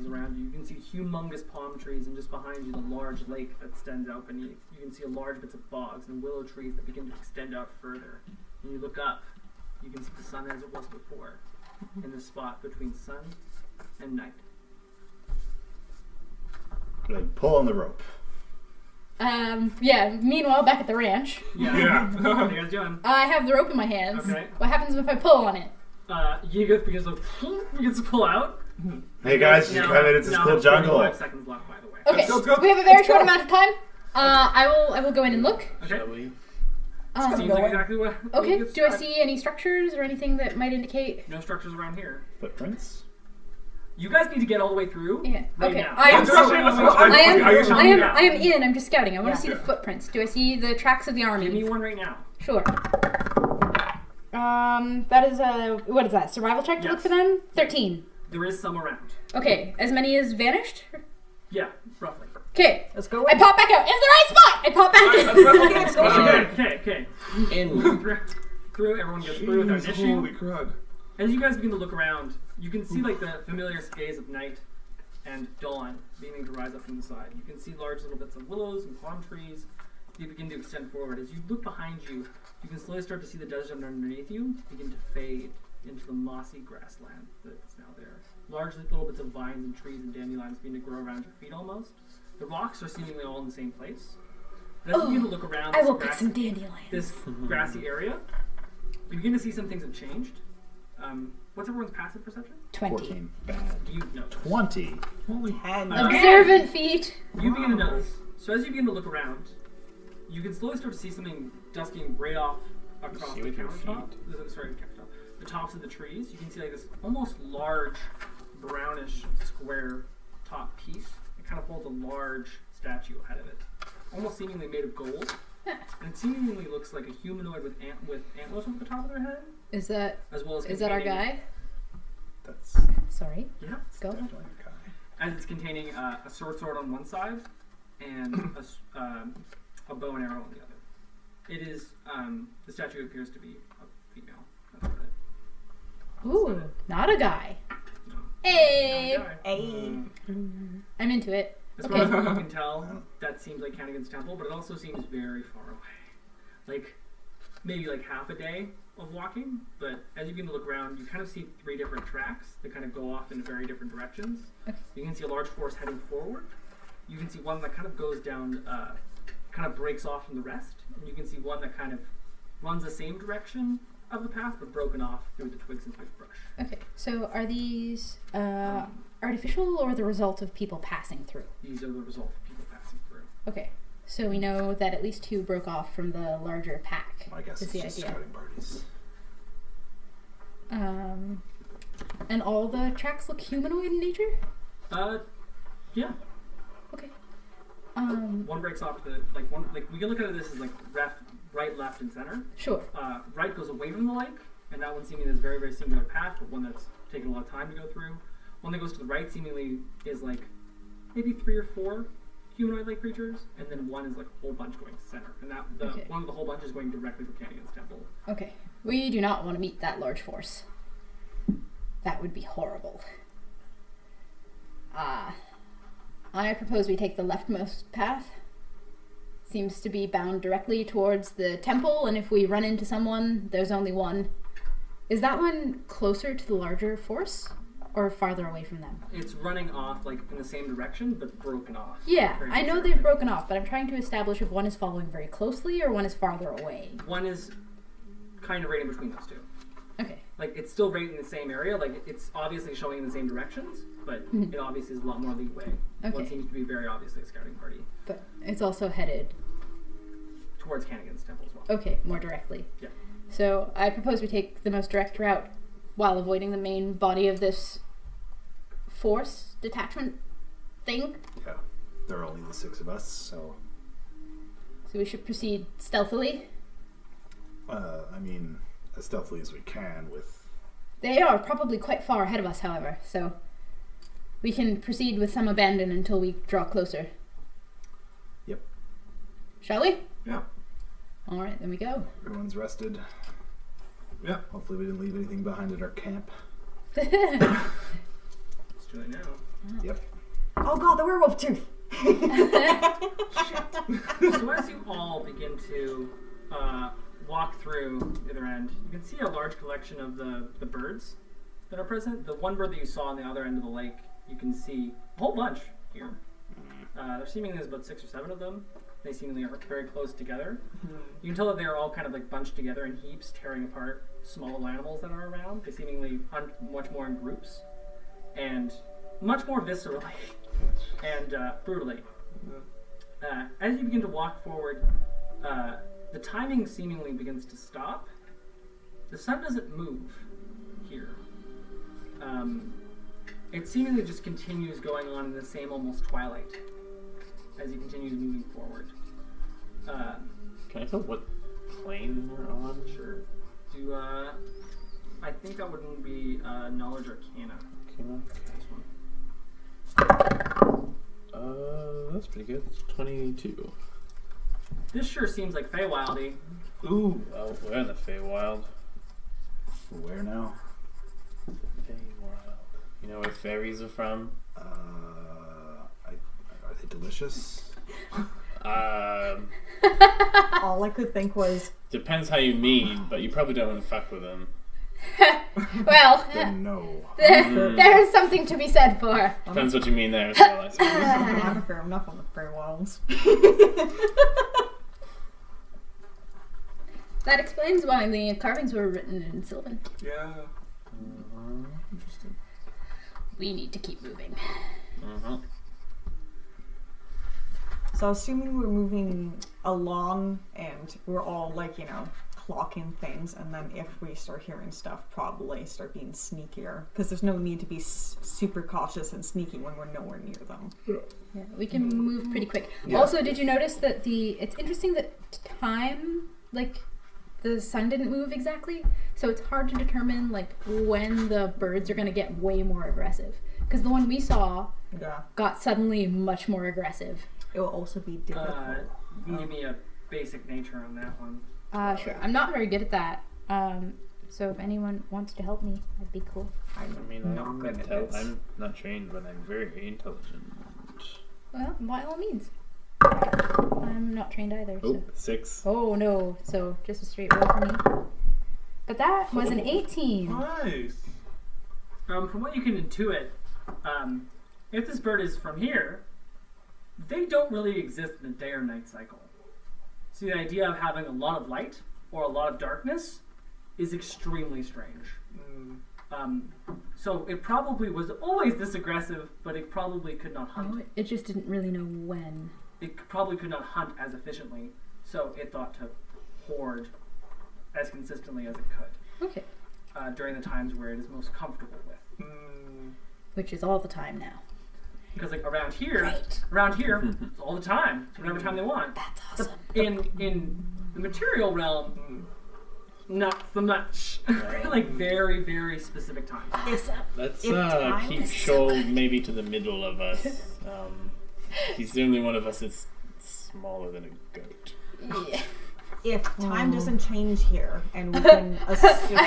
around you. You can see humongous palm trees, and just behind you, the large lake that extends out beneath. You can see large bits of bogs and willow trees that begin to extend out further. And you look up, you can see the sun as it was before, in the spot between sun and night. Like, pull on the rope. Yeah, meanwhile, back at the ranch, Yeah. What are you guys doing? I have the rope in my hands. Okay. What happens if I pull on it? Yiga begins to pull out. Hey guys, you come in, it's this cool jungle. 5 seconds left, by the way. Okay, Let's go. we have a very short amount of time. I will go in and look. Okay. Shall we? Seems like exactly what. Okay, Yiga's do I got. see any structures or anything that might indicate? No structures around here. Footprints? You guys need to get all the way through. Yeah. Right Okay. now. I am. Let's rush in, let's rush in. I am in. I'm just scouting. I want to see the footprints. Do I see the tracks of the army? Give me one right now. Sure. That is a what is that? Survival check to look Yes. for them. 13. There is some around. Okay. As many as vanished. Yeah, roughly. Okay. Let's go I in. pop back out. It's the right spot. I pop back in. Okay, let's go in. Okay. In. Through, everyone gets through without an issue. Holy crud. As you guys begin to look around, you can see like the familiar skies of night and dawn beginning to rise up from the side. You can see large little bits of willows and palm trees. You begin to extend forward. As you look behind you, you can slowly start to see the desert underneath you begin to fade into the mossy grassland that's now there. Large little bits of vines and trees and dandelions begin to grow around your feet almost. The rocks are seemingly all in the same place. But as you begin to look around I this, will pick some dandelions. this grassy area, you begin to see some things have changed. What's everyone's passive perception? 20. 14. Bad. You notice. 20. Holy 10. Observant feet. You begin to notice. So as you begin to look around, you can slowly start to see something dusting right off across See the with your countertop. Sorry, the countertop. The tops of the trees. You can see like this almost large, brownish square top piece. It kind of holds a large statue ahead of it, almost seemingly made of gold. And it seemingly looks like a humanoid with antlers on the top of their head, Is that as well as our containing- guy? That's Sorry. Yeah. Go ahead. definitely a guy. As it's containing a sword on one side and a bow and arrow on the other. It is, the statue appears to be a female. That's about it. Ooh, not a guy. No. Hey. Hey. I'm into it. As far as Okay. you can tell, that seems like Hannigan's temple, but it also seems very far away. Like, maybe like half a day of walking, but as you begin to look around, you kind of see 3 different tracks that kind of go off in very different directions. Okay. You can see a large forest heading forward. You can see one that kind of goes down, kind of breaks off from the rest, and you can see one that kind of runs the same direction of the path, but broken off through the twigs and twig brush. Okay, so are these artificial or the result of people passing through? These are the result of people passing through. Okay, so we know that at least 2 broke off from the larger pack. I guess is it's the just idea. scouting parties. And all the tracks look humanoid in nature? Yeah. Okay. One breaks off we can look at it this as like right, left, and center. Sure. Right goes away from the lake, and that one seemingly is a very, very singular path, but one that's taken a lot of time to go through. One that goes to the right seemingly is like maybe 3 or 4 humanoid-like creatures, and then one is like a whole bunch going to center, and one of the whole bunch is going directly for Canion's temple. Okay. We do not want to meet that large force. That would be horrible. I propose we take the leftmost path. Seems to be bound directly towards the temple, and if we run into someone, there's only one. Is that one closer to the larger force, or farther away from them? It's running off like in the same direction, but broken off. Yeah, Very I know concerning. they've broken off, but I'm trying to establish if one is following very closely or one is farther away. One is kind of right in between those two. Okay. Like, it's still right in the same area. Like, it's obviously showing in the same directions, but it obviously is a lot more leeway. Okay. One seems to be very obviously a scouting party But it's also headed, towards Cannigan's temple as well. okay, more directly. Yeah. So I propose we take the most direct route while avoiding the main body of this force detachment thing. Yeah. There are only the 6 of us, so... So we should proceed stealthily. I mean, as stealthily as we can with... They are probably quite far ahead of us, however, so we can proceed with some abandon until we draw closer. Yep. Shall we? Yeah. Alright, then we go. Everyone's rested. Yeah. Hopefully we didn't leave anything behind at our camp. Let's do it now. Yep. Oh god, the werewolf tooth! So as you all begin to walk through the other end, you can see a large collection of the birds that are present. The one bird that you saw on the other end of the lake, you can see a whole bunch here. There seemingly is about 6 or 7 of them. They seemingly are very close together. You can tell that they are all kind of like bunched together in heaps, tearing apart small animals that are around. They seemingly hunt much more in groups and much more viscerally and brutally. As you begin to walk forward, the timing seemingly begins to stop. The sun doesn't move here. It seemingly just continues going on in the same almost twilight as he continues moving forward. Can I tell what plane we're on? Sure. I think that wouldn't be knowledge arcana. Arcana? This one. That's pretty good. It's 22. This sure seems like Feywildy. Ooh, well, we're in the Feywild. Where now? Feywild. You know where fairies are from? Are they delicious? All I could think was, Depends how you mean, but you probably don't want to fuck with them. Well, Then no. there is something to be said for. Depends what you mean there as well, I suppose. I'm not fair enough on the Fair Wilds. That explains why the carvings were written in Sylvan. Yeah. Interesting. We need to keep moving. Uh-huh. So assuming we're moving along and we're all like, clocking things, and then if we start hearing stuff, probably start being sneakier, because there's no need to be super cautious and sneaky when we're nowhere near them. Yeah, we can move pretty quick. Yeah. Also, did you notice that it's interesting that time, like, the sun didn't move exactly, so it's hard to determine, like, when the birds are going to get way more aggressive. Because the one we saw Yeah. got suddenly much more aggressive. It will also be difficult. You can give me a basic nature on that one. Sure. I'm not very good at that. So if anyone wants to help me, that'd be cool. I mean, Not good at this. I'm not trained, but I'm very intelligent. Well, by all means. I'm not trained either. Oh, So. 6. Oh no, so just a straight roll for me. But that was an 18. Nice. From what you can intuit, if this bird is from here, they don't really exist in the day or night cycle. So the idea of having a lot of light or a lot of darkness is extremely strange. So it probably was always this aggressive, but it probably could not hunt. Oh, it just didn't really know when. It probably could not hunt as efficiently, so it thought to hoard as consistently as it could Okay. during the times where it is most comfortable with. Which is all the time now. Because like around here, Great. it's all the time. It's whatever time they want. That's awesome. In the material realm, not so much. Like very, very specific times. Awesome. Let's If time keep is Shoal maybe to the middle of us. He's the only one of us that's smaller than a goat. Yeah. If time doesn't change here, and we can assume.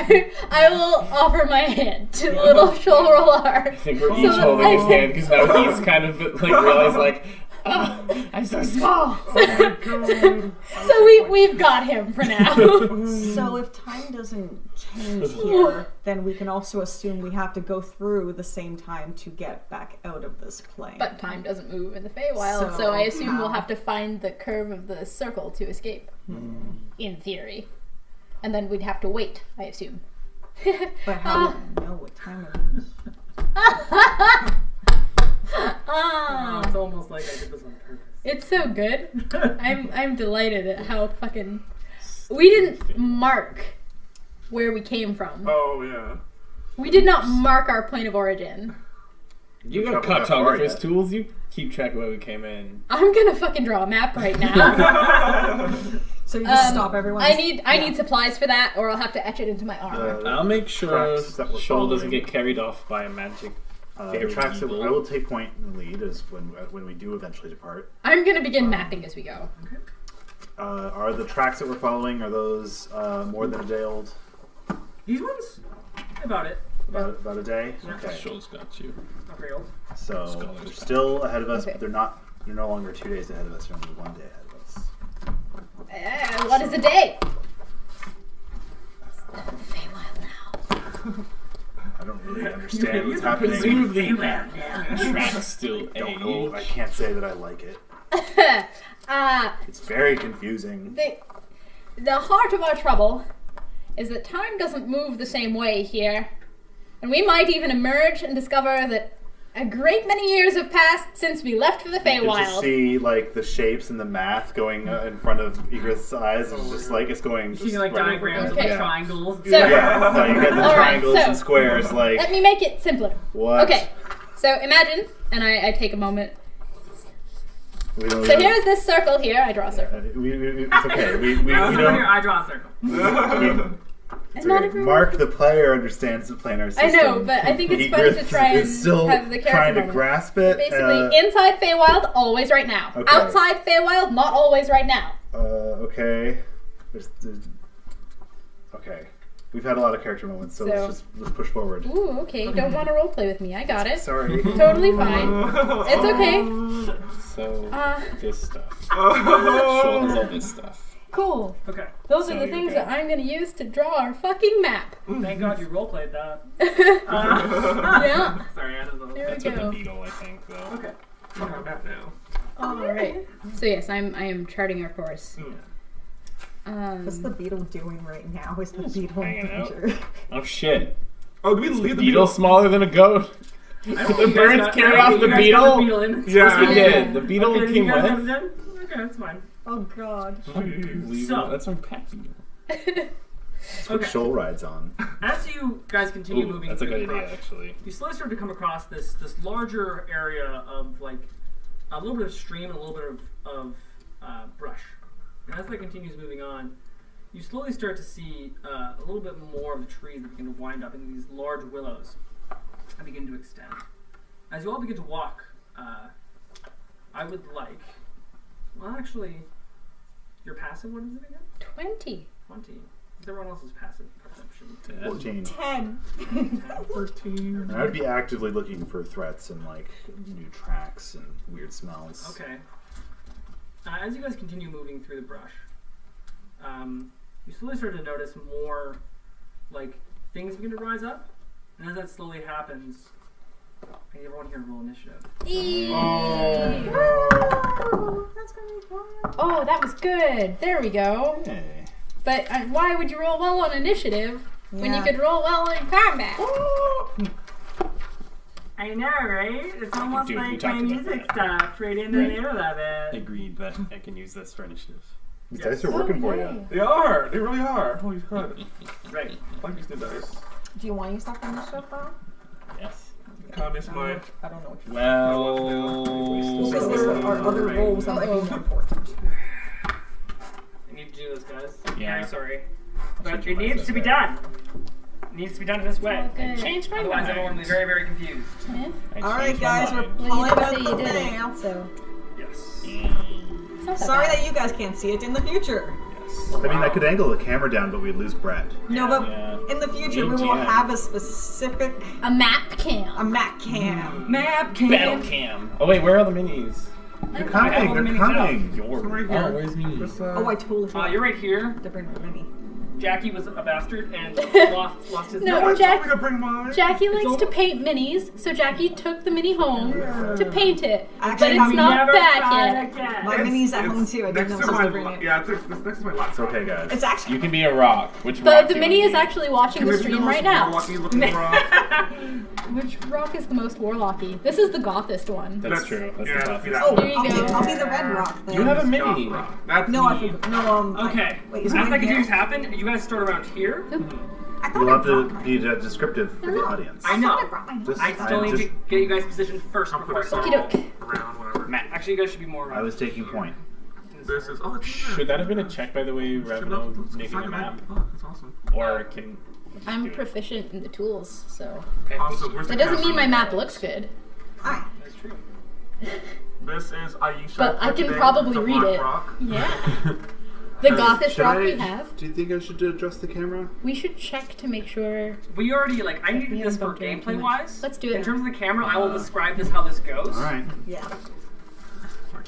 I will offer my hand to little Shoalrolar. I think we're each that holding I his hand because now he's kind of like realized like, oh, I'm so small. So we've got him for now. So if time doesn't change here, then we can also assume we have to go through the same time to get back out of this plane. But time doesn't move in the Feywild, so So I assume we'll how? have to find the curve of the circle to escape. In theory. And then we'd have to wait, I assume. But how do we know what time it is? It's almost like I did this on purpose. It's so good. I'm delighted at how fucking we didn't mark where we came from. Oh, yeah. We did not mark our point of origin. You got Traveled that far cartographer's yet. tools. You keep track of where we came in. I'm gonna fucking draw a map right now. So you just stop everyone. I need supplies for that, or I'll have to etch it into my armor. I'll make sure tracks that we're Shoal doesn't following. get carried off by a magic The fairy tracks that eagle. will take point in the lead is when we do eventually depart. I'm gonna begin mapping as we go. Are the tracks that we're following, are those more than a day old? These ones? About it. About a day? Yeah. Okay. Shoal's got you. Not very old. So Scholars they're back. still ahead of us, Okay. but they're no longer 2 days ahead of us, they're only 1 day ahead of us. What is a day? Feywild now. I don't really understand what's happening. Presumably, tracks still Don't know. I age. can't say that I like it. It's very confusing. The heart of our trouble is that time doesn't move the same way here. And we might even emerge and discover that a great many years have passed since we left for the You can just Feywild. see like the shapes and the math going in front of Egreth's eyes. It's just like it's going. You see like right diagrams Okay. of the triangles. So- Yeah, so you get the All right, triangles so- and squares. Like Let me make it simpler. what? Okay, so imagine, and I take a moment. We don't So really- here's this circle here. I draw a circle. it's okay. We Over here, don't. I draw a circle. It's And not okay. everyone- Mark, the player, understands the planar I system. know, but I think it's fun to Egreth try is and still have the character trying to moment. grasp it. Basically, inside Feywild, always right now. Okay. Outside Feywild, not always right now. Okay. Okay. We've had a lot of character moments, so let's push forward. Ooh, okay. Don't want to roleplay with me. I got it. Sorry. Totally fine. It's okay. So, this stuff. Shoal has all this stuff. Cool. Okay. Those So are the you're things good. that I'm going to use to draw our fucking map. Thank God you roleplayed that. Yeah. Sorry, I don't know. There That's we with the go. beetle, I think, though. Okay. I'm on that now. All right. So yes, I am charting our course. What's the beetle doing right now? Is the beetle in hanging out. danger? Oh shit! Oh, do we leave the Beetle smaller than a goat? I don't The think you guys birds got- carry I don't off think the you guys got beetle? in. Yeah. Yes, we Yeah. did. The beetle Okay, came you guys with. have them? Okay, that's fine. Oh god. Unbelievable. So- That's from Pat Beetle. That's what Okay. Shoal rides on. As you guys continue Ooh, moving that's a through good the idea, brush, actually. you slowly start to come across this larger area of like a little bit of stream and a little bit of brush. And as that continues moving on, you slowly start to see a little bit more of the trees that begin to wind up into these large willows and begin to extend. As you all begin to walk, I would like. Well, actually, your passive. What is it again? 20. 20. Is everyone else's passive perception? 14. 10. 13. And I would be actively looking for threats and like new tracks and weird smells. Okay. As you guys continue moving through the brush, you slowly start to notice more, like, things begin to rise up. And as that slowly happens, I need everyone here to roll initiative. Oh, that's gonna be fun. Oh, that was good. There we go. Hey. But why would you roll well on initiative when you Yeah. could roll well in combat? I know, right? It's almost Dude, we like talked my about music that. stuff right in the Right. middle of it. Agreed, but I can use this for initiative. These dice are working for you. They are. They really are. Holy crap. Right. I like these new dice. Do you want to use that for initiative though? Yes. Kind of miss my. I don't know what you Well, Because there are other Right. roles that might be more important. I need to do this, guys. Yeah. Very sorry. I'll But switch it my needs to be mindset. done. It needs to be done in this way. all good. Change my Otherwise, mind. everyone will be very, very confused. Yeah. I All right, changed my guys, we're mind. Well, you pulling didn't out say the you did it. mail, so Yes. It's not sorry bad. that you guys can't see it in the future. Yes. I mean, I could angle the camera down, but we'd lose Brett. No, but Yeah. in the future we Good will GM. have a specific A map cam. map cam. Map cam. Battle cam. Oh wait, where are the minis? They're I have coming, all the they're minis coming. Yours. Right here. Oh, where's me? This, Oh, I totally forgot You're right here. to bring my mini. Jackie was a bastard and lost his No, number. Jack- I'm gonna bring mine. Jackie likes It's to all- paint minis, so Jackie took the mini home to paint it. Actually, but it's we not Never back tried yet. again. My mini's at home too. I didn't know next I to was my supposed to bring it. yeah, it's next to my laptop. It's okay, guys. It's actually You can be a rock. Which But rock the do you mini wanna is be? actually watching the stream right now. Lucky looking rock. Which rock is the most warlocky? This is the gothest one. That's true. That's yeah, the that'd be toughest. that Oh, Here you one. go. I'll be the red rock then. You have a Goth mini. rock. That's No, I me. forgot. No, Okay. Wait, As is mine that continues here? to happen, you guys start around here. I thought You'll I have to brought mine. be descriptive for the audience. I know. I brought mine. Just- I still need to get you guys positioned first I'll before I put start. it Okey-doke. around, whatever. Matt. Actually, you guys should be more. I was taking point. This is. Oh, it's Should that have been a check, by the way, Raveno making a map? Oh, that's awesome. Or can... I'm do it? proficient in the tools, so Awesome. Where's the that doesn't mean camera? my map looks good. Alright. That's true. This is Aisha. But I for can today, probably the read Black it. Rock. Yeah. The gothest Should rock I- we have. Do you think I should adjust the camera? We should check to make sure. We already I needed We this haven't for bumped into it gameplay too wise. Let's do In it. terms of the camera, I will describe this how this goes. Alright. Yeah.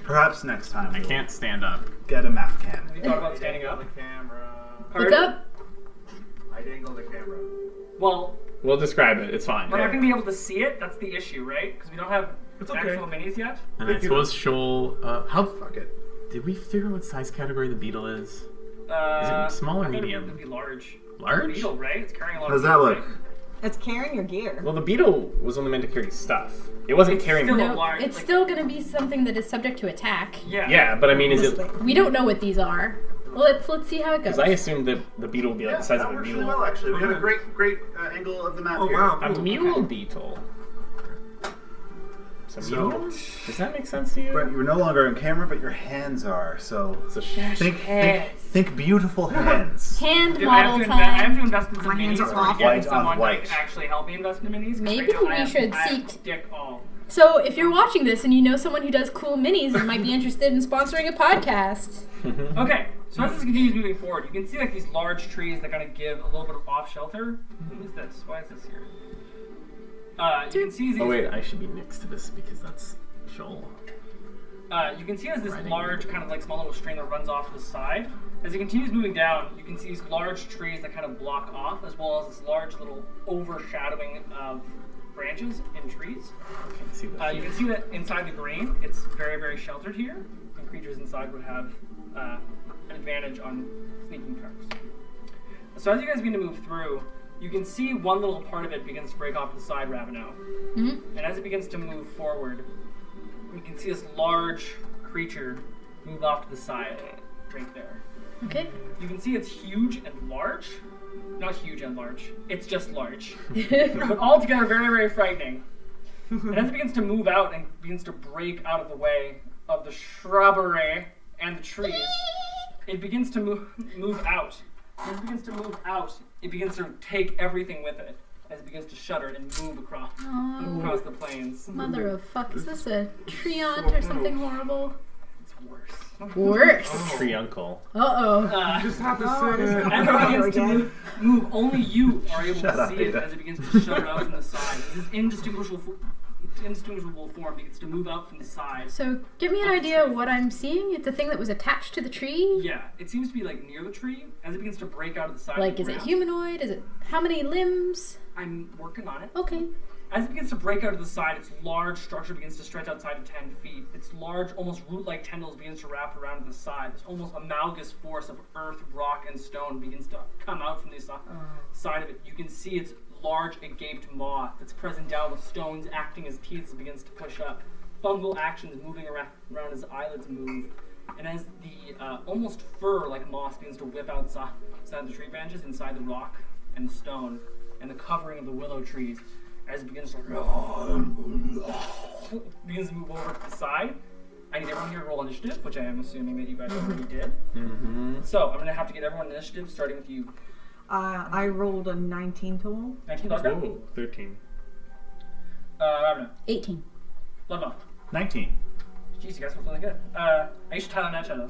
Perhaps next time I we'll can't stand up. get a map cam. Have you thought about standing up? camera. Look Pardon? up. I'd angle the camera. Well, We'll describe it. It's fine. we're not going to be able to see it. That's the issue, right? Because we don't have It's okay. actual minis yet. And I suppose Shoal... how... Fuck it. Did we figure out what size category the beetle is? small or I thought medium? It would be large. Large? Beetle, right? It's carrying a lot How's of that weight, look? right? It's carrying your gear. Well, the beetle was only meant to carry stuff. It wasn't It's carrying... still- No, large, it's like- still going to be something that is subject to attack. Yeah. Yeah, but I mean, is This it... thing. We don't know what these are. Let's see how it goes. Because I assumed that the beetle would be like the size of a works really mule. well, actually. We got a great angle of the map Oh here. wow. A cool. mule Okay. beetle. So, So- mule? Does that make sense to you? Brett, you're no longer on camera, but your hands are. So So think beautiful hands. Hand Dude, I have model to I have time. to invest in some My hands minis are before off. getting White on someone white. to actually help me invest in minis. 'cause Maybe right now we I have- should I have seek- dick all. So if you're watching this and you know someone who does cool minis and might be interested in sponsoring a podcast, Okay, so as this continues moving forward, you can see like these large trees that kind of give a little bit of off shelter. Who is this? Why is this here? You can see these. Oh wait, I should be next to this because that's Shoal. You can see there's this Riding. large kind of like small little stream that runs off to the side. As it continues moving down, you can see these large trees that kind of block off, as well as this large little overshadowing of branches and trees. I can't see that. You can see that inside the green, it's very, very sheltered here, and creatures inside would have an advantage on sneaking tracks. So as you guys begin to move through, you can see one little part of it begins to break off to the side, Raveno. And as it begins to move forward, you can see this large creature move off to the side, right there. okay. You can see it's huge and large. Not huge and large. It's just large. But altogether very, very frightening. And as it begins to move out and begins to break out of the way of the shrubbery and the trees, it begins to move out. As it begins to move out, it begins to take everything with it. As it begins to shudder and move across the plains. Mother of fuck, is this a treant or something horrible? It's worse. Worse. Tree uncle. Uh-oh. You just have to say it. As it begins to move, only you are able Shut to up, see it Ada. as it begins to shudder out from the side. This indistinguishable form begins to move out from the side. So give me an idea of what I'm seeing. It's a thing that was attached to the tree. Yeah, it seems to be like near the tree. As it begins to break out of the side. Like, of the is it ground. humanoid? Is it how many limbs? I'm working on it. Okay. As it begins to break out of the side, its large structure begins to stretch outside to 10 feet. Its large, almost root-like tendrils begins to wrap around the side. This almost amalgamous force of earth, rock, and stone begins to come out from the side of it. You can see its large, agaped maw that's present down with stones acting as teeth as it begins to push up. Fungal actions moving around as eyelids move. And as the almost fur-like moss begins to whip outside the tree branches, inside the rock and the stone, and the covering of the willow trees, as it begins to move over to the side. I need everyone here to roll initiative, which I am assuming that you guys already did. Mm-hmm. So I'm going to have to get everyone initiative, starting with you. I rolled a 19 total. 19, Bloodbath. Ooh, 13. Ravna. 18. Bloodbath. 19. Jeez, you guys were feeling good. Aisha, Tyler, and Shadow.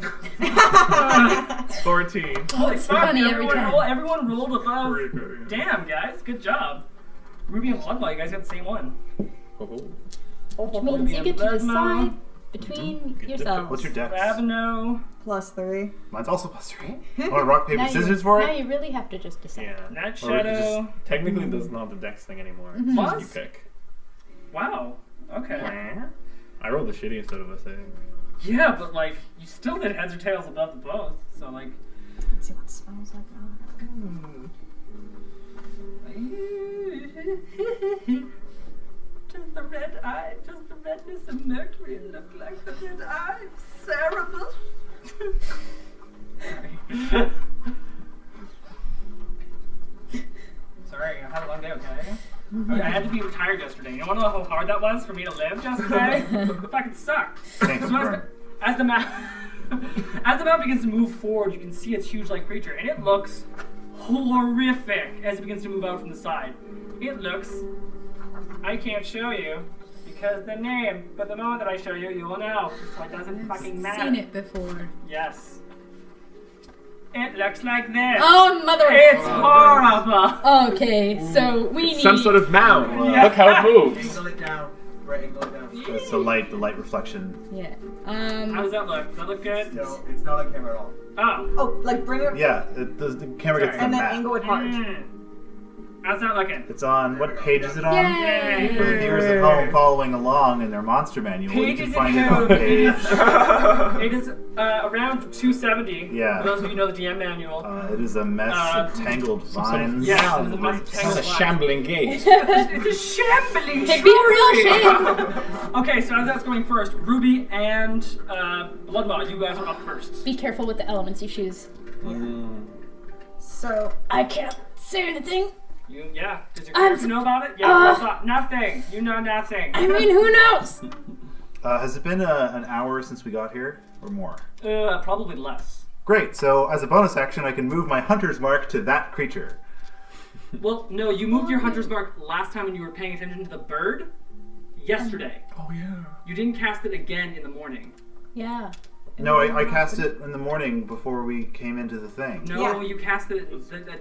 14. Holy It's fuck, funny every time. everyone rolled above. Pretty good, yeah. Damn, guys, good job. Ruby and Bloodbath, you guys got the same one. Oh. Which means you get to decide between yourselves. What's your dex? Ravno. +3. Mine's also +3. I want to rock, paper, scissors for Now it? you really have to just decide. Yeah. Nat Or we could Shadow. just, technically, that's not the dex thing anymore. It's Plus? just you pick. Wow. Okay. I rolled the shittiest out of us, I think. Yeah, but like, you still did heads or tails above the both, so like. Let's see what smells like. Does the red eye, does the redness of Mercury look like the red eye of Cerebus? Sorry, I had a long day, okay? I had to be retired yesterday. You wanna know how hard that was for me to live yesterday? It fucking sucked. Thanks, So Vern. as the map as the map begins to move forward, you can see its huge-like creature, and it looks horrific as it begins to move out from the side. It looks. I can't show you because the name, but the moment that I show you, you will know. So it doesn't fucking matter. Seen it before. Yes. It looks like this. Oh, mother! It's horrible. Okay, so we need Some sort of mound. Yeah. Look how it moves. Angle it down. Right, angle it down. That's the light reflection. Yeah. How does that look? Does that look good? No, it's not on camera at all. Oh. Oh, like bring it Yeah, the camera gets the and then map. angle it hard. How's that looking? It's on, what page is it on? Yay! For the viewers at home following along in their monster manual, you Pages can find in it on code. page. It is around 270. Yeah. For those of you who know the DM manual. It is a mess of tangled vines. Yes, it is a mess of It's tangled a vines. shambling gate. It's a shambling. It'd be a real shame. Okay, so as that's going first, Ruby and Bloodmaw, you guys are up first. Be careful with the elements you choose. So I can't say anything. Does your I'm character know about it? Yeah, what's up? Nothing. You know nothing. I mean, who knows? Has it been an hour since we got here, or more? Probably less. Great, so as a bonus action, I can move my hunter's mark to that creature. Well, no, you moved your hunter's mark last time when you were paying attention to the bird. Yesterday. Oh, yeah. You didn't cast it again in the morning. Yeah. No, I cast it in the morning bore we came into the thing. No, Yeah. you cast it the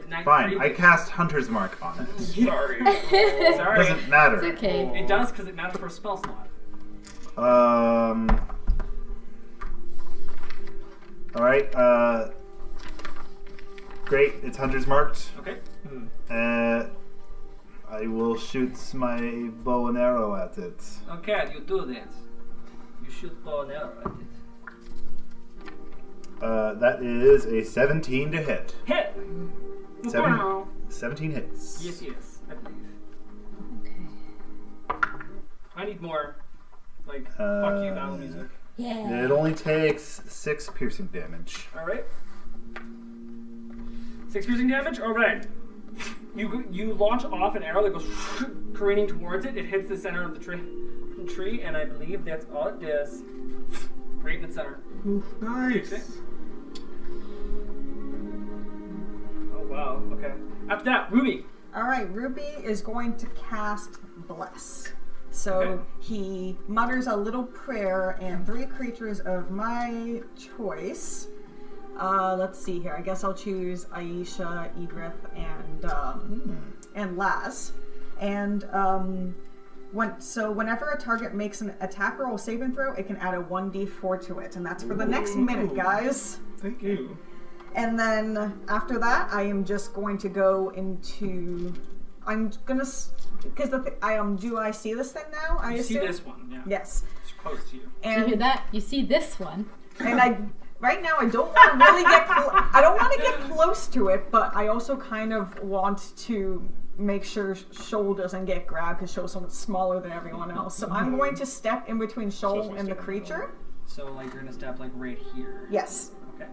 night Fine, I previous. cast hunter's mark on it. Sorry. It Sorry. doesn't matter. It's okay. It does because it matters for a spell slot. Alright, great, it's hunter's marked. Okay. I will shoot my bow and arrow at it. Okay, you do that. You shoot bow and arrow at it. That is a 17 to hit. Hit! 17 hits. Yes, I believe. Okay. I need more, like, fuck you battle music. Yeah. It only takes 6 piercing damage. Alright. 6 piercing damage? Alright. You launch off an arrow that goes careening towards it. It hits the center of the tree, and I believe that's all it does. Right in the center. Nice. Okay. Oh, wow. Okay. After that, Ruby. Alright, Ruby is going to cast Bless. So Okay. he mutters a little prayer, and 3 creatures of my choice. Let's see here. I guess I'll choose Aisha, Egrith, and Laz. And whenever a target makes an attack roll or saving throw, it can add a 1d4 to it, and that's for the next minute, guys. Thank you. And then after that, I am just going to go into I'm gonna because do I see this thing now? I You see assume? this one, yeah. Yes. It's close to you. Did you hear And that? You see this one. right now I don't want to really I don't want to get close to it, but I also kind of want to make sure Shoal doesn't get grabbed because Shoal's so much smaller than everyone else. So I'm going to step in between Shoal and the creature. So, like, you're gonna step, like, right here. Yes. Okay.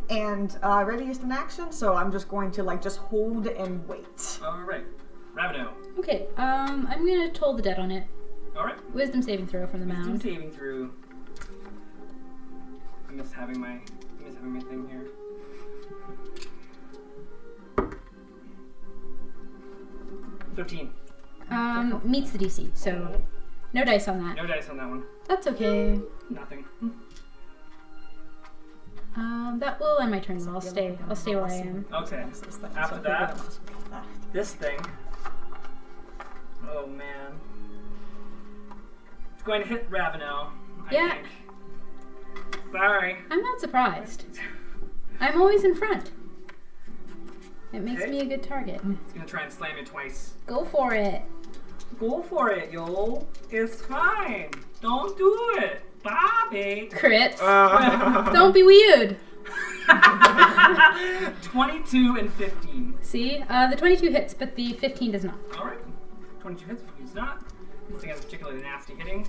And I already used an action, so I'm just going to, like, just hold and wait. Alright. Ravino. Okay, I'm gonna toll the dead on it. Alright. Wisdom saving throw from the Wisdom mound. saving through. I miss having my thing here. Meets the DC, so no dice on that. No dice on that one. That's okay. Nothing. That will end my turn, so I'll stay where I am. Okay. After that, this thing. Oh man. It's going to hit Ravino. I think. Sorry. I'm not surprised. I'm always in front. It makes Okay. me a good target. It's going to try and slam you twice. Go for it. Go for it, yo. It's fine. Don't do it. Bobby. Crits. Don't be weird. 22 and 15. See, the 22 hits, but the 15 does not. Alright. 22 hits, 15 does not. This thing has particularly nasty hitting.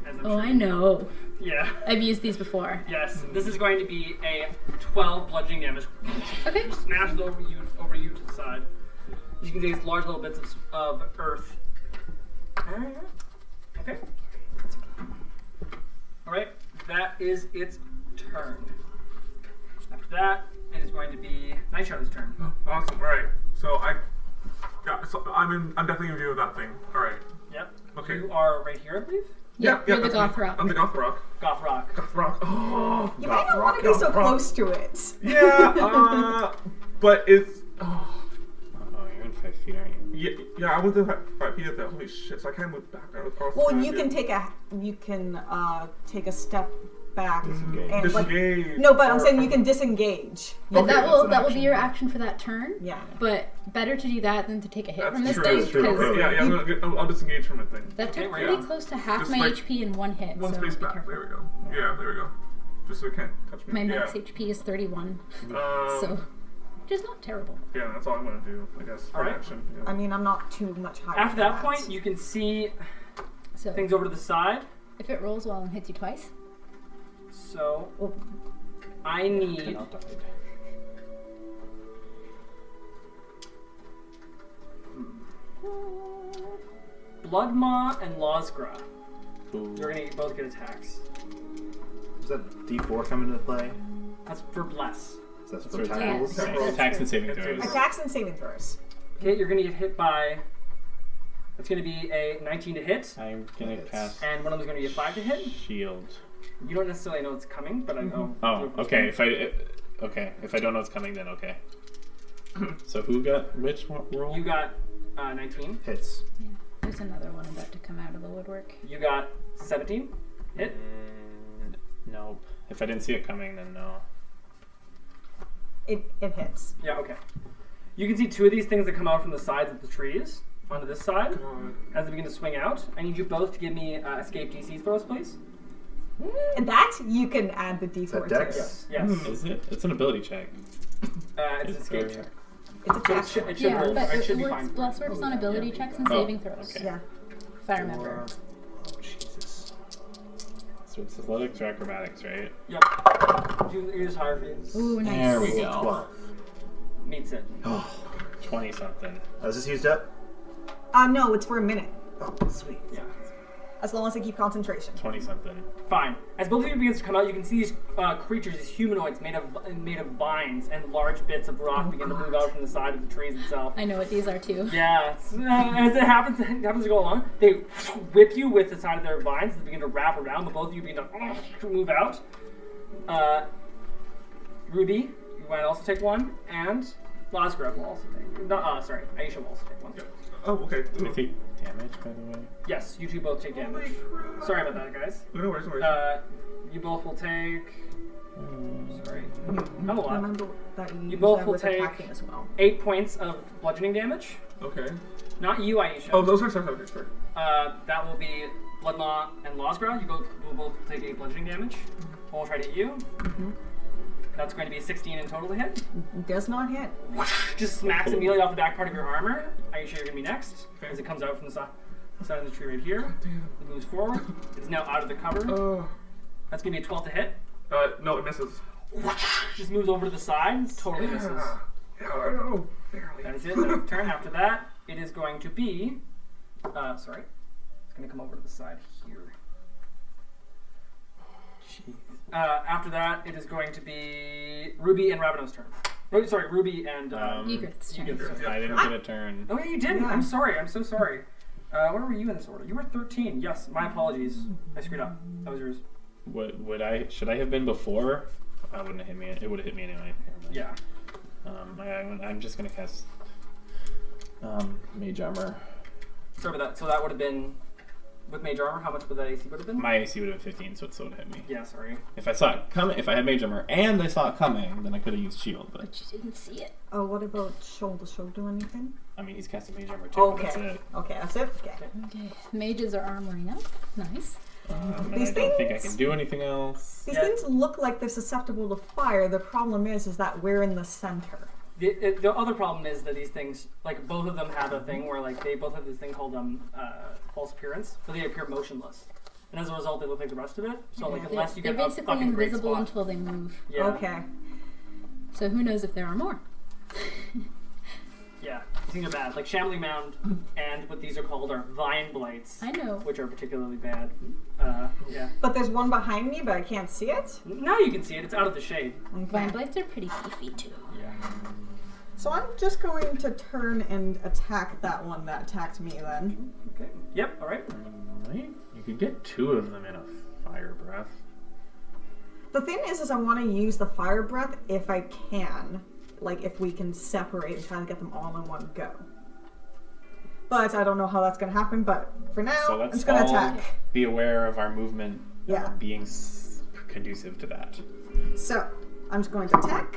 As I'm Oh, sure I you know. Yeah. I've used these before. Yes. This is going to be a 12 bludgeoning damage. Okay. Smashes over you to the side. As you can see, it's large little bits of earth. Okay. Alright. That is its turn. After that, it is going to be Night Shadow's turn. Awesome. Right. So I'm definitely in view of that thing. All right. Yep. Okay. You are right here, I believe. Yep, you're the that's Goth me. Rock. I'm the Goth Rock. Goth Rock. Goth Rock. Oh. You might not want to be so close to it. Yeah. But it's. Oh. Oh, you're in 5 feet, aren't you? Yeah. I went to 5 feet of that. Holy shit! So I can't move back. Well, you can take a step back Disengage. and like Disengage. no, but I'm saying you can disengage. Yeah, Okay, that that's an will be action. your action for that turn. Yeah. But better to do that than to take a hit That's from this true. thing, That's true. because Okay, yeah. I'll disengage from it then. that took Okay, pretty yeah. close to half Just my like HP in one hit. One so space be back. careful. There we go. Yeah, there we go. Just so it can't touch me. My yeah. max HP is 31, So. so which is not terrible. Yeah, that's all I'm gonna do. I guess. For Alright. action. Yeah. I mean, I'm not too much higher. After than that point, you can see So things over to the side. if it rolls well and hits you twice, So I need Bloodmaw and Losgra. Ooh. You're gonna both get attacks. Does that D4 come into play? That's for bless. Is that That's for for titles? attacks. Right. Attacks and saving That's throws. right. attacks and saving throws. Okay, you're gonna get hit by. It's gonna be a 19 to hit, I'm gonna cast and one of them is gonna be a 5 to hit. shield. You don't necessarily know it's coming, but I know. Oh, okay. If I don't know it's coming, then okay. So who got which roll? You got 19. Hits. there's another one about to come out of the woodwork. You got 17. Hit. Nope. If I didn't see it coming, then no. It hits. Yeah. Okay. You can see two of these things that come out from the sides of the trees onto this side God. as they begin to swing out. I need you both to give me escape DC throws, please. And that you can add the D4 That dex? to. Yes. Is it? It's an ability check. It's an escape Or- check. It's a But it check. should Yeah, roll. but It should be works, fine. bless works on ability checks and Oh, saving throws, okay. Yeah. if I remember. Oh, Jesus. So it's athletics or acrobatics, right? Yep. You just higher fees. Ooh, nice. There we go. 12. Meets it. 20 something. Is this used up? No, it's for a minute. Oh, sweet. Yeah. As long as I keep concentration. 20 something. Fine. As both of you begins to come out, you can see these creatures, these humanoids made of vines, and large bits of rock begin to move out from the side of the trees itself. I know what these are too. Yeah, as it happens to go along, they whip you with the side of their vines and begin to wrap around, but both of you begin to move out. Ruby, you might also take one, and Losgrove will also take. Aisha will also take one. Oh, okay. Did I take damage, by the way? Yes, you two both take damage. Sorry about that, guys. No worries, no worries. You both will take. Sorry. Not a lot. Remember that you, You use both that will with take attacking as well. 8 points of bludgeoning damage. Okay. Not you, Aisha. Oh, those are sorry. That will be Bloodlaw and Losgra. You will both take 8 bludgeoning damage. We'll try to hit you. That's going to be 16 in total to hit. Does not hit. Just smacks immediately off the back part of your armor. Aisha, you're going to be next. Okay. As it comes out from the side of the tree right here. Damn. It moves forward. It's now out of the cover. Oh. That's going to be a 12 to hit. No, it misses. Just moves over to the side. Totally misses. Yeah, I know. Barely. That is it. That's turn. After that, it is going to be... sorry. It's going to come over to the side here. After that, it is going to be Ruby and Raveno's turn. Oh, sorry, Ruby and... Egreth's turn. Egreth's I didn't get a turn. Oh, yeah, you didn't. Yeah. I'm sorry. I'm so sorry. Where were you in this order? You were 13. Yes, my apologies. I screwed up. That was yours. Should I have been before? I wouldn't have hit me. It would have hit me anyway. Yeah. I'm just gonna cast Mage Armor. Sorry about that. So that would have been... With Mage Armor, how much would that AC would have been? My AC would have been 15, so it still would have hit me. Yeah, sorry. If I saw it coming, if I had Mage Armor and I saw it coming, then I could have used Shield. But But you didn't see it. Oh, what about shoulder? Shoulder anything? I mean, he's casting Mage Armor too. But that's Okay. it. Okay, that's it. Okay. Okay. Mages are armoring up. Nice. And These I don't think I things- can do anything else. These Yeah. things look like they're susceptible to fire. The problem is that we're in the center. The other problem is that these things, like, both of them have a thing where, like, they both have this thing called false appearance, so they appear motionless. And as a result, they look like the rest of it. So, like, unless you They're get a basically fucking great invisible spot. until they move. Yeah. Okay. So who knows if there are more? Yeah. These things are bad. Like, Shambling Mound and what these are called are Vine Blights, I know. which are particularly bad. Yeah. But there's one behind me, but I can't see it. Now you can see it. It's out of the shade. Vine blights are pretty beefy too. Yeah. So I'm just going to turn and attack that one that attacked me then. Okay. Yep. All right. Right? You could get 2 of them in a fire breath. The thing is I want to use the fire breath if I can. Like, if we can separate and try to get them all in one go. But I don't know how that's going to happen, but for now, So I'm let's just going to all attack. be aware of our movement Yeah. being conducive to that. So, I'm just going to attack.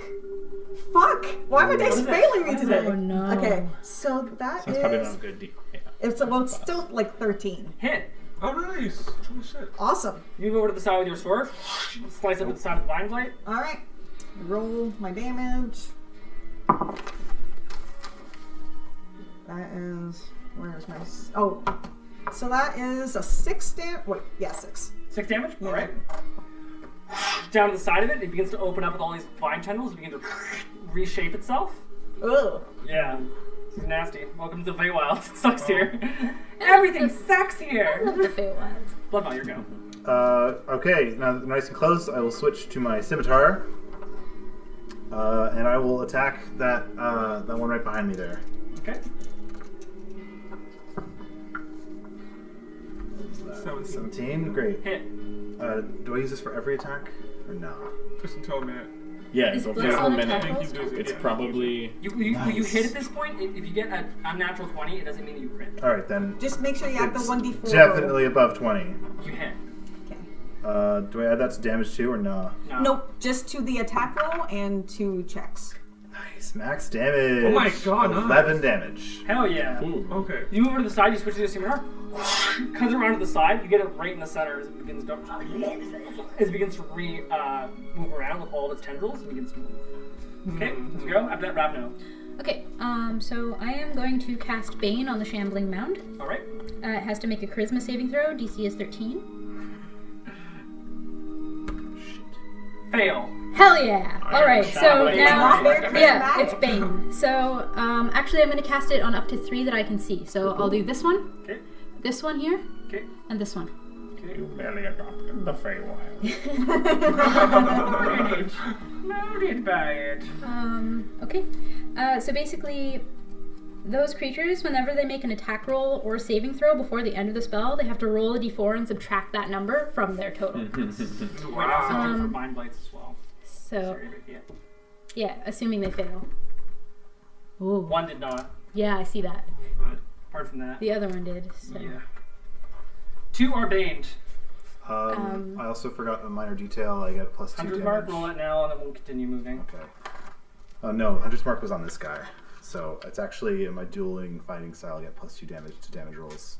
Fuck! Why are my dice is it? failing me What is today? it? Oh, no. Okay, so that So it's probably not is... a good yeah. It's still like 13. Hit. Oh, nice. Holy shit. Awesome. You move over to the side with your sword. Slice up at the side of the Vine Blight. Alright. Roll my damage. That is... Where's my... Oh. So that is a 6 Wait, yeah, 6. 6 damage. Yeah. All right. Down to the side of it, it begins to open up with all these vine tendrils. It begins to reshape itself. Ugh. Yeah. This is nasty. Welcome to the Feywild. It sucks here. Everything sucks I here. love the Feywild. Bloodball, your go. Okay, now that nice and close, I will switch to my scimitar. And I will attack that one right behind me there. Okay. 17, great. Hit. Do I use this for every attack? Or no? Just until a minute. Yeah, Is so for Blitz a on minute, attack rolls? it's Yeah. probably... You Nice. hit at this point. If you get a unnatural 20, it doesn't mean you crit. Alright then. Just make sure you add the It's 1d4. definitely above 20. You hit. Okay. Do I add that to damage too or no? No. Nope, just to the attack roll and 2 checks. Nice, max damage. Oh my God, nice. 11 damage. Hell yeah. Ooh. Okay. You move over to the side. You switch to your scimitar. Comes around to the side. You get it right in the center as it begins to move around with all of its tendrils. It begins to move. Okay, let's go. After that, Ravno. Okay, so I am going to cast Bane on the Shambling Mound. All right. It has to make a Charisma saving throw. DC is 13. Fail. Hell yeah! Alright, so Shambling now... Mound. Yeah, it's Bane. So, actually I'm going to cast it on up to 3 that I can see. So I'll do this one, Okay. this one here, Okay. and this one. You barely adopted the Feywild. Noted by it. Okay. So basically, those creatures, whenever they make an attack roll or saving throw before the end of the spell, they have to roll a d4 and subtract that number from their total. Wait, also true for Mind Blights as well. So, Sorry, but yeah. yeah, assuming they fail. Ooh. One did not. Yeah, I see that. Apart from that. The other one did. So. Yeah. 2 are baned. I also forgot a minor detail. I get +2 Hunter's damage. mark, roll it now, and then we'll continue moving. Okay. No, Hunter's mark was on this guy. So it's actually in my dueling fighting style. I get +2 damage to damage rolls.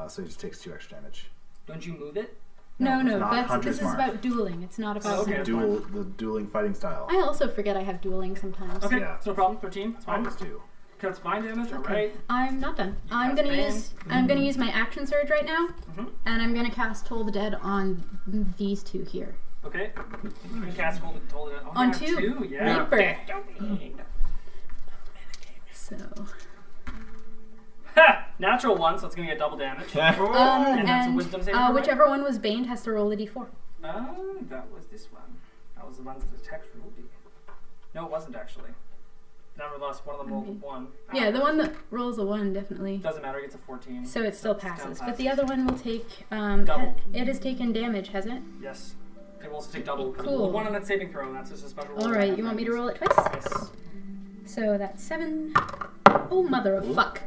So he just takes 2 extra damage. Don't you move it? No, it's not this Hunter's is mark. about dueling. It's not about. Okay. The dueling fighting style. I also forget I have dueling sometimes. Okay, Yeah. it's no problem. 13, it's fine. Always do. That's fine damage, Okay. alright. I'm not done. I'm cast gonna Bane. use my action surge right now, and I'm gonna cast Toll the Dead on these two here. Okay. You can cast Hold It. Oh, On yeah, two. yeah. Reaper. So. Ha! Natural 1, so it's gonna get double damage. Oh, And that's a wisdom saving throw, right? whichever one was baned has to roll a d4. That was this one. That was the ones that the text ruled. No, it wasn't actually. Nevertheless, one of them rolled a 1. Yeah, the one that rolls a 1 definitely. Doesn't matter, it gets a 14. So it still Still passes. passes. But the other one will take. Double. It has taken damage, hasn't it? Yes. It will also take double. Cool. 1 on that saving throw, and that's just a special roll. All right, you want me to roll it twice? Yes. So that's 7. Oh, mother of fuck.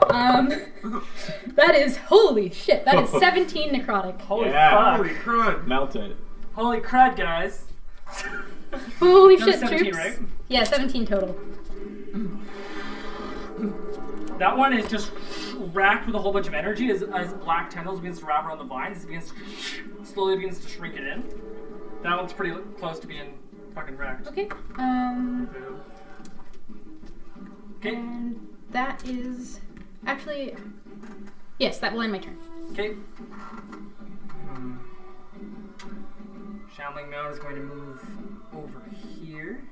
That is holy shit. That is 17 necrotic. Holy Yeah. holy fuck. crud. Melt it. Holy crud, guys. Holy No, shit, 17, troops. right? Yeah, 17 total. That one is just racked with a whole bunch of energy as black tendrils begins to wrap around the vines. It slowly begins to shrink it in. That one's pretty close to being fucking wrecked. Okay. Okay. And that is actually yes, that will end my turn. Okay. Shambling Mound is going to move over here.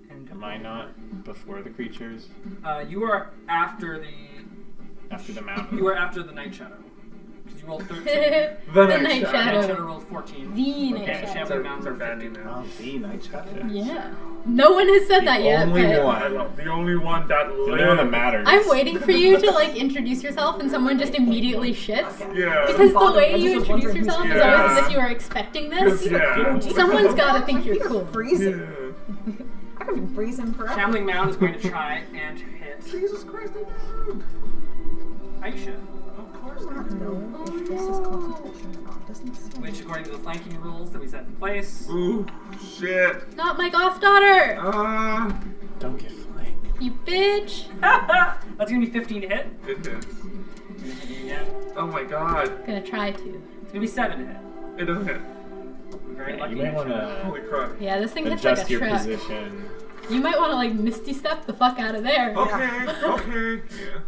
And Am I not before the creatures? you are after the mountain? you are after the Night Shadow. Because you rolled 13. The Night Night Shadow. Night Shadow Shadow. rolled 14. The Night Okay, Shadow. Shambling Mounds They're are bandy 50. now. The Night Shadow. Yeah. No one has said that yet. Only but one. I love the only one that The only one that lives. matters. I'm waiting for you to like introduce yourself and someone just immediately shits. Yeah. Because the I way just you was introduce wondering who's yourself is here. always as if you are expecting this. Yeah. Someone's gotta think you're cool. Freezing. Yeah. I've been freezing forever. Shambling Mound is going to try and hit Jesus Christ, I died. Aisha, Of course I not. don't know if this is concentration or not. Doesn't say. which according to the flanking rules that we set in place. Ooh, shit. Not my goth daughter! Don't get flanked. You bitch! That's going to be 15 to hit. It hits. Yeah. Oh my god. Gonna try to. It's going to be 7 to hit. It doesn't hit. Very You lucky. might want Holy to crud. Yeah, this thing hits like adjust a your truck. position. You might want to like Misty Step the fuck out of there. Okay, okay. Yeah.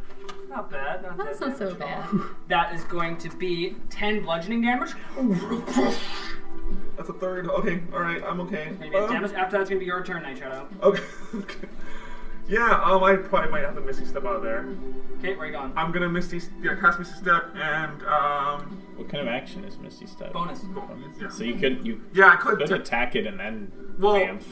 Not bad. That's not so bad. That is going to be 10 bludgeoning damage. That's a third. Okay, alright, I'm okay. Maybe damage. After that's going to be your turn, Night Shadow. Okay, okay. Yeah, I probably might have to Misty Step out of there. Okay, where are you going? I'm gonna cast Misty Step and, What kind of action is Misty Step? Bonus. yeah. So you could Yeah, I could. could attack it and then Well, bamf.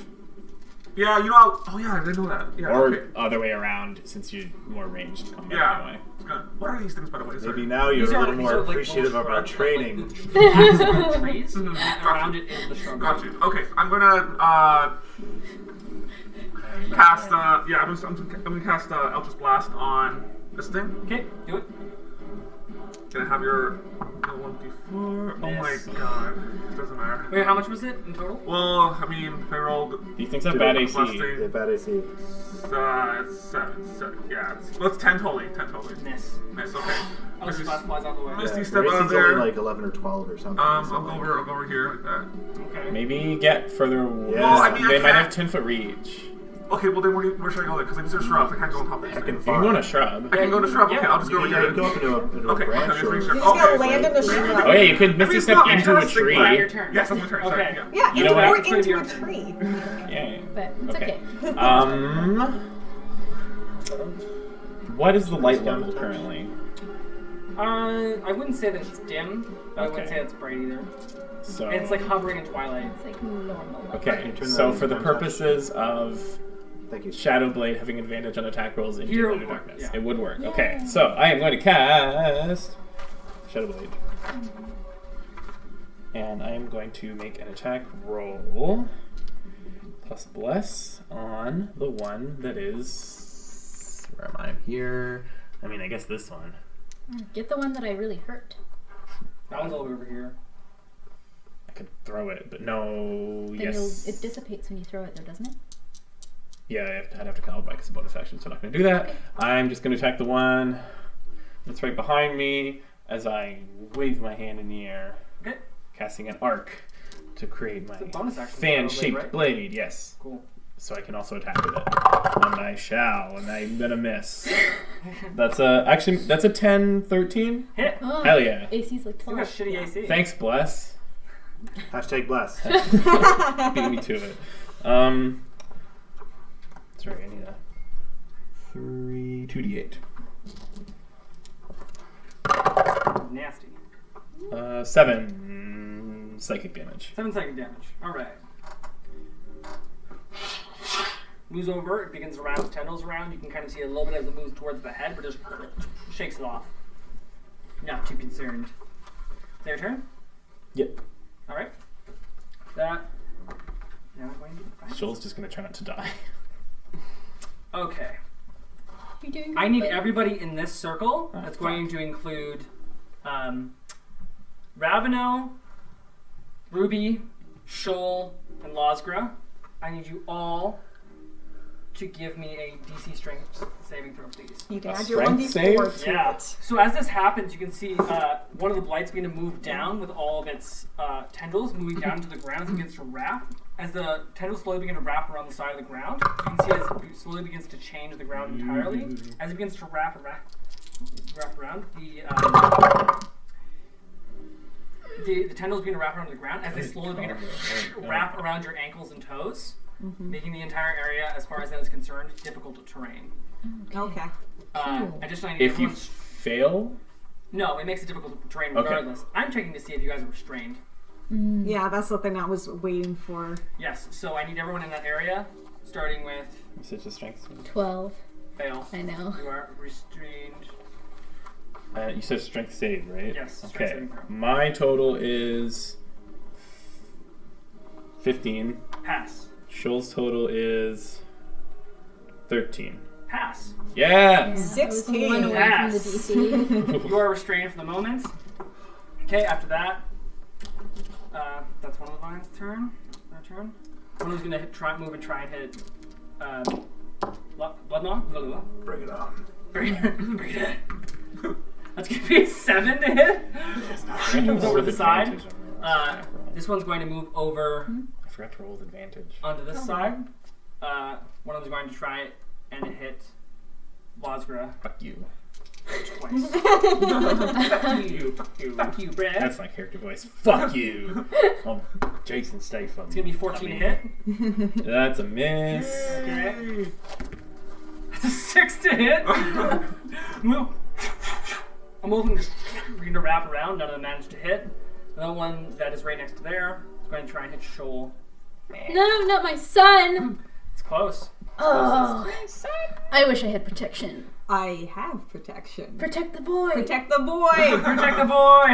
Yeah, you know, oh yeah, I didn't know that. Yeah, Or okay. other way around, since you're more ranged combat Yeah. anyway. It's gonna- What are these things, by the way? Sorry. Maybe now you're These a are- little these more are, like, appreciative of little our shrubs, training. like, axes and trees, and around it is the shrub. Got you. Okay, I'm gonna cast. Yeah, I'm gonna cast Eldritch Blast on this thing. Okay, do it. Gonna have your 1d4. Oh my Miss. god, it doesn't matter. Wait, how much was it in total? Well, I mean, they rolled These things have bad AC. busting. Yeah, bad AC. 7. Yeah, it's 10 totally. 10 totally. Miss. Nice. Okay. Eldritch Blast flies out the way. Misty Yeah, Step your out AC's there. only like 11 or 12 or something. I'll so go like- over here like that. Okay. Maybe get further away. Yeah. Well, I mean, I they might can't- have 10-foot reach. Okay, well then where should I go then? Because these are shrubs. I can't go on top of these Heckin' things. You can go on a shrub. I can go to shrub. Okay, Yeah. I'll just go over Yeah, you here. can go up into a Okay, branch okay, or... just make He's sure. gonna Okay. land in a shrub. Oh yeah, you could I mean, Misty it's Step not into a fantastic, tree. but- Your turn. Yes, that's my turn. Sorry. Okay. Yeah. Yeah, You you know what? were It's gonna into be a your turn. tree. Yeah. But it's okay. What is the light level currently? I wouldn't say that it's dim. I wouldn't Okay. say it's bright either. So It's like hovering in twilight. It's like normal. okay. Turn So that for the on. purposes of Thank you. Shadow Blade having advantage on attack rolls in Here it Deep would Under work, Darkness, yeah. it would work. Okay, so I am going to cast Shadow Blade, and I am going to make an attack roll plus bless on the one that is. Where am I? Here. I mean, I guess this one. Get the one that I really hurt. That one's all the way over here. I could throw it, but no. Then Yes. it dissipates when you throw it, though, doesn't it? Yeah, I'd have to calibrate because it's a bonus action, so I'm not going to do that. Okay. I'm just going to attack the one that's right behind me as I wave my hand in the air, Okay. casting an arc to create my It's a bonus action, fan-shaped probably, right? blade. Yes. Cool. So I can also attack with it. And I shall, and I'm going to miss. That's a 10, 13. Hit. Oh, Hell yeah. AC's like You got 12. shitty AC. Thanks, Bless. Hashtag bless. Beat me to it. Sorry, I need a 2d8. Nasty. 7 psychic damage. 7 psychic damage. Alright. Moves over, it begins to wrap its tendrils around. You can kind of see a little bit as it moves towards the head, but just shakes it off. Not too concerned. Is that your turn? Yep. Alright. That. Now I'm going to find Shoal's just gonna try not to die. Okay. You're doing I need good. everybody in this circle. Oh, That's going to include Ravino, Ruby, Shoal, and Losgra. I need you all to give me a DC strength saving throw, please. You can A add your strength 1d4 save? to Yeah. it. So as this happens, you can see one of the blights begin to move down with all of its tendrils moving down to the ground as it begins to wrap. As the tendrils slowly begin to wrap around the side of the ground, you can see as it slowly begins to change the ground entirely. As it begins to wrap around, the tendrils begin to wrap around the ground as they slowly begin to wrap around your ankles and toes, making the entire area, as far as that is concerned, difficult terrain. Okay. Additionally, I need If you everyone- fail, No, it makes it difficult terrain Okay. regardless. I'm checking to see if you guys are restrained. Yeah, that's the thing I was waiting for. Yes, so I need everyone in that area, starting with such a strength. 12. fail. I know. You are restrained. You said strength save, right? Yes, strength Okay. saving throw. My total is 15. Pass. Shoal's total is 13. Pass. Yeah. I was 16. 1 away from the Yes. DC. You are restrained for the moment. Okay, after that, that's one of the vines' turn. Their turn. One who's gonna move and try and hit Bloodmaw. Blah, blah, blah. Bring it on. Bring it. That's gonna be a 7 to hit. She moves over to the side. This one's going to move over I forgot to roll with advantage. onto this side. One of them's going to try and hit Losgra Fuck you. twice. Fuck you. Fuck you, Brad. That's my character voice. Fuck you. Oh, Jason Statham. It's gonna be 14 to hit. That's a miss. Okay. That's a 6 to hit. Move. I'm moving just begin to wrap around. None of them managed to hit. Another one that is right next to there is going to try and hit Shoal. No, not my son! It's close. Oh, I wish I had protection. I have protection. Protect the boy! Protect the boy! Protect the boy!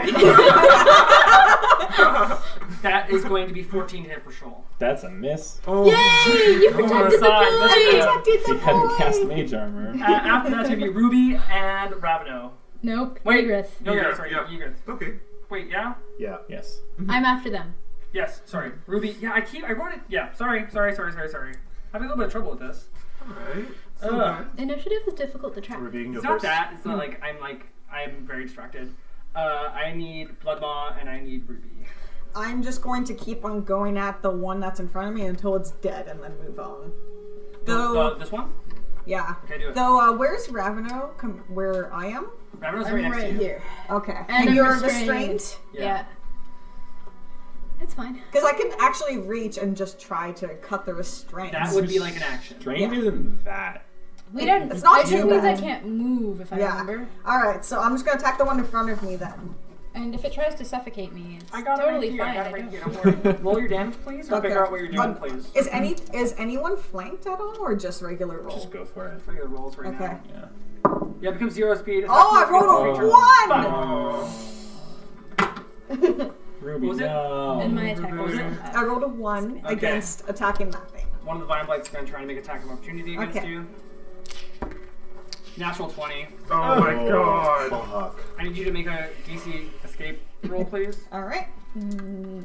That is going to be 14 to hit for Shoal. That's a miss. Oh, Yay! You protected the Side, boy! that's good. Protected He the hadn't cast boy! mage armor. After that's going to be Ruby and Ravino. Nope. Wait. Egrith. No, yeah, Yeah, sorry, yeah. Egrith. okay. Wait, yeah? Yeah. Yes. I'm after them. Yes, sorry. Ruby, yeah, I wrote it. Yeah, sorry. Having a little bit of trouble with this. Alright. Ugh. Initiative is difficult to track. Ruby, you can go It's not first. that. It's not I'm very distracted. I need Bloodmaw and I need Ruby. I'm just going to keep on going at the one that's in front of me until it's dead and then move on. Though, This one? yeah. Okay, do it. Though, where's Ravino? Where I am? Ravino's I'm right next to right you. here. Okay. And And I'm you're restrained. restrained? Yeah. It's fine. Because I can actually reach and just try to cut the restraints. That would be like an action. Strain Yeah. isn't that. We don't. It's not it just too means bad. I can't move if I Yeah. remember. Alright, so I'm just going to attack the one in front of me then. And if it tries to suffocate me, it's I got totally it right fine. here. I I got it right here. don't- Don't worry. Roll your damage, please, or Okay. figure out what you're doing, please. Is anyone flanked at all, or just regular roll? Just go for it. Figure the rolls right Okay. now. Yeah. Yeah, it becomes 0 speed. Oh, I rolled a Fine. 1! Ruby, What was it? no. And my attack What was was it? I rolled a 1 Okay. against attacking that thing. One of the Vine Blights is going to try to make attack of opportunity against Okay. you. Natural 20. Oh my god. Fuck. I need you to make a DC escape roll, please. All right. Oh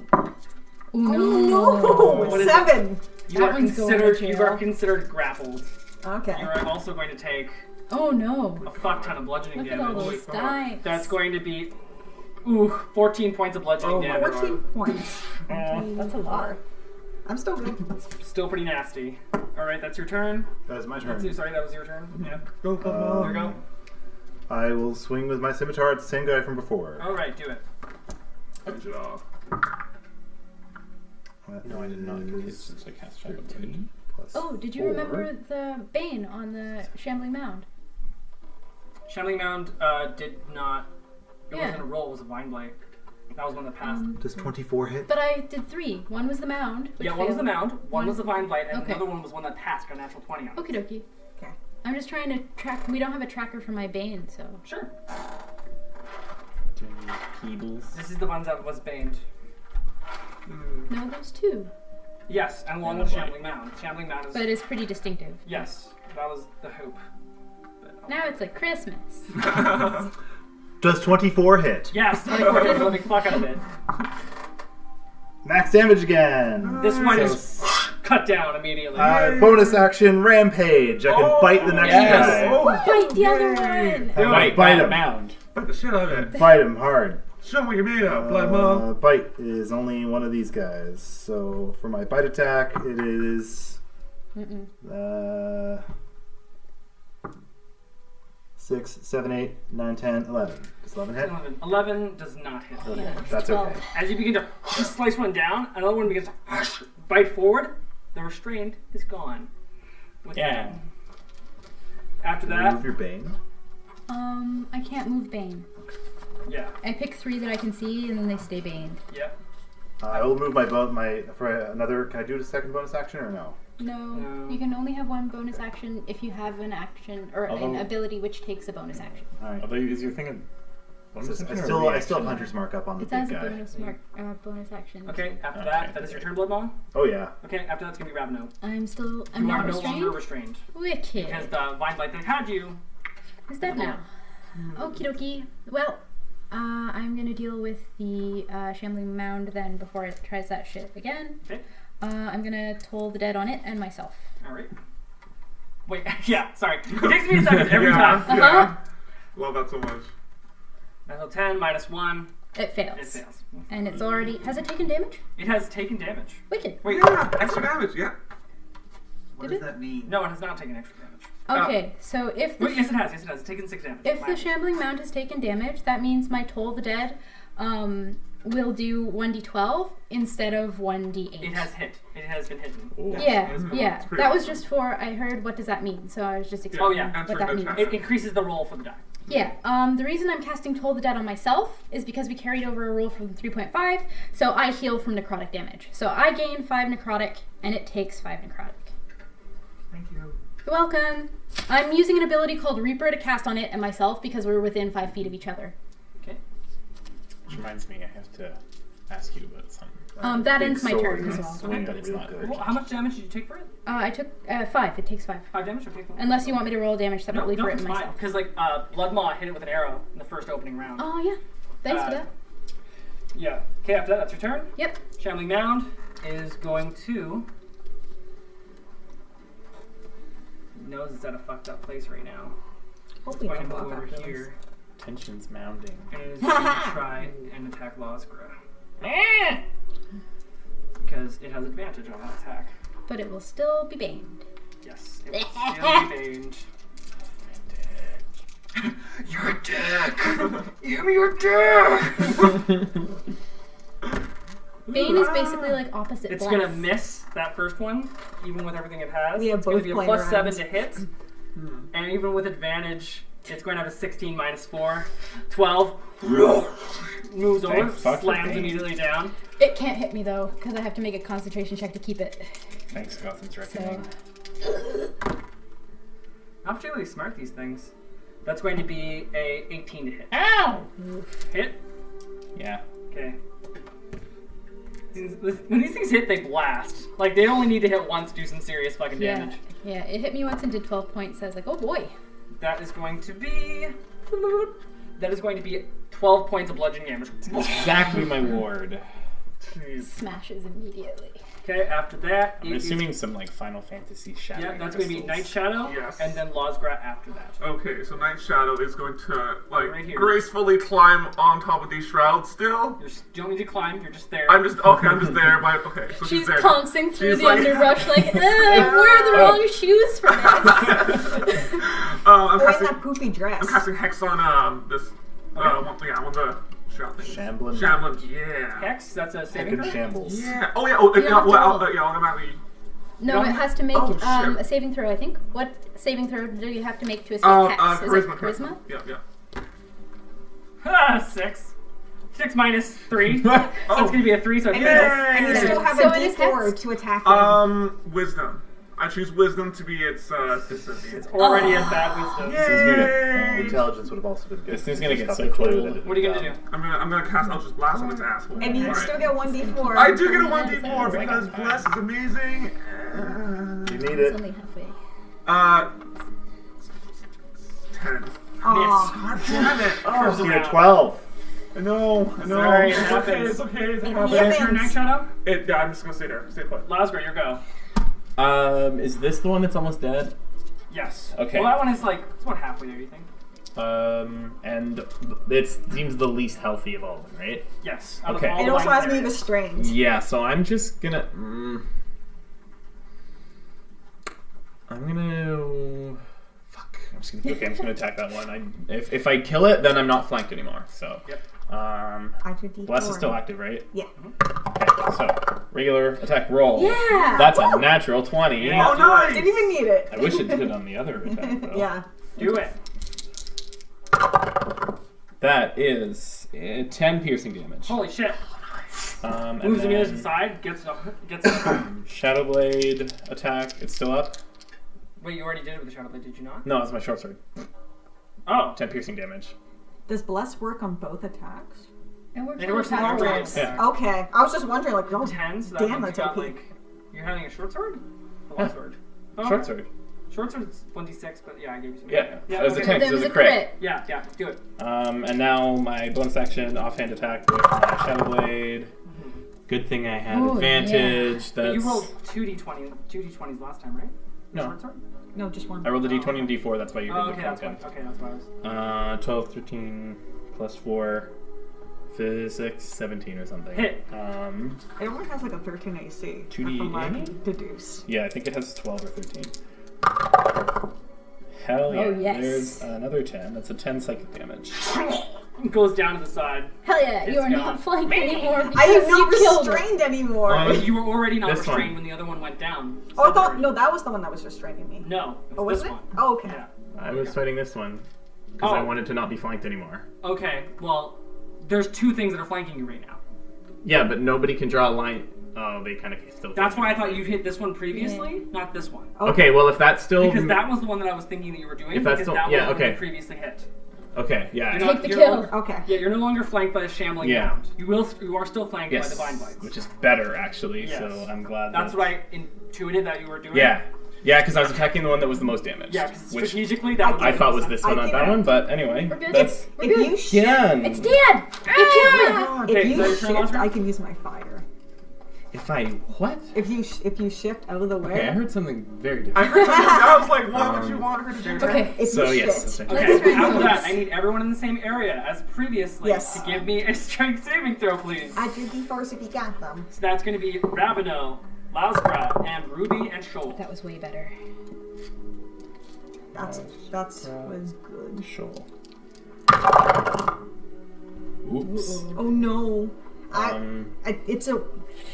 Oh, What is it? 7. You are That one's going to considered. jail. You are considered grappled. Okay. You are also going to take Oh no. a fuck ton of bludgeoning Look at all damage. those dice. That's going to be 14 points of bludgeoning Oh my damage. 14 points. That's a lot. I'm still good. Still pretty nasty. All right, that's your turn. That is my turn. Sorry, that was your turn. Yeah. Go, go, go. There you go. I will swing with my scimitar at the same guy from before. All right, do it. Finish it off. No, I did not get hit since I cast Shadow Blade. Plus Oh, did you 4. remember the Bane on the Shambling Mound? Shambling Mound did not. It Yeah. wasn't a roll. It was a Vine Blight. That was one that passed. Does 24 hit? But I did 3. One was the Mound. Which Yeah, one was the failed. Mound, one was the Vine Blight, and Okay. the other one was one that passed, got a natural 20 on it. Okie dokie. Okay. I'm just trying to track. We don't have a tracker for my Bane, so. Sure. Doing these Peebles. This is the ones that was baned. No, there's 2. Yes, and along And with the Blight. Shambling Mound. Shambling Mound is. But it's pretty distinctive. Yes, that was the hope. But, Now it's like Christmas. Does 24 hit? Yes, 24 hits the living fuck out of it. Max damage again. This one is cut down immediately. Bonus action rampage. I can bite the next yes. guy. Oh, Bite the other yay. one! Bite bite that him. mound. Bite the shit out of it. Bite him hard. Show me what you're made of, Blood Mom. Bite is only one of these guys. So for my bite attack, it is 6, 7, 8, 9, 10, 11. Does 11 hit? 11 does not hit. Okay, Yeah, that's 12. okay. As you begin to slice one down, another one begins to bite forward. The restrained is gone. With Yeah. that. After that, Remove your bane. I can't move Bane. yeah, I pick 3 that I can see, and then they stay Bane. yep. I will move my for another. Can I do a second bonus action or no? No, No. you can only have one bonus action if you have an action or an Although- ability which takes a bonus action. All right. Although, is your thing a bonus I action or still reaction? have Hunter's Mark up on the It big has a guy. bonus action. Okay, after Okay. that is your turn, Blood Maw. Oh yeah. Okay, after that's gonna be Ravno. I'm You not are no restrained. longer restrained Wicked. because the Vine Blight that had you. It's dead now. Okie dokie. Well, I'm gonna deal with the Shambling Mound then before it tries that shit again. Okay. I'm gonna toll the dead on it and myself. All right. Wait, yeah, sorry. It takes me a second every time. Uh-huh. Yeah. Love that so much. Natural 10 minus 1. It fails. It fails. And it's already. Has it taken damage? It has taken damage. Wicked. Wait, Yeah, extra damage, yeah. What Did does that mean? no, it has not taken extra damage. Okay, so if the Wait, yes, it has. Yes, it has. It's taken 6 damage. If the Wow. Shambling Mound has taken damage, that means my Toll the Dead will do 1d12 instead of 1d8. It has hit. It has been hidden. Yeah, It's yeah. pretty That was awesome. just for, I heard what does that mean, so I was just Oh, explaining yeah. Answer what that the means. chat. It increases the roll for the die. Yeah, the reason I'm casting Toll the Dead on myself is because we carried over a roll from 3.5, so I heal from necrotic damage. So I gain 5 necrotic, and it takes 5 necrotic. Thank you. You're welcome. I'm using an ability called Reaper to cast on it and myself because we're within 5 feet of each other. Okay. Which reminds me, I have to ask you about something. That Big ends my sword turn as is well. swinging But it's real not good. urgent. Well, how much damage did you take for it? I took 5. It takes 5. 5 damage? Okay. Cool. Unless you want me to roll damage separately for it it's fine. myself. Because, like, Blood Maw hit it with an arrow in the first opening round. Oh, yeah. Thanks for that. Yeah. Okay, after that, that's your turn. Yep. Shambling Mound is going to... He knows it's at a fucked up place right now. Hope It's we going to don't move block over after this. here Tension's mounting. and is going to try and attack Losgra. Because it has advantage on that attack. But it will still be baned. Yes, it will still be baned. You're a dick! Give me your dick! Bane is basically like opposite It's blast. gonna miss that first one, even with everything it has. We have it's gonna both be a playing plus 7 around. to hit, and even with advantage, it's going to have a 16 minus 4. 12. Moves over, Thank fuck for slams Bane. immediately down. It can't hit me though, because I have to make a concentration check to keep it. Thanks, Gotham's So Reckoning. Not particularly smart, these things. That's going to be a 18 to hit. Ow! Hit? Yeah. Okay. When these things hit, they blast. Like, they only need to hit once to do some serious fucking yeah, damage. yeah. It hit me once and did 12 points. So I was like, oh boy. That is going to be... That is going to be 12 points of bludgeoning damage. Exactly my ward. Jeez. Smashes immediately. Okay, after that... I'm assuming some like Final Fantasy shattering. Yeah, that's going to be Night crystals. Shadow, Yes. and then Losgrat after that. Okay, so Night Shadow is going to like Right here. gracefully climb on top of these shrouds. Still, You don't need to climb, you're just there. I'm just there. Okay, so She's there. pouncing through She's the like- underbrush like, I'm wearing the wrong shoes for this. I'm Oh, in casting, that poofy dress. I'm casting Hex on this. One of the shroud things. Shamblin. Shamblin, yeah. Hex, that's a saving Fucking throw? shambles. Yeah. Oh yeah. You have to roll. Automatically. No, it has to make Oh, shit. a saving throw, I think. What saving throw do you have to make to escape Hex? Is it charisma? Yeah. Ah, 6. 6 minus 3. So it's going to be a 3, so it And fails. and you still have So a it is D4 Hex? to attack him. Wisdom. I choose Wisdom to be its disadvantage. It's already at that wisdom. Yay! Intelligence would have also been good. This thing's gonna get Stuff so they cool. played with it. What are you going to do? I'm gonna cast Eldritch Blast on its asshole. And you Alright. still get 1d4. I do get a 1d4 Yes, because yes. Bless is amazing. You need It's it. only halfway. 10. Aw. God damn it! Oh, You get 12. I know. Sorry, it It's okay. happens. It's okay. It's It okay. Is your Night Shadow? Yeah, I'm just gonna stay there. Stay put. Losgrat, your go. Is this the one that's almost dead? Yes. Okay. Well, that one is like, it's about halfway there, you think? And it seems the least healthy of all of them, right? Yes. Out of Okay. all It the also ones has there me is. restrained. Yeah, so I'm just gonna. I'm gonna. Fuck. I'm just gonna. Okay, I'm just gonna attack that one. If I kill it, then I'm not flanked anymore. So. Yep. I do D4. Bless is still active, right? Yeah. Okay, so regular attack roll. Yeah! That's a natural 20. Yeah. Oh, nice! Didn't even need it. I wish it did it on the other attack though. Yeah. Do it. That is 10 piercing damage. Holy shit. And Moves then immediately to the side, gets Shadow Blade attack. It's still up. Wait, you already did it with the Shadow Blade, did you not? No, it's my short sword. Oh. 10 piercing damage. Does Bless work on both attacks? It works It works in all ways. Yeah. Okay. I was just wondering, like, oh, 10, so that damn, means that's you got OP. like... You're having a short sword? A long sword? Oh, Short okay. sword. Short sword's 1d6, but yeah, I gave you some. Yeah. Yeah, That was a okay. 10 There because it was was a a crit. crit. Yeah, do it. And now my bonus action offhand attack with my Shadow Blade. Good thing I had Oh, advantage. But That's you rolled 2d20s last time, right? No. Short sword? No, just one. I rolled a d20 and d4. That's why you Oh, heard okay, the that's why. content. Okay, that's why I was... 12, 13, plus 4, 6, 17 or something. Hit. It only has like a 13 AC. 2D8? From what I can deduce. Yeah, I think it has 12 or 13. Hell yeah. Oh, yes. There's another 10. That's a 10 psychic damage. It goes down to the side. Hell yeah, you It's are gone. not flanked anymore I because am not you killed her. restrained anymore. Oh, But you were already not This one. restrained when the other one went down. Oh, I thought, no, that was the one that was restraining me. No, it Oh, was was this it? one. Oh, okay. Yeah. I was fighting this one because I Oh. wanted to not be flanked anymore. Okay, well, there's two things that are flanking you right now. Yeah, but nobody can draw a line. Oh, they kind of still. That's why I thought you'd hit this one previously, not this one. Okay, well if that's still. Because that was the one that I was thinking that you were doing. If that's because still- that yeah, was the one okay. you previously hit. Okay, yeah. You're Take the you're kill. no- Okay. Yeah, you're no longer flanked by a shambling Yeah. hound. You are still flanked by Yes, divine bites. which is better actually. Yes. So I'm glad. That's what I intuited that you were doing. Yeah, because I was attacking the one that was the most damaged. Yeah, because which strategically that I thought was this one, I not can- that one. But anyway, We're good. that's We're If good. you shift, done. It's dead! You killed it! Okay, if is you that your turn, shift, Oscar? I can use my fire. If I what? If you shift out of the way. Okay, I heard something very I different. heard something. I was like, what would you want her to do? Okay. If So you yes, shift. essentially. Let's Okay, try after that, this. I need everyone in the same area as previously Yes. to give me a strength saving throw, please. I do D4s if you got them. So that's going to be Ravino, Lausgrat, and Ruby and Shoal. That was way better. That's was good. Sure. Oops. Oh no. It's a.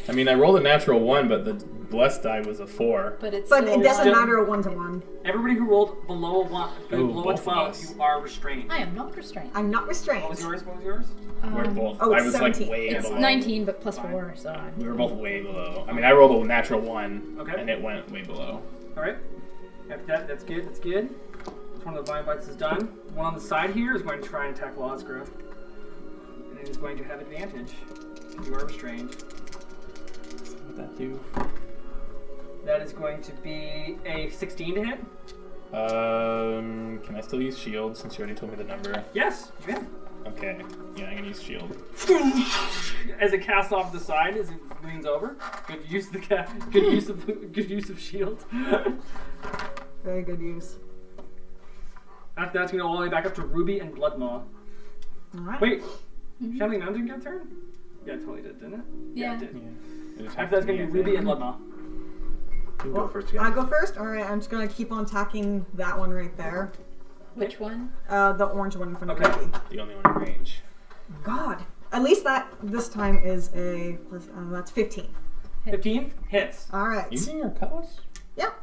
I mean, I rolled a natural 1, but the blessed die was a 4. But it's But still it doesn't still- matter a 1-to-1. Everybody who rolled below a 1, below a both of 12, us. you are restrained. I am not restrained. I'm not restrained. What was yours? What was yours? We're both. Oh, I it's was 17. like way It's below. 19, but plus 4, so. We were both way below. I mean, I rolled a natural 1, Okay. and it went way below. Alright. After that, that's good, that's good. So one of the vine bites is done. One on the side here is going to try and attack Losgrat. And it is going to have advantage. You are restrained. So what would that do? That is going to be a 16 to hit. Can I still use shield since you already told me the number? Yes, you can. Okay. Yeah, I'm gonna use shield. As it casts off the side, as it leans over. Good use of good use of shield. Very good use. After that's gonna go all the way back up to Ruby and Bloodmaw. Alright. Wait, Shambling Mound didn't get a turn? Yeah, it totally did, didn't it? Yeah. it did. It just After that's happened gonna to be me, I Ruby and think. Bloodmaw. You can go first I again. go first? Alright, I'm just gonna keep on attacking that one right there. Which one? The orange one in front of Okay. Ruby. The only one in range. God. At least that this time is a plus, that's 15. 15 hits. Alright. Using your cutlass? Yep.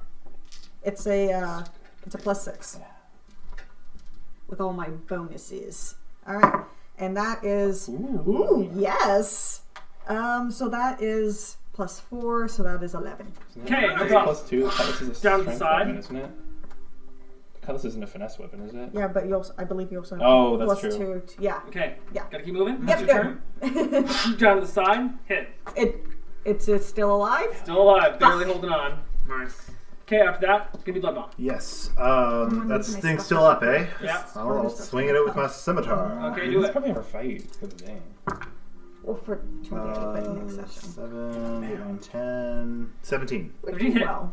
It's a +6. With all my bonuses. Alright. And that is ooh, yes. So that is +4, so that is 11. Okay, no It's problem. +2. The cutlass is a Down the strength side. weapon, isn't it? The cutlass isn't a finesse weapon, is it? Yeah, but you also, I believe you also have Oh, that's +2. true. Yeah. Okay. Yeah. Gotta keep moving. Yep, That's your good. turn. Down to the side. Hit. It's still alive? Still alive. Barely holding on. Nice. Okay, after that, it's gonna be Bloodmaw. Yes. to That use my thing's stuff. still up, eh? Yeah. I'll swing at it with my scimitar. Okay, do It's it. probably our fight for the day. Well, for 2 days, but next session. 7, 8, 9, 10, 17. Which Did you hit? well.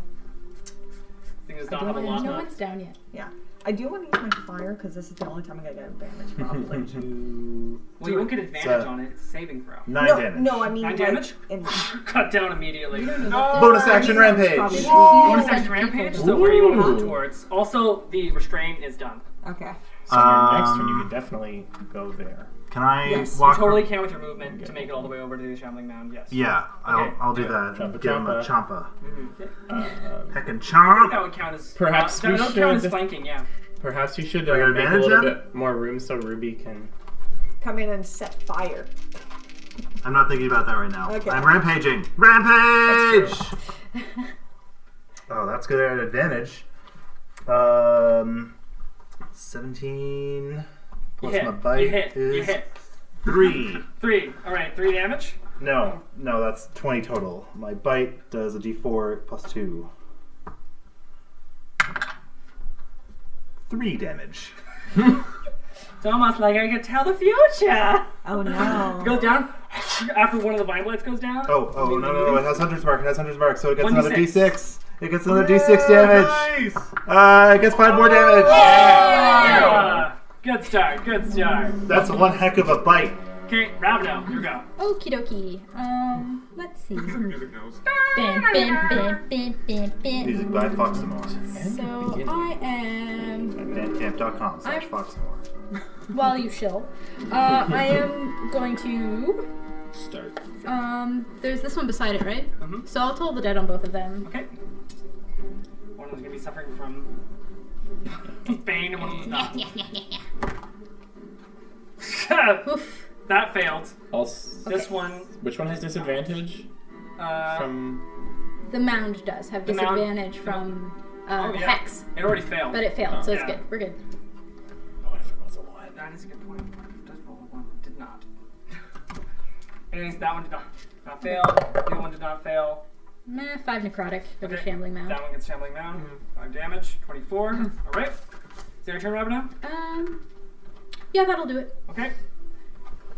Thing does I not do have a wanna lot No left. one's down yet. Yeah. I do want to use my fire because this is the only time I'm going to get advantage, probably. 2, Well, you won't get advantage So- on it. It's a saving throw. 9 no, damage. no, I mean 9 like, damage? in Cut down immediately. You don't know No. what Bonus I action mean, that's rampage. probably- Bonus Ooh. action rampage, so where do you want to move Ooh. towards? Also, the restrain is done. Okay. So on your next turn, you Um, could definitely go there. Can I Yes, you You walk? totally can with your movement to make it all the way over to the Shambling Mound, yes. Yeah, Okay. I'll do Yeah. that. Champa, Give him a champa. champa. Uh, Heckin' That chomp. would count as... Perhaps that we would count as should- flanking, yeah. perhaps you should I get make a advantage little then? bit more room so Ruby can. Come in and set fire. I'm not thinking about that right now. Okay. I'm rampaging. Rampage! Oh, that's good at advantage. 17 plus You hit. my bite You hit. is You hit. 3. 3. Alright, 3 damage. No, that's 20 total. My bite does a d4 plus 2. 3 damage. It's almost like I can tell the future. Oh no. It goes down. After one of the vine blades goes down. Oh, no, it has Hunter's Mark. So it gets 1d6. another d6. It gets another d6 damage. Nice. It gets 5 more damage. Yeah. Good start. Good start. That's one heck of a bite. Okay, Ravno, you go. Okie dokie. Let's see. Music knows. Bam, bam, bam, bam, bam, bam. Music by Foxamore. So I am. At bandcamp.com/Foxamore. While you chill, I am going to. Start. There's this one beside it, right? Mhm. So I'll toll the dead on both of them. Okay. One of them's gonna be suffering from pain, and one of them's not. Oof. That failed. This one, Which one has disadvantage from? The mound does have The mound- disadvantage from Oh, the yeah. hex, it already failed. but it failed, so it's Yeah. good. We're good. What if it was a 1? That is a good point. It does roll a 1. It did not. Anyways, that one did not fail. The other one did not fail. Meh, 5 necrotic for the Okay. shambling mound. That one gets Shambling Mound. 5 damage. 24. Alright. Is that your turn, Ravno? Yeah, that'll do it. Okay.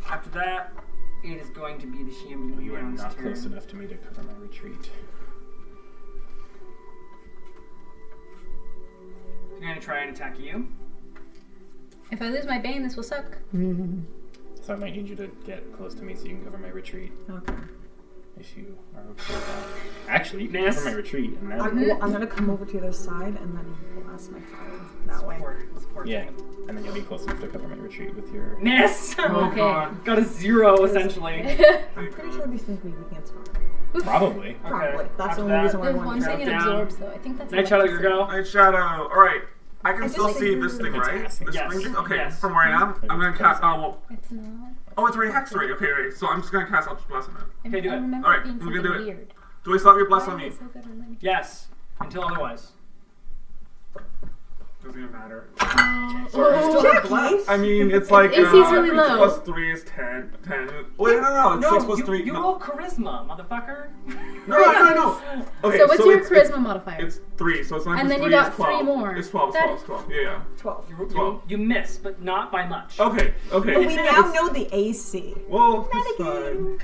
After that, it is going to be the Shambling You are Mound's not turn. close enough to me to cover my retreat. It's going to try and attack you. If I lose my bane, this will suck. So I might need you to get close to me so you can cover my retreat. Okay. If you are okay with that. Actually, you can Miss. cover my retreat. And then I'm gonna come over to their side and then blast my fire that way. Support yeah, thing. and then you'll be close enough to cover my retreat with your. Miss! Oh, Okay. God. Got a 0, essentially. I'm pretty sure these things leave against fire. Probably. Probably. That's After the only that- reason why I There's wanted one to thing it down. absorbs, though. I think that's Night Shadow, your electricity. go. Night Shadow. Alright. I can I still just see like- this thing, It's right? passing. This Yes. green thing? Okay, Yes. from where I am, I'm gonna cast. Well, It's not. oh, it's already hexed already. Okay, right. So I'm just gonna cast Eldritch Blast on it. Okay, do I it. remember Alright, it being we're gonna something do it. weird. Do I still have your bless Why on is me? it so good on me? Yes. Until otherwise. Doesn't even matter. Oh, Jackie! I mean, it's like AC's really low. plus 3 is 10. 10. Wait, no, it's 6 plus 3. You No, roll charisma, motherfucker. no. Okay, so what's your it's, charisma modifier? It's 3, so it's 9 And plus then you 3 got is 12. 3 more. It's 12, That- it's 12. Yeah. 12. You miss, but not by much. Okay. We now know the AC. Well, it's fine.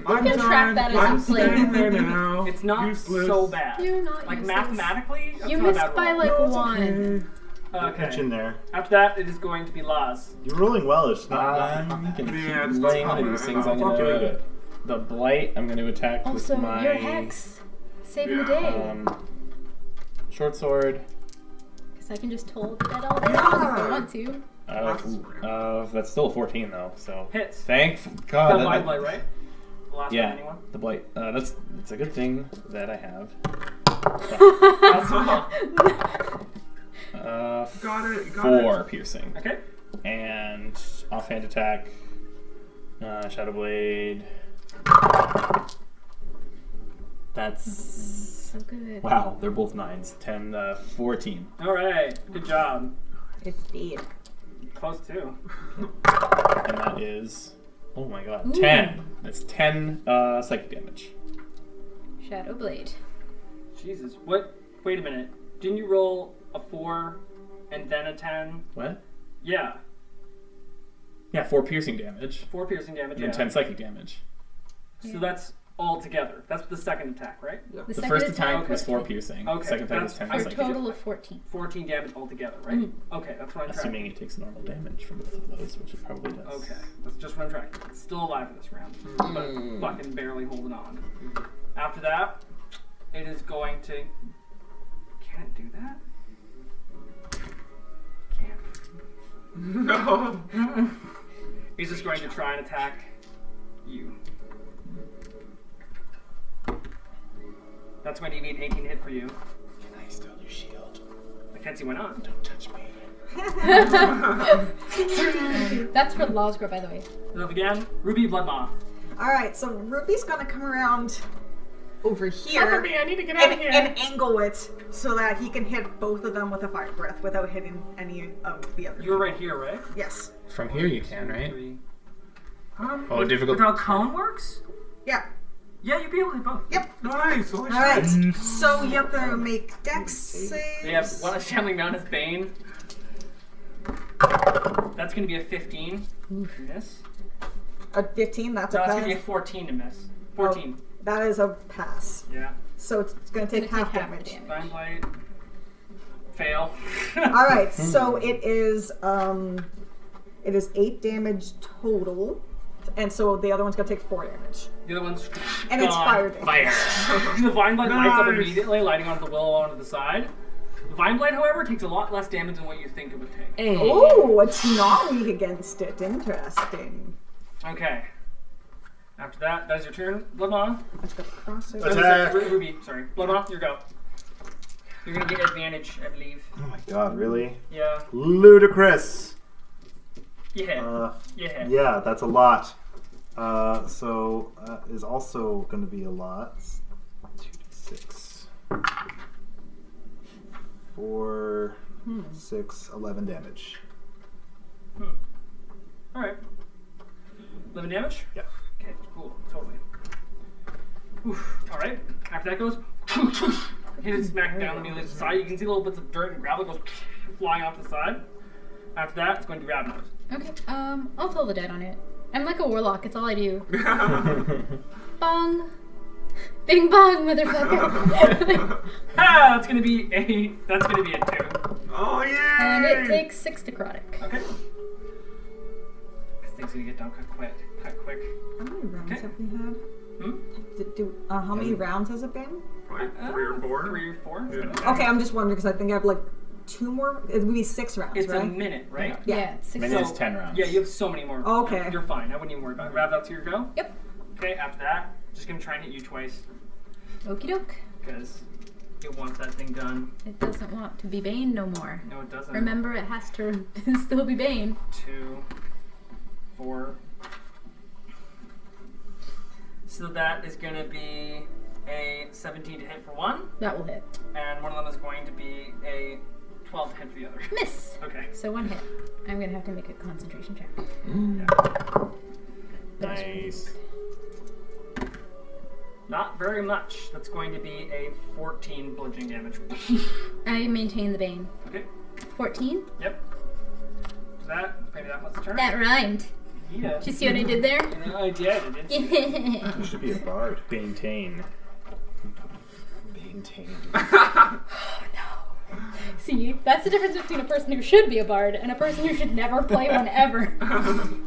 Well, you can track that as I'm you play. staying there now. It's not Useless. so bad. You're not Like useless. mathematically, that's You not a missed bad by roll. like No, it's 1. Okay. Pitch in there. After that, it is going to be Laz. You're rolling well. It's not. I'm gonna keep Yeah, it's laying not into bad. these things. I'm It's gonna not do bad. the blight. I'm gonna attack Also, with my your hex. Saving the Yeah. day. Short sword. Because I can just hold that all day long if I want to. That's still a 14 though. So Hits. thank The God. Mind Blade, right? The last Yeah, one, anyone? the blight. That's a good thing that I have. Got it. 4 piercing Okay. and offhand attack. Shadow blade. That's So good. wow. They're both 9s. 10, 14. All right. Good job. It's dead. Close too. And that is, oh my god, 10. That's 10 psychic damage. Shadow Blade. Jesus. What? Wait a minute. Didn't you roll a 4 and then a 10? What? Yeah. Yeah, 4 piercing damage 4 piercing damage. and Yeah. 10 psychic damage. So that's all together. That's the second attack, right? The second first attack was 4 was piercing. Okay, Second attack is that's- 10 I for a psychic. total of 14. 14 damage altogether, right? Okay, that's what I'm tracking. Assuming it takes normal damage from both of those, which it probably does. Okay, that's just what I'm tracking. It's still alive for this round, but fucking barely holding on. After that, it is going to. Can it do that? Can't. No. He's just going to try and attack you. That's going to be an 18 hit for you. Can I steal your shield? I can't see why not. Don't touch me. That's for Losgro, by the way. Enough again. Ruby Blood Moth. Alright, so Ruby's gonna come around over here I need to get out of here. and angle it so that he can hit both of them with a fire breath without hitting any of the other. You were right here, right? Yes. From here you can, right? 3. Oh, difficult. With how cone works? Yeah. Yeah, you'd be able to hit both. Yep. Nice. Holy Alright. shit. So you have to make dex saves. They have one is channeling down his bane. That's going to be a 15 to miss. A 15, that's No, a that's pass. going to be a 14 to miss. 14. That is a pass. Yeah. So it's gonna take Gonna half take half damage. the damage. Vine Blight. Fail. Alright, so it is 8 damage total. And so the other one's gonna take 4 damage. The other one's And it's gone. fire damage. Fire. The Vine Blight lights up Nice. immediately, lighting onto the willow onto the side. The Vine Blight, however, takes a lot less damage than what you think it would take. Oh, it's not weak against it. Interesting. Okay. After that, that is your turn. Bloodmaw. I just got to cross it. Attack. Ruby, sorry. Bloodmaw, your go. You're going to get advantage, I believe. Oh my god, really? Yeah. Ludicrous. Yeah. Yeah. Yeah, that's a lot. So is also going to be a lot. 2d6. 4, 6, 11 damage. Alright. 11 damage? Yeah. Okay, cool. Totally. Alright. After that goes, hit it smack down immediately to the side. You can see little bits of dirt and gravel goes flying off the side. After that, it's going to be Ravnos. Okay, I'll toll the dead on it. I'm like a warlock, it's all I do. Bong! Bing bong, motherfucker! Ah, that's gonna be a 2. Oh yeah. And it takes 6 necrotic. Okay. This thing's gonna get done quick. How many rounds Okay. have we had? How many rounds has it been? Like 3 or 4. 3 or 4. Yeah. Okay, I'm just wondering because I think I have like 2 more. It would be 6 rounds, It's right? a minute, right? Yeah, it's 6 Minute is So- 10 rounds. Yeah, you have so many more. Okay. You're fine. I wouldn't even worry about it. Rav, that's your go? Yep. Okay, after that, just gonna try and hit you twice. Okie doke. Because it wants that thing done. It doesn't want to be Bane no more. No, it doesn't. Remember, it has to still be Bane. 2, 4. So that is gonna be a 17 to hit for 1. That will hit. And one of them is going to be a 12 to hit for the other. Miss. Okay. So 1 hit. I'm gonna have to make a concentration check. Nice. Not very much. That's going to be a 14 bludgeoning damage. I maintain the bane. Okay. 14. Yep. That maybe that was the turn. That rhymed. Yeah. Did you see what I did there? You know, I did. I did. You should be a bard. Maintain. Maintain. See, that's the difference between a person who should be a bard and a person who should never play one ever.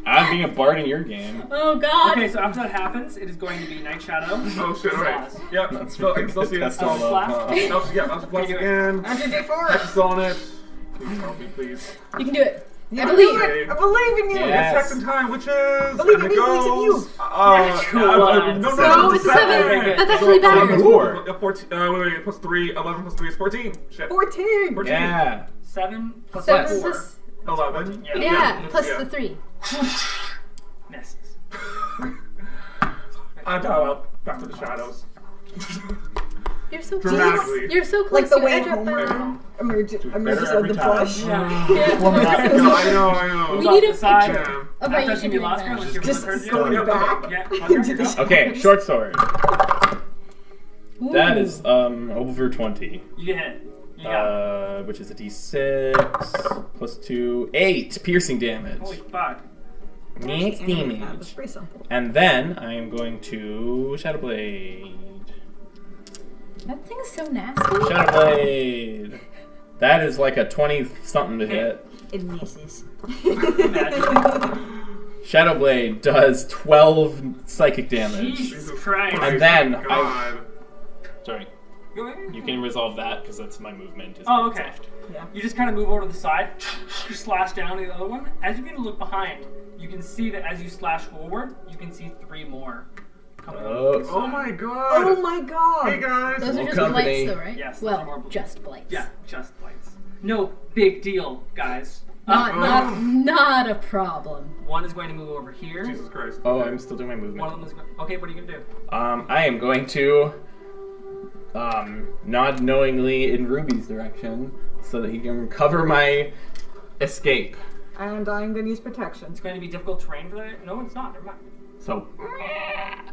I'm being a bard in your game. Oh god. Okay, so after that happens, it is going to be Night Shadow. Oh shit, alright. Slash. Yep, I can still see it. That's Still, the love, huh? yeah, I'll blast do it. again. I did it for I'm it. still on it. Please help me, please. You can do it. You I can believe. do it. I believe in you. Yeah. It's second time, witches! Believe and in it me, believes in you. goes... Natural ones. No, it's a 7. That's actually better. Four. 14, wait, plus 3, 11 plus 3 is 14. Shit. 14. 14. Yeah. 7 plus 7 4. plus 11. yeah, plus yeah. the 3. Misses. I bow out back to the shadows. You're so Dramatically. close. You're so close. Like the You way edge up home my- emerges Better out every the time. bush. Yeah. Yeah. I know. We Off need the a side. picture Yeah. of Not how you touching should me do last that. turn. Let's Just give it a going turn. back Yeah. into the Okay, short sword. Ooh. That is over 20. You get hit. You got it. Which is a d6 plus 2, 8 piercing damage. Holy fuck. Next That's damage. pretty simple. And then I am going to Shadowblade. That thing is so nasty. Shadowblade. That is like a 20 something to hit. It misses. Imagine. Shadowblade does 12 psychic damage. Jesus Christ. And then God. Sorry, Go ahead. you can resolve that because that's my movement. Is Oh, what's okay. left. Yeah. You just kind of move over to the side, you slash down to the other one. As you begin to look behind, you can see that as you slash forward, you can see 3 more coming over to the Oh side. my god. Oh my god. Hey guys. Those are Little just company. blights, though, right? Yes, those are more Well, blights. just blights. Yeah, just lights. No big deal, guys. Not a problem. One is going to move over here. Jesus Christ. Oh, I'm still doing my One of movement. them is going. Okay, what are you gonna do? I am going to nod knowingly in Ruby's direction so that he can cover my escape. And I'm going to use protection. It's going to be difficult terrain for that. No, it's not. Never mind. So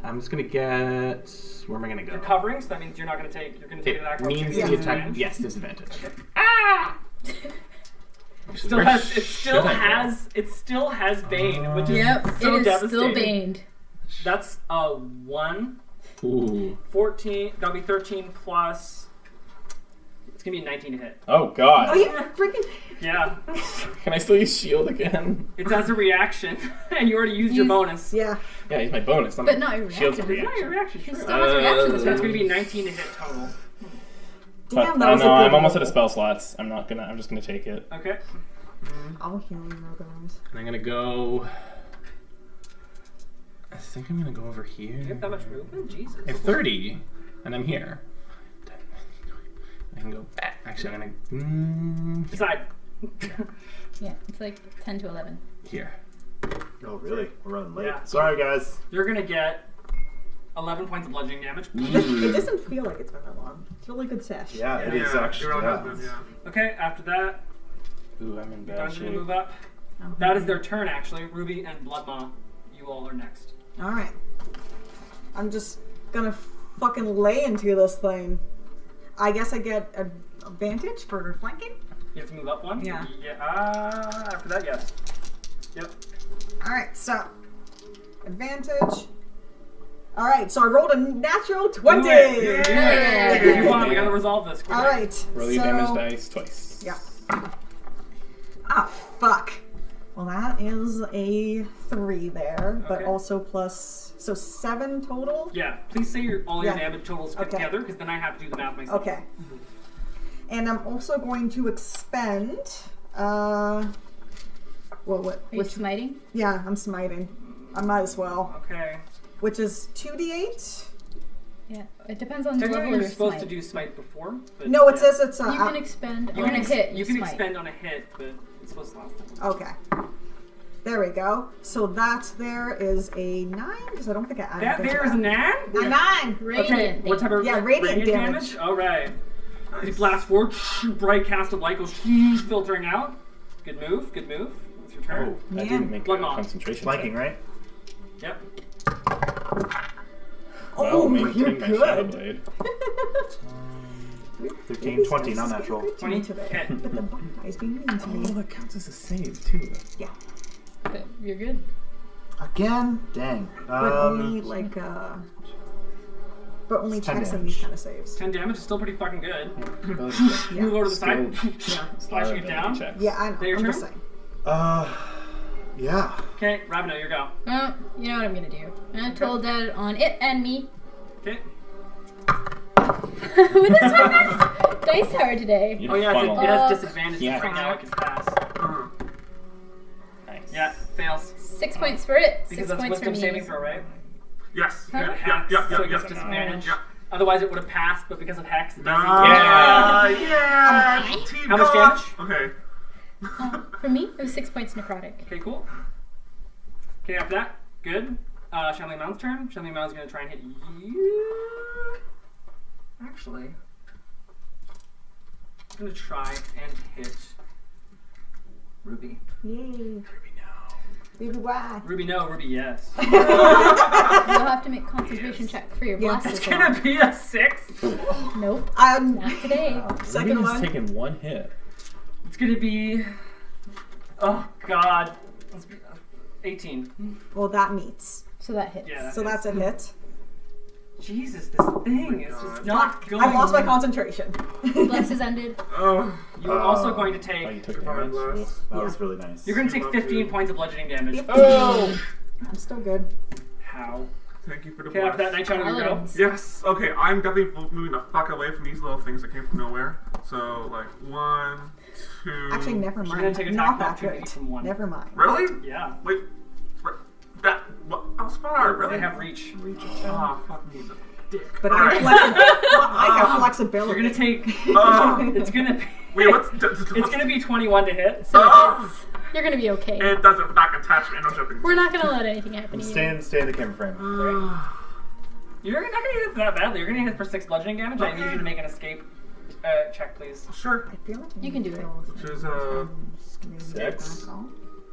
I'm just gonna get. Where am I gonna go? You're covering, so that means you're not gonna take. You're gonna take It an attack. means Yeah. the attack. Yes, disadvantage. Still Where has. It should still I go? has. It still has Bane, which is Yep, so it is devastating. still baned. That's a 1, Ooh. 14. That'll be 13 plus. It's gonna be a 19 to hit. Oh God. Oh, you freaking. Yeah, Can I still use shield again? it's as a reaction, and you already used your Use- bonus. Yeah. Yeah, use my bonus. But not your Shield's a reaction. It's not your reaction. reaction. True. Still has a reaction this So it's round. gonna be 19 to hit total. Damn, that was no, a good I'm almost roll. out of spell slots. I'm not gonna. I'm just gonna take it. Okay. I'll heal you, guys. And I'm gonna go. I think I'm gonna go over here. You have that much movement? Jesus. I have 30, and I'm here. I can go back. Actually, I'm gonna. Decide. Yeah, it's like 10 to 11. Here. Oh, really? We're running late. Yeah. Sorry, guys. You're gonna get 11 points of bludgeoning damage. It doesn't feel like it's been that long. It's a really good sesh. Yeah, it is actually. You're Yeah. on this, yeah. Okay, after that, Ooh, I'm in bad Guys are gonna shape. move up. That is their turn, actually. Ruby and Bloodmaw, you all are next. Alright. I'm just gonna fucking lay into this thing. I guess I get an advantage for flanking? You have to move up one? Yeah. After that, yes. Yep. Alright, so. Advantage. Alright, so I rolled a natural 20! Do it. Do it. Yeah. If you want, we gotta resolve this. quickly. Alright. Roll your damage dice twice. Yeah. Ah, fuck. Well, that is a 3 there, but Okay. also plus. So 7 total? Yeah, please say all your Yeah. damage totals put Okay. together, because then I have to do the math myself. Okay. And I'm also going to expend. Well, what? Are you smiting? Yeah, I'm smiting. I might as well. Okay. Which is 2d8. Yeah, it depends on the Technically, level you're of your supposed smite. to do smite before. But No, it yeah. says it's You can expend You on can a hit. You can smite. expend on a hit, but it's supposed to last. Okay. There we go. So that there is a 9, because I don't think I added That anything there to is that. a 9? A 9! Radiant. Okay, what type of Yeah, radiant damage. All right. He blasts forward. Bright cast of light goes filtering out. Good move. Good move. It's your turn. Oh, I Yeah. didn't make Blood a Maw. concentration Flanking, check. right? Yep. Oh, Well, you're maintain my Shadow good. Blade. 13, 20, not natural. 20. Today. Okay. But the bug guy's being mean to me. that counts as a save too. Yeah. But you're good. Again? Dang. But only like but only It's 10 checks and damage. these kind of saves. 10 damage is still pretty fucking good. Yeah. Move over to the side. Yeah. Slashing it down. Yeah, I know. There your I'm just turn? saying. Yeah. Okay, Ravno, your go. Well, you know what I'm gonna do. I'm gonna toll that on it and me. Okay. With this one, this dice tower today. Oh yeah, Funnel. it has disadvantage Yeah. right now. It can pass. Nice. Yeah, fails. 6 points for it. Because 6 that's points for wisdom me. saving throw, right? Yes. Huh? It Yeah, hacks, yeah, so yeah, it gets yeah. disadvantage. Yeah. Otherwise, it would have passed, but because of hex, it doesn't. Yeah. Team How much golf. damage? Okay. For me, it was 6 points necrotic. Okay, cool. Okay, after that, good. Shanley Mound's turn. Shanley Mound's gonna try and hit you. Actually, I'm gonna try and hit Ruby. Yay. Ruby, no. Baby why? Ruby, no. Ruby, yes. You'll have to make concentration check for your Yeah, blast It's as gonna well. be a 6. Nope, I'm not today. second Ruby has one. taken one hit. It's gonna be. Oh God. Let's be 18. Well, that meets. So that hits. Yeah. So that's a hit. Jesus, this thing is just not going. I lost my concentration. Bless is ended. Oh. You're also going to Oh, you take. took Fine, damage. bless. That was really nice. You're going to take 15 points of bludgeoning damage. Oh! I'm still good. How? Thank you for the Okay, after that, bless. Night Shadow, you go. Paladins. Yes. Okay. I'm definitely moving the fuck away from these little things that came from nowhere. So like 1, 2. Actually, never She's mind. gonna take attack Not that opportunity good. from 1. Never mind. Really? Yeah. Wait. That. What? Oh, smart. Really? They have reach. Reach of 10. Oh, fuck me, the dick. But Alright. I have flexibility. You're gonna take. Oh. It's gonna be. Wait, what's? It's gonna be 21 to hit. So Oh. it hits. You're gonna be okay. It doesn't fucking touch me. No joking. We're not gonna let anything happen to you. Stay in the camera frame. You're not gonna hit that badly. You're gonna hit for 6 bludgeoning damage. I need you to make an escape check, please. Sure. I feel like You can do it. Which is 6.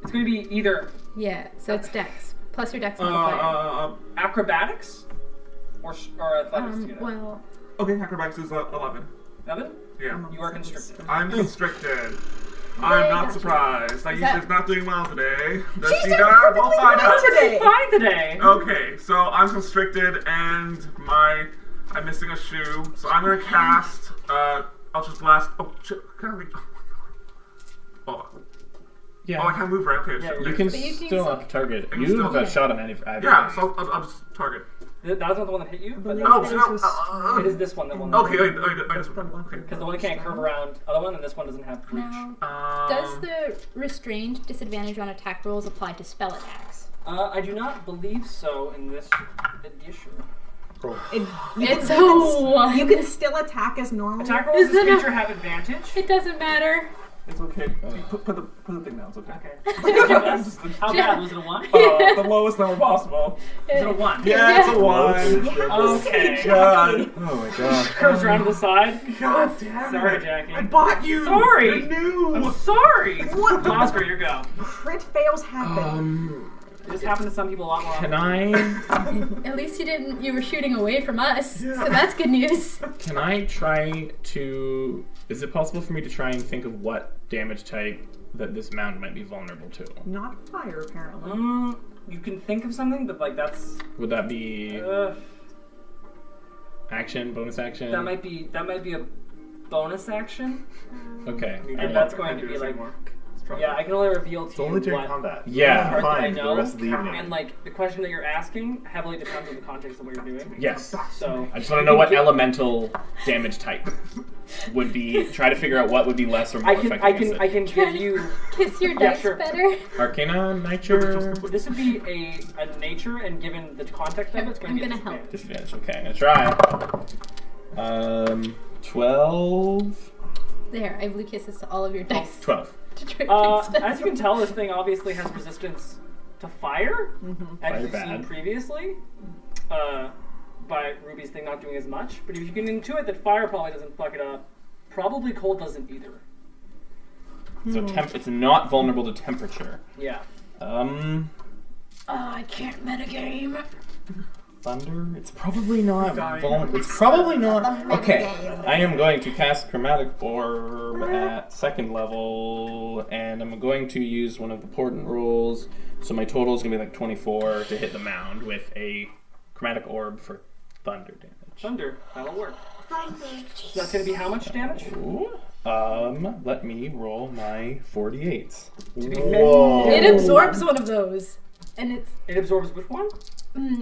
It's gonna be either Yeah, so it's dex. Plus your dex modifier. acrobatics or athletics together. Well, Okay, acrobatics is 11. 11? Yeah. You are constricted. I'm constricted. I'm not gotcha. surprised. Is that- Aisha's not doing well today. Does She's she doing die? We'll perfectly find fine out. today. Fine today. Okay, so I'm constricted and I'm missing a shoe. So I'm gonna cast Eldritch Blast. Oh shit, can I reach? Oh, Yeah. I can't move right. Okay, Yeah, shit, You okay. can But you can still still- target. can You still- have a shot on any. Yeah, so I'll just target. That was not the one that hit you, but Oh, That so is now, it is this one that will. okay, I just Because the one that can't curve around, other one, and this one doesn't have reach. now, does the restrained disadvantage on attack rolls apply to spell attacks? I do not believe so in this edition. It's a You can still attack as normal. Attack rolls Is this it a- creature have advantage. It doesn't matter. It's okay. Put the thing down. It's okay. Okay. How bad was it? A 1? The lowest number possible. Is it a 1? Yeah, it's a 1. Okay. God. Oh my god. Curves around to the side. God damn Sorry, it. Jackie. I bought you. Sorry. You're new. I'm sorry. What? Oscar, your go. Crit fails happen. This happened to some people a lot more. Can often. I? At least you were shooting away from us. So that's good news. Can I try to? Is it possible for me to try and think of what damage type that this mound might be vulnerable to? Not fire, apparently. You can think of something, but like that's. Would that be action, bonus action? That might be a bonus action. Okay. And that's going to be like. Yeah, I can only reveal to It's you only during what. combat. Yeah. You're part that I fine for the know, rest of the evening. and like the question that you're asking heavily depends on the context of what you're doing. Yes. So I just want to know what elemental damage type would be. Try to figure out what would be less or more effective against it. I can give you. Kiss your Yeah, dice sure. better. Arcana, nature, This would be a nature, and given the context of it, it's going I'm to be gonna a help. disadvantage. disadvantage. Okay, I'm gonna try. 12. There, I blew kisses to all of your dice. 12. To try to fix As you can tell, this thing obviously has resistance to fire, as Fire you've seen bad. previously. By Ruby's thing not doing as much, but if you can intuit that fire probably doesn't fuck it up, Probably cold doesn't either. So it's not vulnerable to temperature. Yeah. Oh, I can't metagame. Thunder? It's probably not Dying. vulnerable. It's probably not. Okay, I am going to cast Chromatic Orb at 2nd level, and I'm going to use one of the portent rules. So my total is going to be like 24 to hit the mound with a Chromatic Orb for thunder damage. Thunder. That'll work. So that's going to be how much damage? Ooh. Let me roll my 48s. To be fair, Whoa. It absorbs one of those. And it's... it absorbs which one?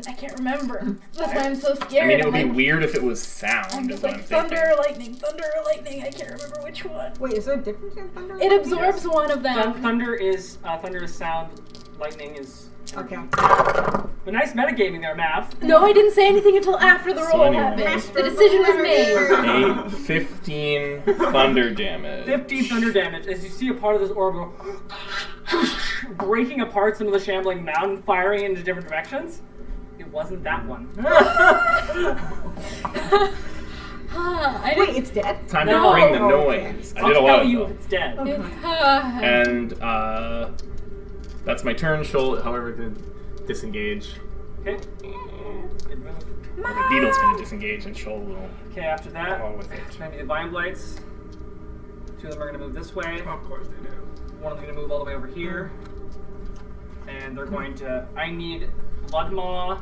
I can't remember. That's why I'm so I scared. mean, it would I'm be like, weird if it was sound, I'm is just what like, I'm thunder thinking. or lightning. I can't remember which one. Wait, is there a difference in thunder? It absorbs one of them. Thunder is sound. Lightning is. Okay. But nice metagaming there, Mav. No, I didn't say anything until after the So roll anyway. happened. The decision was made. 15 thunder damage. 15 thunder damage as you see a part of this orb go breaking apart some of the shambling mountain, firing into different directions. It wasn't that one. I Wait, didn't... it's dead? Time No. to bring the Okay. noise. I I'll did a tell lot of you them. if it's dead. And that's my turn. She'll, however, to disengage. Okay. Good move. I think Beetle's gonna disengage, and she'll go Okay, after that, along with it. it's going to be the Vine Blights. 2 of them are going to move this way. Of course they do. One of them's going to move all the way over here. And they're going to... I need Bloodmaw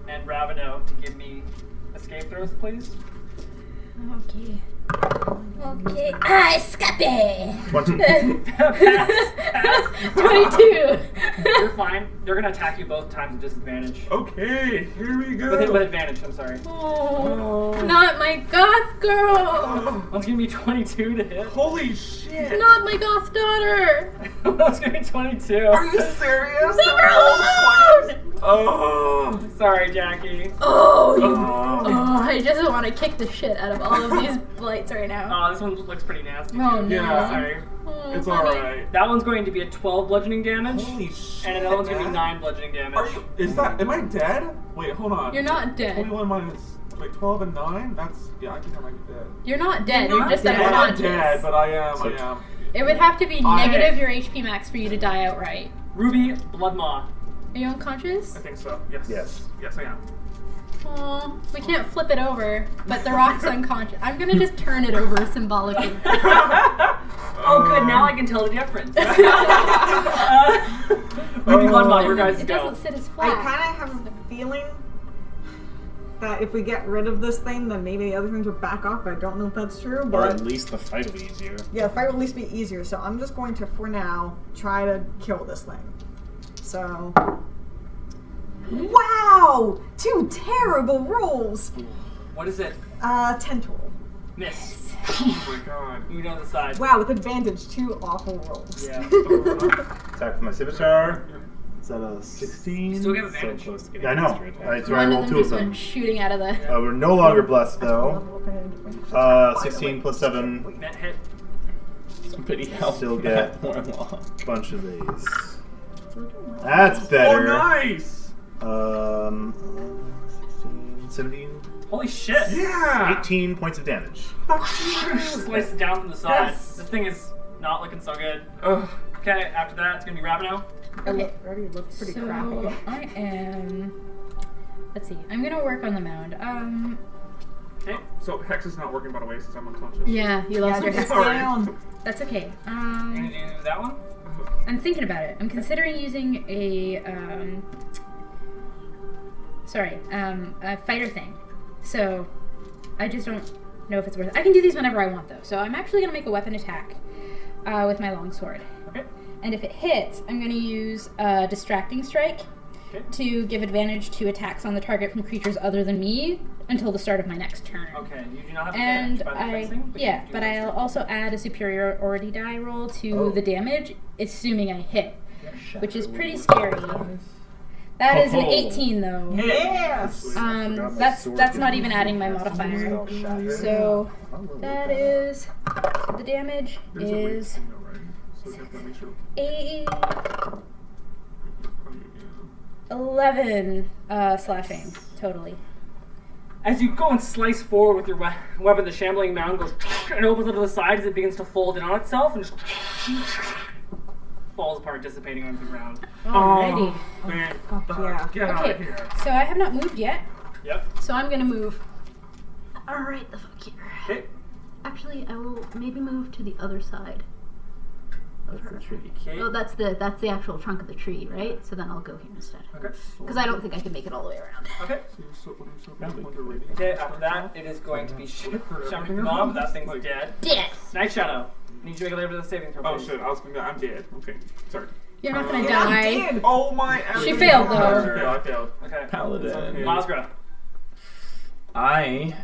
and Raveno to give me escape throws, please. Okay. Okay. Escape! 20. Pass. 22. You're fine. They're going to attack you both times with disadvantage. Okay, here we go. With advantage, I'm sorry. Oh, not my goth girl. One's going to be 22 to hit. Holy shit! Not my goth daughter. One's going to be 22. Are you serious? Leave her alone. Oh. Sorry, Jackie. Oh, you. Oh. Oh, I just want to kick the shit out of all of these blights right now. Oh, this one looks pretty nasty. Oh, too. no. Yeah. Sorry. Oh, It's honey. alright. That one's going to be a 12 bludgeoning damage. Holy shit. And another one's going to be man. 9 bludgeoning damage. Are you, is that, am I dead? Wait, hold on. You're not dead. 21 minus, wait, 12 and 9? That's, yeah, I think I might be dead. You're not dead. You're You're not just dead. I'm not unconscious. dead, but I am, So- I am. It would have to be I- negative your HP max for you to die outright. Ruby Bloodmaw. Are you unconscious? I think so, yes. Yes. Yes, I am. Aw, we can't flip it over, but the rock's unconscious. I'm gonna just turn it over symbolically. Oh, good. Now I can tell the difference. Ruby Bloodmaw, your guys It go. doesn't sit as I flat. kind of have a feeling that if we get rid of this thing, then maybe the other things will back off. I don't know if that's true, Or but at least the fight will be easier. yeah, the fight will at least be easier. So I'm just going to, for now, try to kill this thing. So, wow, 2 terrible rolls. What is it? 10 total. Miss. Oh my god. Moving on the side. Wow, with advantage, 2 awful rolls. Yeah. Attack with my scimitar. Is that a 16? Still get So advantage. close to getting Yeah, I know. extra attack. That's where I One of rolled them 2 of just them. went shooting out of the. We're no longer blessed though. 16 plus 7. Net hit. Somebody help Still that get- Warlock. Bunch of these. That's Oh, better. nice! 16, 17, Holy shit. Yeah! 18 points of damage. Slice it down from the side. Yes. This thing is not looking so good. Ugh. Okay, after that, it's going to be Raveno. Okay. Already looks pretty So crappy. I am. Let's see. I'm gonna work on the mound. Okay. So Hex is not working by the way since I'm unconscious. Yeah, you lost Yeah, your just hex. Sorry. down. That's okay. You're going to do that one? I'm thinking about it. I'm considering using a a fighter thing. So I just don't know if it's worth it. I can do these whenever I want though. So I'm actually gonna make a weapon attack with my longsword. Okay. And if it hits, I'm gonna use a distracting strike Okay. to give advantage to attacks on the target from creatures other than me until the start of my next turn. Okay, you do not have And advantage by the fencing, you yeah, do but have I'll also add a superiority die roll to Oh. the damage, assuming I hit, Shadow. which is pretty scary. That is an Oh. 18 though. Yes! That's not even adding my modifier. So that is the damage There's a weight is thing though, right? So you have to make sure. 11 slashing totally. As you go and slice forward with your weapon, the shambling mound goes and opens up to the side as it begins to fold in on itself and just falls apart, dissipating onto the ground. Alrighty. Man, Yeah. get out of Okay, here. so I have not moved yet, Yep. so I'm gonna move. Alright, the fuck here. Okay. Actually, I will maybe move to the other side. That's the tree. Okay. Oh, that's the actual trunk of the tree, right? So then I'll go here instead. Okay. Because I don't think I can make it all the way around. Okay. Okay, after that, it is going to be Shambling Mob. That thing's dead. Dead! Night Shadow. Need you to make a labor the saving throw, Oh please. shit, I'm dead. Okay, sorry. You're not gonna You're die. not dead. Oh my. She failed, though. I failed. Okay. Paladin. Masgra. I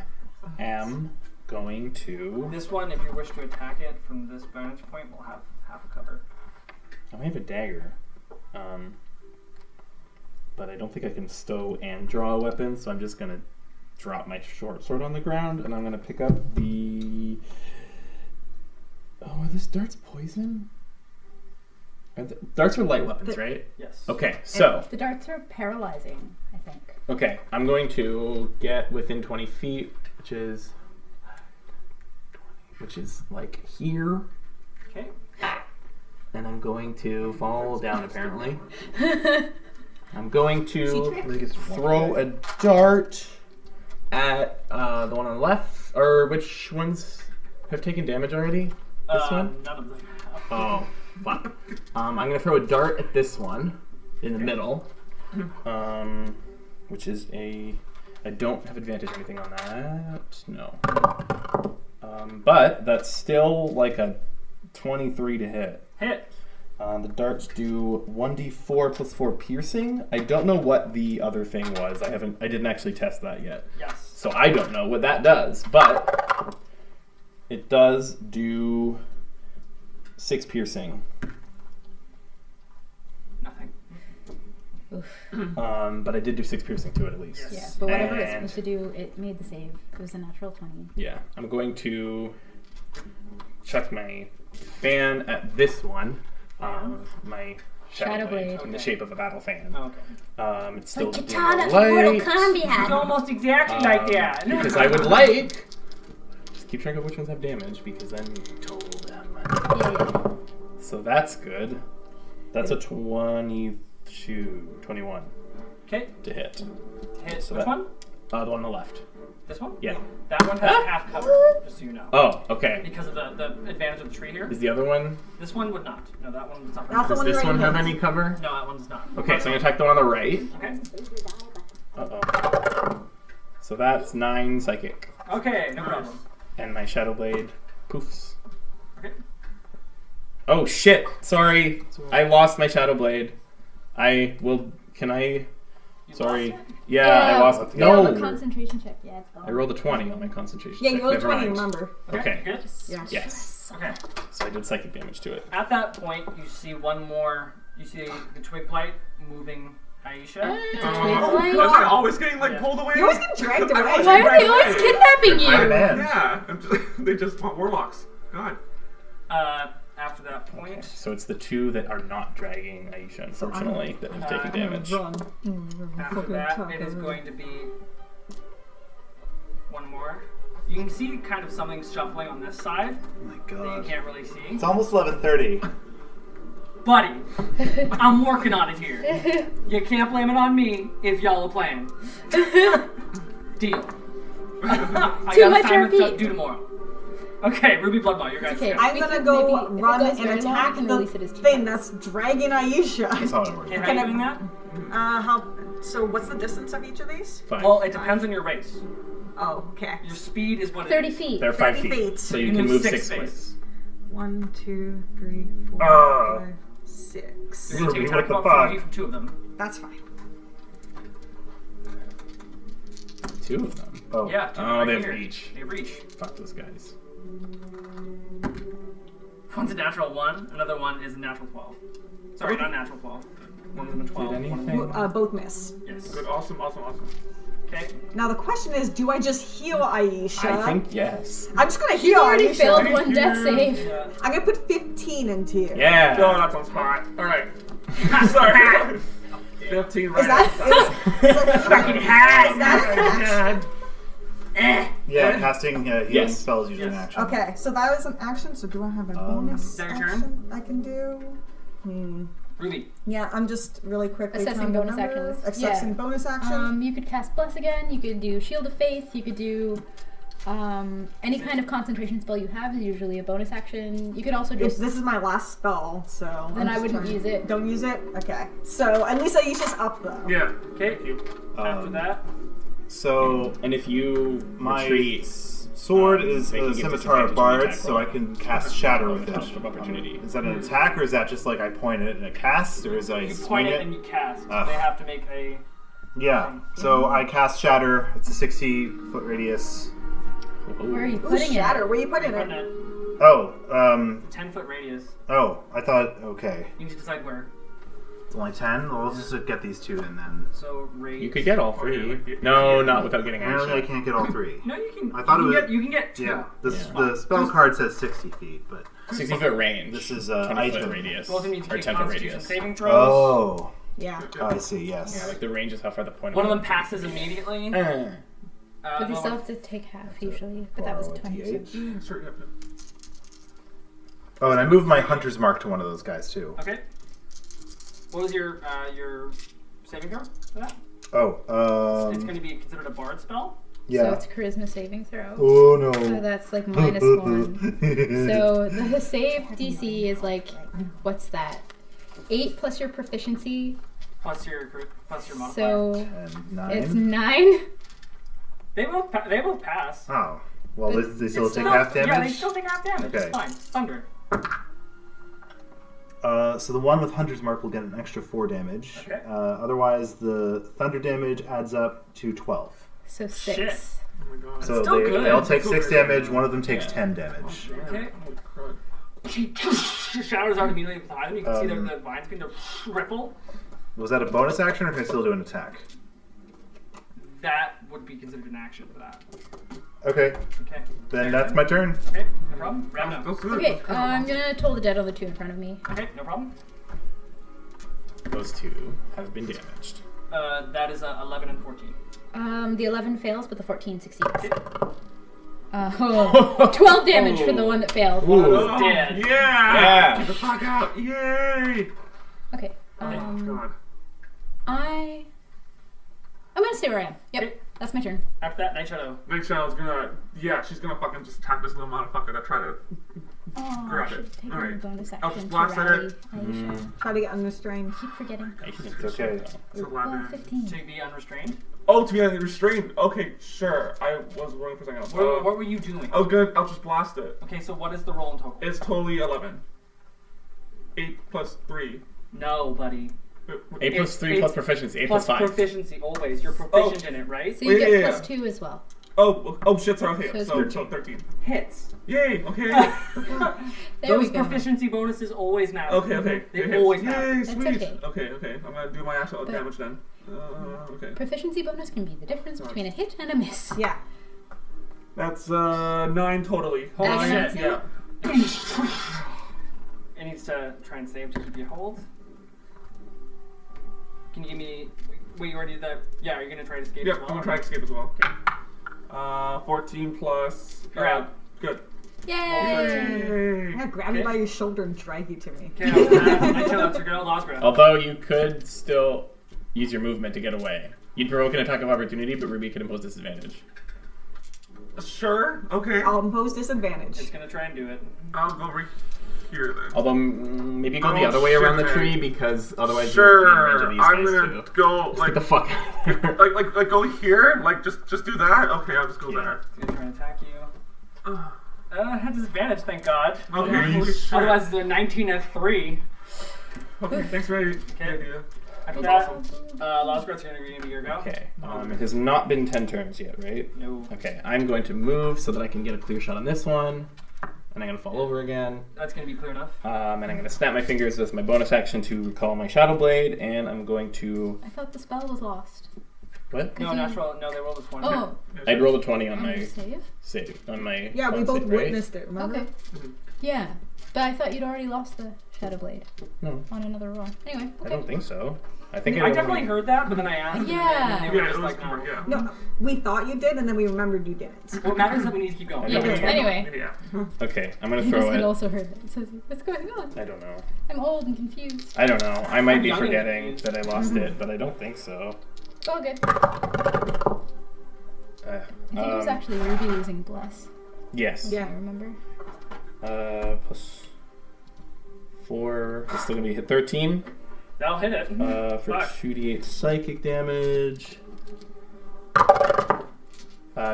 am going to. This one, if you wish to attack it from this vantage point, will have half a cover. I have a dagger, but I don't think I can stow and draw a weapon, so I'm just gonna drop my short sword on the ground, and I'm gonna pick up the. Oh, are this darts poison? Darts are light weapons, right? Yes. Okay, so The darts are paralyzing, I think. okay, I'm going to get within 20 feet, which is like here, Okay. and I'm going to fall down. Apparently, I'm going to throw a dart at the one on the left, or which ones have taken damage already? This one? None of them have. Oh, fuck. I'm gonna throw a dart at this one in the middle, which is a. I don't have advantage or anything on that. No. But that's still like a 23 to hit. Hit. The darts do 1d4 plus 4 piercing. I don't know what the other thing was. I didn't actually test that yet. Yes. So I don't know what that does, but it does do 6 piercing. Nothing. But I did do 6 piercing to it at least. Yeah, but whatever it's And- supposed to do, it made the save. It was a natural 20. Yeah, I'm going to chuck my fan at this one. My Shadow shadow blade blade. in the shape of a battle fan. Oh, okay. It's still Like being Katana light, from Mortal Kombat! It's almost exactly like that. because I would like. Just keep track of which ones have damage, because then you total them. Yeah. So that's good. That's a 21 Okay. to hit. Hit. So Which that- one? The one on the left. This one? Yeah. That one has Ah! half cover, just so you know. Oh, okay. Because of the advantage of the tree here. Is the other one? This one would not. No, that one would suffer. That's the Does one this you're one right have in. any cover? No, that one does not. Okay, so I'm gonna attack the one on the right. Okay. Uh-oh. So that's 9 psychic. Okay, no problem. And my shadow blade poofs. Okay. Oh shit! Sorry, I lost my shadow blade. Can I? You Sorry. lost it? Yeah, I lost it. No, No, the concentration check. Yeah, it's gone. I rolled a 20 on my concentration. Yeah, check. you rolled Never 20, mind. remember. Okay. Good. Yeah. Yes. Okay. So I did psychic damage to it. At that point, you see one more. You see the twig blight moving Aisha. It's a twig Oh, blight? was I always getting like Yeah. pulled away? You always get dragged I away. always Why get are they dragged always away. kidnapping I'm you? man. Yeah, they just want warlocks. God. After that point, So it's the 2 that are not dragging Aisha, unfortunately, that have taken damage. Run. after that, it is going to be one more. You can see kind of something shuffling on this side Oh my that you god. can't really see. It's almost 11:30. Buddy, I'm working on it here. You can't blame it on me if y'all are playing. Deal. I Too got much assignments RP. to do tomorrow. Okay, Ruby Bloodball, your guys' Okay. turn. I'm We gonna could go maybe- if it run goes and very long, attack we can the release it as 2 thing turns. that's dragging Aisha. That's how it works. Okay, how Can you I- doing that? So what's the distance of each of these? 5. Well, it depends on your race. Oh, okay. Your speed is what it 30 is. feet. They're 5 30 feet. feet. So you can move 6 space. spaces. 1, 2, 3, 4, Ah. 5, 6. You're going to take Ruby, attack what the of fuck? opportunity from 2 of them. That's fine. 2 of them. Oh. Yeah, 2 Oh, right they have here. reach. They have reach. Fuck those guys. One's a natural 1, another one is a natural 12. Sorry, not natural 12. One of them a 12. Did one of anything? them Both miss. yes. Good, awesome. Okay. Now the question is, do I just heal Aisha? I think yes. I'm just gonna He's heal already Aisha. failed 1 death save. Yeah. I'm gonna put 15 into you. Yeah. Oh, that sounds hot. Alright. Sorry. 15 right Is that, outside. is that Fucking hat! that a match? Yeah, casting healing Yes. spells usually an Yes. action. Okay, so that was an action. So do I have a bonus Is that your action turn? I can do? Ruby. Yeah, I'm just really quickly Assessing trying to bonus remember. actions. Assessing Yeah. bonus action. You could cast Bless again. You could do Shield of Faith. You could do any kind of concentration spell you have is usually a bonus action. You could also If just. this is my last spell, so Then I'm I just wouldn't trying- use it. Don't use it. Okay. So at least Aisha's up though. Yeah. Okay. Thank you. After that, So And if you my retreat, sword is they a can get scimitar disadvantage of on the bards, attack so roll. I can cast shatter Roll with the it. touch of opportunity. Is that an attack, or is that just like I point it and it casts, or is I you swing point it it? and you cast. Ugh. They have to make a. Yeah. So I cast shatter. It's a 60-foot radius. Where are you Ooh, putting shatter. it? Where you putting Putting it? it Oh, 10-foot radius. I thought, okay. You need to decide where. It's only 10? Well, let's just get these two in then. So radius. You could get all three. No, not without getting Apparently I action. can't get all three. No, you can. I thought you it can was- Get, you can get two. Yeah, Yeah. the spell card says 60 feet, but... 60-foot range. This is, 20-foot item. radius. Both of them need to Or take 10-foot Constitution radius. saving throws. Oh, Yeah. I see, yes. Yeah, like the range is how far the point One of them passes immediately. But they the still other have to take half usually. But that was Borrow a 20. D8. Sure, yep. Oh, and I moved my hunter's mark to one of those guys, too. Okay. What was your saving throw for that? Oh, It's going to be considered a bard spell. So yeah. it's charisma saving throw. Oh, no. So that's like -1. So the save DC is like, what's that? 8 plus your proficiency. Plus your modifier. So And 9. it's 9. They both pass. Oh. Well, But they still it's take still- half Yeah, they damage? still take half damage. Okay. It's fine. Thunder. So the one with Hunter's Mark will get an extra 4 damage. Okay. Otherwise, the thunder damage adds up to 12. So 6. Shit. Oh my god. So still they, good. they all take Still 6 very damage, good. one of them takes Yeah. 10 damage. Okay. Holy crud. Shadows out immediately behind them. You can see Um, the vines begin to ripple. Was that a bonus action, or can I still do an attack? That would be considered an action for that. Okay, Okay. then that's my turn. Okay, no problem. Round up. That's good. Okay, That's good. I'm gonna toll the dead on the 2 in front of me. Okay, no problem. Those two have been damaged. That is 11 and 14. The 11 fails, but the 14 succeeds. Okay. 12 damage for the one that failed. One of Ooh. them's dead. Yeah! Yeah. Get the fuck out! Yay! Okay. God. I'm gonna stay where I am. Yep, Okay. that's my turn. After that, Night Shadow. Night Shadow's gonna, she's gonna fucking just attack this little motherfucker that tried to. Oh, I Grab should it. take Alright. a bonus I'll action just to blast at rally it. Aisha. Try to get unrestrained. Keep forgetting. It's okay. It's Well, 11. 15. To be unrestrained. Oh, to be restrained. Okay, sure. I was wrong for a second. What were you doing? I'll just blast it. Okay, so what is the roll in total? It's totally 11. 8 plus 3. No, buddy. 8 plus 3 It's plus proficiency. 8 Plus plus 5. proficiency, always. You're proficient in it, right? So you Yeah, get yeah, plus yeah. 2 as well. Oh shit, sorry. Okay, So it's so 13. Hits. Yay, okay. There Those we go. proficiency bonuses always matter. Okay. They It always hits. matter. Yay, That's sweet. okay. Okay. I'm gonna do my actual But- damage then. Okay. Proficiency bonus can be the difference between a hit and a miss. Yeah. That's 9 totally. Holy Excellent. shit. Yeah. It needs to try and save to keep you hold. Can you give me... Wait, you already did that? Yeah, are you going to try to escape Yep, as well? I'm gonna try to escape as well. 14 plus. You're out. Good. Yay! Yay. I'm gonna grab you Okay. by your shoulder and drag you to me. Okay, Night Shadow, you're going to Losgra. Although you could still use your movement to get away. You'd provoke an attack of opportunity, but Ruby could impose disadvantage. Sure. Okay. I'll impose disadvantage. It's going to try and do it. I'll go over here then. Although maybe go Oh, the other way around the shit, tree man. because otherwise Sure. you're in range of I'm these guys gonna too. go Get like the fuck out of here. like go here. Like just do that. Okay, I'll just go there. It's going to try and attack you. Had disadvantage, thank God. Okay. Holy shit. Otherwise, it's a 19 at 3. Okay. Thanks for the Okay. idea. After That's that, Losgra's going to be your go. Okay, it has not been 10 turns yet, right? No. Okay, I'm going to move so that I can get a clear shot on this one. And I'm going to fall over again. That's going to be clear enough. And I'm going to snap my fingers with my bonus action to recall my Shadow Blade. And I'm going to... I thought the spell was lost. What? No, you- natural. No, they rolled a 20. Oh, I'd rolled a 20 on on my your save? save. On my Yeah, we con both save, right? witnessed it, remember? Okay. Yeah. But I thought you'd already lost the Shadow Blade No, on another roll. Anyway, I okay. don't think so. I think I definitely heard that, but then I asked. Yeah. And they were Yeah, it just was like, no. yeah. No, we thought you did, and then we remembered you didn't. What matters is that we need to keep going. Yeah. Yeah. Anyway, Yeah. Okay, I'm gonna you throw just had it. also heard that. So what's going on? I don't know. I'm old and confused. I don't know. I might I'm be young and forgetting confused. that I lost it, but I don't think so. It's all good. Uh, I think it was actually Ruby losing Bless. Yes. Yeah. I remember. Plus 4. It's still gonna be hit 13. That'll hit it. For Fuck. 2d8 psychic damage.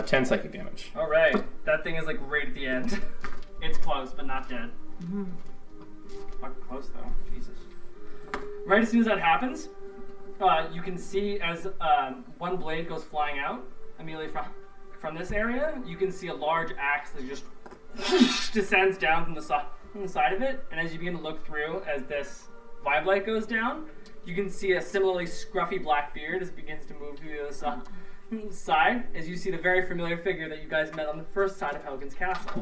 10 psychic damage. All right, that thing is like right at the end. It's close, but not dead. Fucking close though. Jesus. Right as soon as that happens, you can see as one blade goes flying out immediately from this area. You can see a large axe that just descends down from the side of it, and as you begin to look through, as this vibe light goes down, you can see a similarly scruffy black beard as it begins to move through the other side, as you see the very familiar figure that you guys met on the first side of Helgen's castle.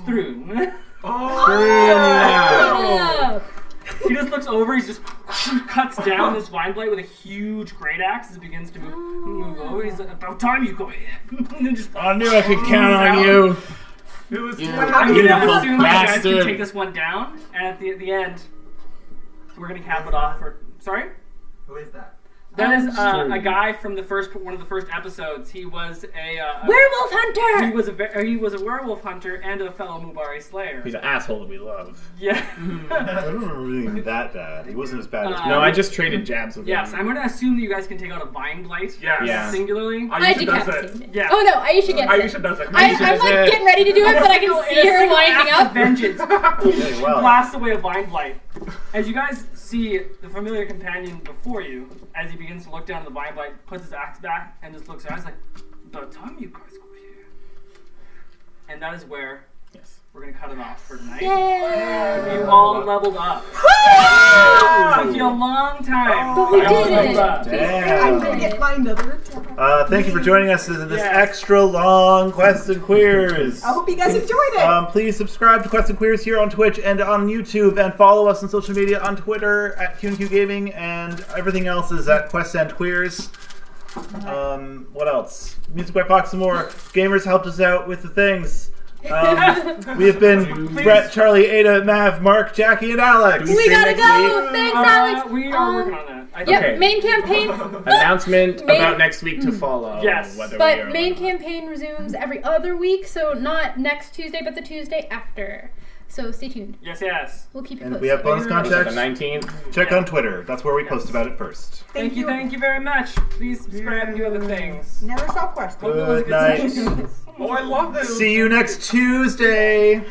Stroon. Oh! He just looks over, he just cuts down this vine blade with a huge great axe as it begins to move over. He's like, about time you go here. And then just I knew I could count on you. It was I'm Beautiful gonna assume you guys can bastard. take this one down, and at the end, we're gonna cap it off for. Sorry? Who is that? That is Sure. a guy from the one of the first episodes. He was a Werewolf Hunter! he was a werewolf hunter and a fellow Mubari slayer. He's an asshole that we love. Yeah. I don't remember being that bad. He wasn't as bad as No, I just traded jabs with Yes, him. I'm gonna assume that you guys can take out a vine blight. Yes. Yeah. Singularly. Aisha does it. decapitated it. Yeah. Oh no, Aisha gets it. Aisha does it. I'm does like it. getting ready to do it, but I can see her winding Act of up. vengeance. Very well. Blasts away a vine blight. As you guys see the familiar companion before you, as he begins to look down at the vine blight, puts his axe back, and just looks around. He's like, "About time you guys go here." And that is where Yes. we're gonna cut it off for tonight. Yay! You all leveled up. Took you a long time. But we You all did leveled it. up. I'm Damn. gonna get my another. Thank you for joining us in this Yes. extra long Quests and Queers. I hope you guys enjoyed it. Please subscribe to Quests and Queers here on Twitch and on YouTube, and follow us on social media on Twitter at QQ Gaming, and everything else is at Quests and Queers. What else? Music by Fox and more. Gamers helped us out with the things. We have been Brett, Charlie, Ada, Mav, Mark, Jackie, and Alex. We gotta go! Thanks, Alex! We are working on that. I Yep, Okay. main campaign. Announcement Main- about next week to follow. Yes. Whether we But are main campaign resumes every other week, so not next Tuesday, but the Tuesday after. So stay tuned. Yes, yes. We'll keep you And if posted. we have bonus the context, 19th. check on Twitter. That's where we post about it first. Thank you very much. Please subscribe and do other things. Never stop questing. Hope it was a Good night. session. Oh, I love this. See you next Tuesday.